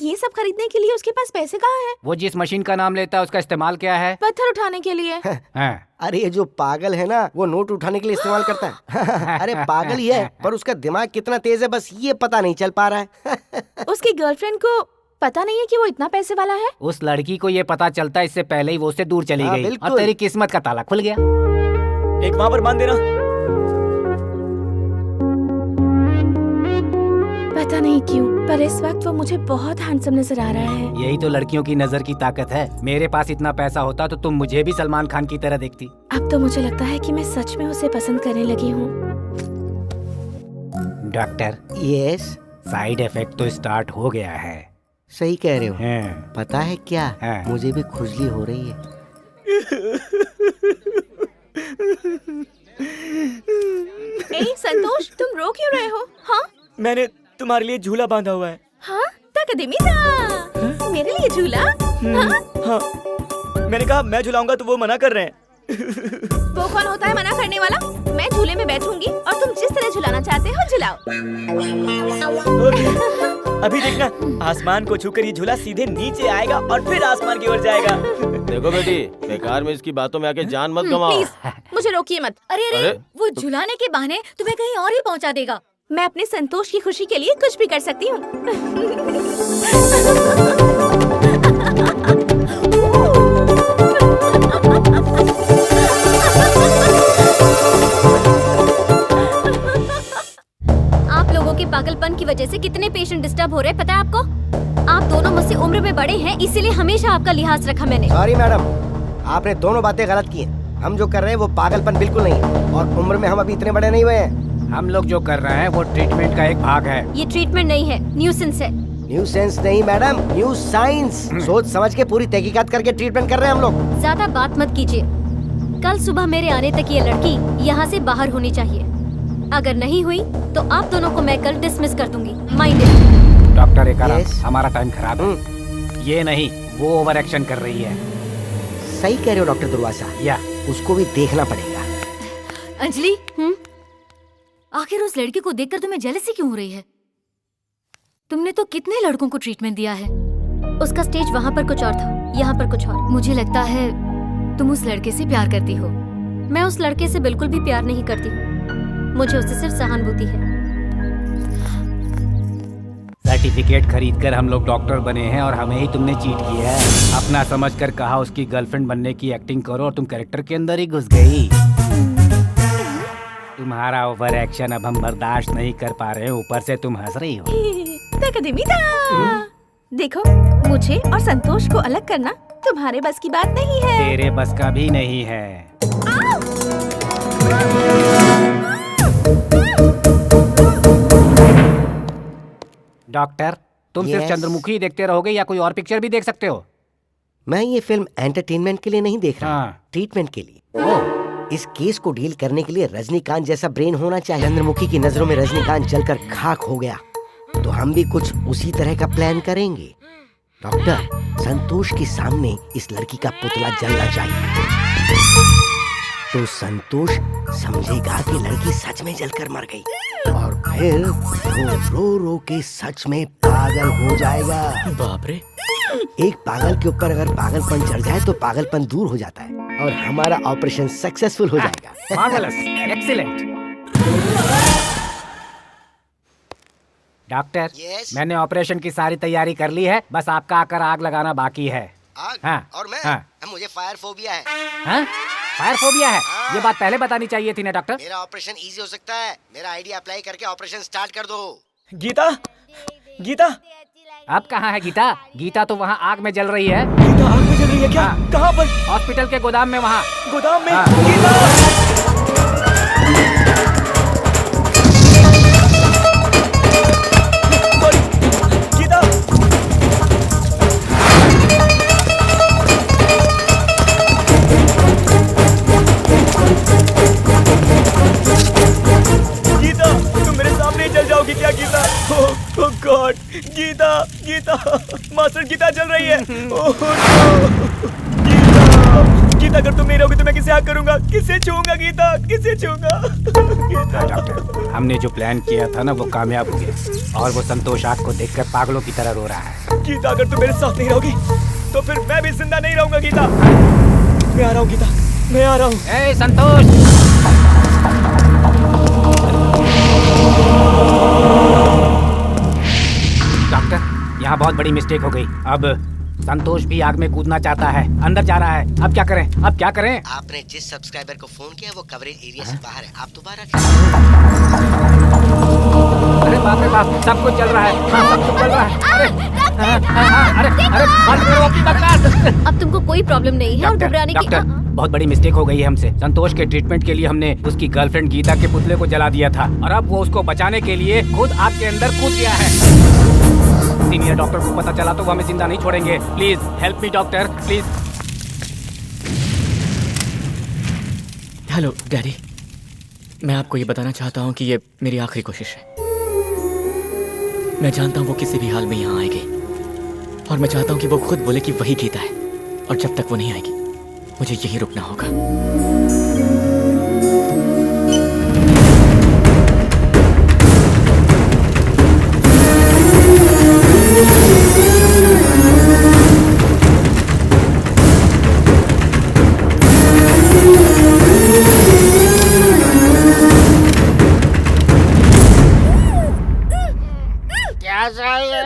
ये सब खरीदने के लिए उसके पास पैसे कहाँ हैं? वो जिस मशीन का नाम लेता है उसका इस्तेमाल क्या है? पत्थर उठाने के लिए। अरे ये जो पागल है ना, वो नोट उठाने के लिए इस्तेमाल करता है। अरे पागल ही है, पर उसका दिमाग कितना तेज है बस ये पता नहीं चल पा रहा है। उसकी गर्लफ्रेंड को पता नहीं है कि वो इतना पैसे वाला है। उस लड़की को ये पता चलता इससे पहले ही वो उससे दूर चली गई और तेरी किस्मत का ताला खुल गया। एक वहाँ पर बांध देना। पता नहीं क्यों, पर इस वक्त वो मुझे बहुत हैंडसम नजर आ रहा है। यही तो लड़कियों की नजर की ताकत है। मेरे पास इतना पैसा होता तो तुम मुझे भी सलमान खान की तरह देखती। अब तो मुझे लगता है कि मैं सच में उसे पसंद करने लगी हूँ। डॉक्टर। यस। साइड इफेक्ट तो स्टार्ट हो गया है। सही कह रहे हो। पता है क्या, मुझे भी खुजली हो रही है। संतोष, तुम रो क्यों रहे हो? हाँ? मैंने तुम्हारे लिए झूला बांधा हुआ है। हाँ? दिमिता, मेरे लिए झूला? हाँ। मैंने कहा मैं झूलाऊंगा तो वो मना कर रहे हैं। वो कौन होता है मना करने वाला? मैं झूले में बैठूंगी और तुम जिस तरह झुलाना चाहते हो झुलाओ। अभी देखना, आसमान को छूकर ये झूला सीधे नीचे आएगा और फिर आसमान की ओर जाएगा। देखो बेटी, बेकार में इसकी बातों में आके जान मत गवाओ। मुझे रोकिए मत। अरे वो झुलाने के बहाने तुम्हें कहीं और ही पहुंचा देगा। मैं अपने संतोष की खुशी के लिए कुछ भी कर सकती हूँ। आप लोगों के पागलपन की वजह से कितने पेशेंट डिस्टर्ब हो रहे हैं पता है आपको? आप दोनों मुझसे उम्र में बड़े हैं, इसीलिए हमेशा आपका लिहाज रखा मैंने। सॉरी मैडम, आपने दोनों बातें गलत की हैं। हम जो कर रहे हैं वो पागलपन बिल्कुल नहीं है, और उम्र में हम अभी इतने बड़े नहीं हुए हैं। हम लोग जो कर रहे हैं वो ट्रीटमेंट का एक भाग है। ये ट्रीटमेंट नहीं है, न्यूसेंस है। न्यूसेंस नहीं मैडम, न्यू साइंस। सोच समझ के पूरी तहकीकात करके ट्रीटमेंट कर रहे हैं हम लोग। ज्यादा बात मत कीजिए। कल सुबह मेरे आने तक ये लड़की यहाँ से बाहर होनी चाहिए। अगर नहीं हुई तो आप दोनों को मैं कल डिसमिस कर दूंगी। Mind it. डॉक्टर एक आराम, Yes. हमारा टाइम खराब है। ये नहीं, वो ओवर एक्शन कर रही है। सही कह रहे हो डॉक्टर दुर्वासा, या उसको भी देखना पड़ेगा। अंजलि, आखिर उस लड़की को देखकर तुम्हें जेलसी क्यों हो रही है? तुमने तो कितने लड़कों को ट्रीटमेंट दिया है। उसका स्टेज वहाँ पर कुछ और था, यहाँ पर कुछ और। मुझे लगता है तुम उस लड़के से प्यार करती हो। मैं उस लड़के से बिल्कुल भी प्यार नहीं करती हूँ, मुझे उससे सिर्फ सहानुभूति है। सर्टिफिकेट खरीद कर हम लोग डॉक्टर बने हैं और हमें ही तुमने चीट किया है। अपना समझकर कहा उसकी गर्लफ्रेंड बनने की एक्टिंग करो और तुम कैरेक्टर के अंदर ही घुस गई। तुम्हारा ओवर एक्शन अब हम बर्दाश्त नहीं कर पा रहे हैं, ऊपर से तुम हंस रही हो। देखो, मुझे और संतोष को अलग करना तुम्हारे बस की बात नहीं है। तेरे बस का भी नहीं है। डॉक्टर, तुम सिर्फ Yes. चंद्रमुखी ही देखते रहोगे या कोई और पिक्चर भी देख सकते हो? मैं ये फिल्म एंटरटेनमेंट के लिए नहीं देख रहा, ट्रीटमेंट के लिए। इस केस को डील करने के लिए रजनीकांत जैसा ब्रेन होना चाहिए। चंद्रमुखी की नजरों में रजनीकांत जलकर खाक हो गया, तो हम भी कुछ उसी तरह का प्लान करेंगे। डॉक्टर, संतोष के सामने इस लड़की का पुतला जलना चाहिए, तो संतोष समझेगा कि लड़की सच में जलकर मर गई, और फिर वो रो रो के सच में पागल हो जाएगा। बाप रे। एक पागल के ऊपर अगर पागलपन चढ़ जाए तो पागलपन दूर हो जाता है और हमारा ऑपरेशन सक्सेसफुल हो जाएगा। Marvellous, excellent. डॉक्टर, मैंने ऑपरेशन की सारी तैयारी कर ली है, बस आपका आकर आग लगाना बाकी है। आग? हाँ, और मैं? हाँ। मुझे फायर फोबिया है। हाँ? फायर फोबिया है? ये बात पहले बतानी चाहिए थी ना डॉक्टर। मेरा ऑपरेशन इजी हो सकता है, मेरा आइडिया अप्लाई करके ऑपरेशन स्टार्ट कर दो। गीता, गीता, अब कहाँ है गीता? गीता तो वहाँ आग में जल रही है। गीता आग में जल रही है क्या? कहाँ पर? हॉस्पिटल के गोदाम में, वहाँ गोदाम में। हाँ। गीता, गीता, तुम मेरे सामने ही जल जाओगी क्या गीता? ओह गॉड, गीता, गीता, मास्टर गीता जल रही है। ओह नो, गीता, गीता अगर तुम नहीं रहोगी तो मैं किसे हक करूंगा, किसे छूऊंगा गीता, किसे छूऊंगा? हाँ डॉक्टर, हमने जो प्लान किया था ना वो कामयाब हो गया और वो संतोष आग को देखकर पागलों की तरह रो रहा है। गीता अगर तुम मेरे साथ नहीं रहोगी तो फिर मैं भी जिंदा नहीं रहूंगा गीता। मैं आ रहा हूँ गीता, मैं आ रहा हूँ। ए संतोष! डॉक्टर, यहाँ बहुत बड़ी मिस्टेक हो गई। अब संतोष भी आग में कूदना चाहता है, अंदर जा रहा है। अब क्या करें? अब क्या करें? आपने जिस सब्सक्राइबर को फोन किया वो कवरेज एरिया से बाहर है, आप दोबारा अरे बाप रे बाप, सब कुछ चल रहा है। हाँ, सब कुछ चल रहा है। अरे अरे अरे बंद करो अपनी बकवास। अब तुमको कोई प्रॉब्लम नहीं है और घबराने की। डॉक्टर, बहुत बड़ी मिस्टेक हो गई है हमसे। संतोष के ट्रीटमेंट के लिए हमने उसकी गर्लफ्रेंड गीता के पुतले को जला दिया था और अब वो उसको बचाने के लिए खुद आग के अंदर कूद गया है। सीनियर डॉक्टर को पता चला तो वो हमें जिंदा नहीं छोड़ेंगे। Please help me doctor, please. Hello daddy, मैं आपको ये बताना चाहता हूँ कि ये मेरी आखिरी कोशिश है। मैं जानता हूँ वो किसी भी हाल में यहाँ आएगी और मैं चाहता हूँ कि वो खुद बोले कि वही गीता है, और जब तक वो नहीं आएगी मुझे यही रुकना होगा। क्या चाहिए?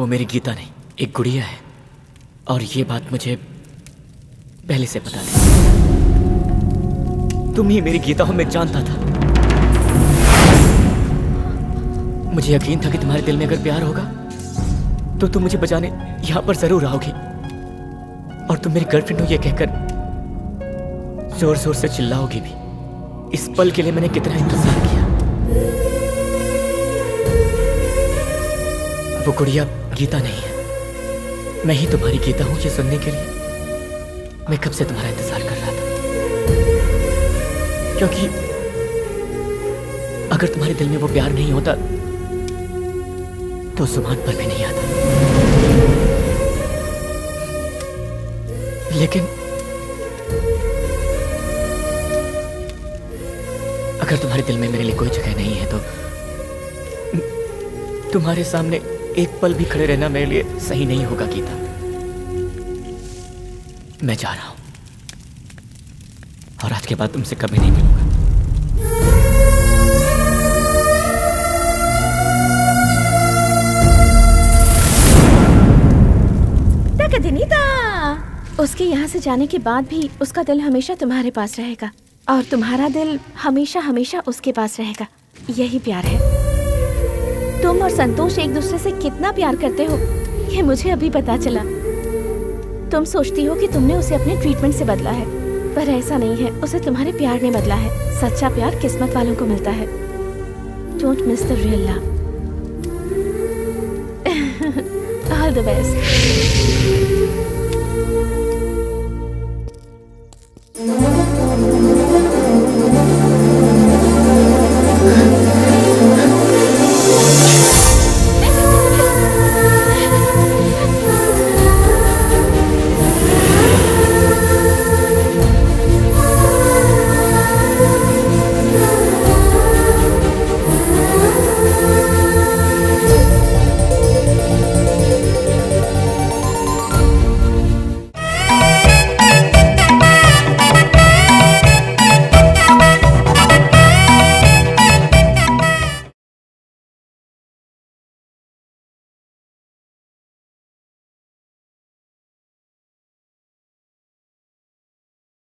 वो मेरी गीता नहीं, एक गुड़िया है। और ये बात मुझे पहले से पता थी। तुम ही मेरी गीता हो, मैं जानता था। मुझे यकीन था कि तुम्हारे दिल में अगर प्यार होगा तो तुम मुझे बचाने यहां पर जरूर आओगी। और तुम मेरी गर्लफ्रेंड हो ये कहकर जोर जोर से चिल्लाओगी भी। इस पल के लिए मैंने कितना इंतजार किया। वो गुड़िया गीता नहीं है, मैं ही तुम्हारी गीता हूं, ये सुनने के लिए मैं कब से तुम्हारा इंतजार कर रहा था। क्योंकि अगर तुम्हारे दिल में वो प्यार नहीं होता तो जुबान पर भी नहीं आता। लेकिन अगर तुम्हारे दिल में मेरे लिए कोई जगह नहीं है तो तुम्हारे सामने एक पल भी खड़े रहना मेरे लिए सही नहीं होगा गीता। मैं जा रहा हूं और आज के बाद तुमसे कभी नहीं मिलूंगा। उसके यहाँ से जाने के बाद भी उसका दिल हमेशा तुम्हारे पास रहेगा और तुम्हारा दिल हमेशा हमेशा उसके पास रहेगा। यही प्यार है। तुम और संतोष एक दूसरे से कितना प्यार करते हो ये मुझे अभी पता चला। तुम सोचती हो कि तुमने उसे अपने ट्रीटमेंट से बदला है, पर ऐसा नहीं है। उसे तुम्हारे प्यार ने बदला है। सच्चा प्यार किस्मत वालों को मिलता है। Don't miss the real love. All the best.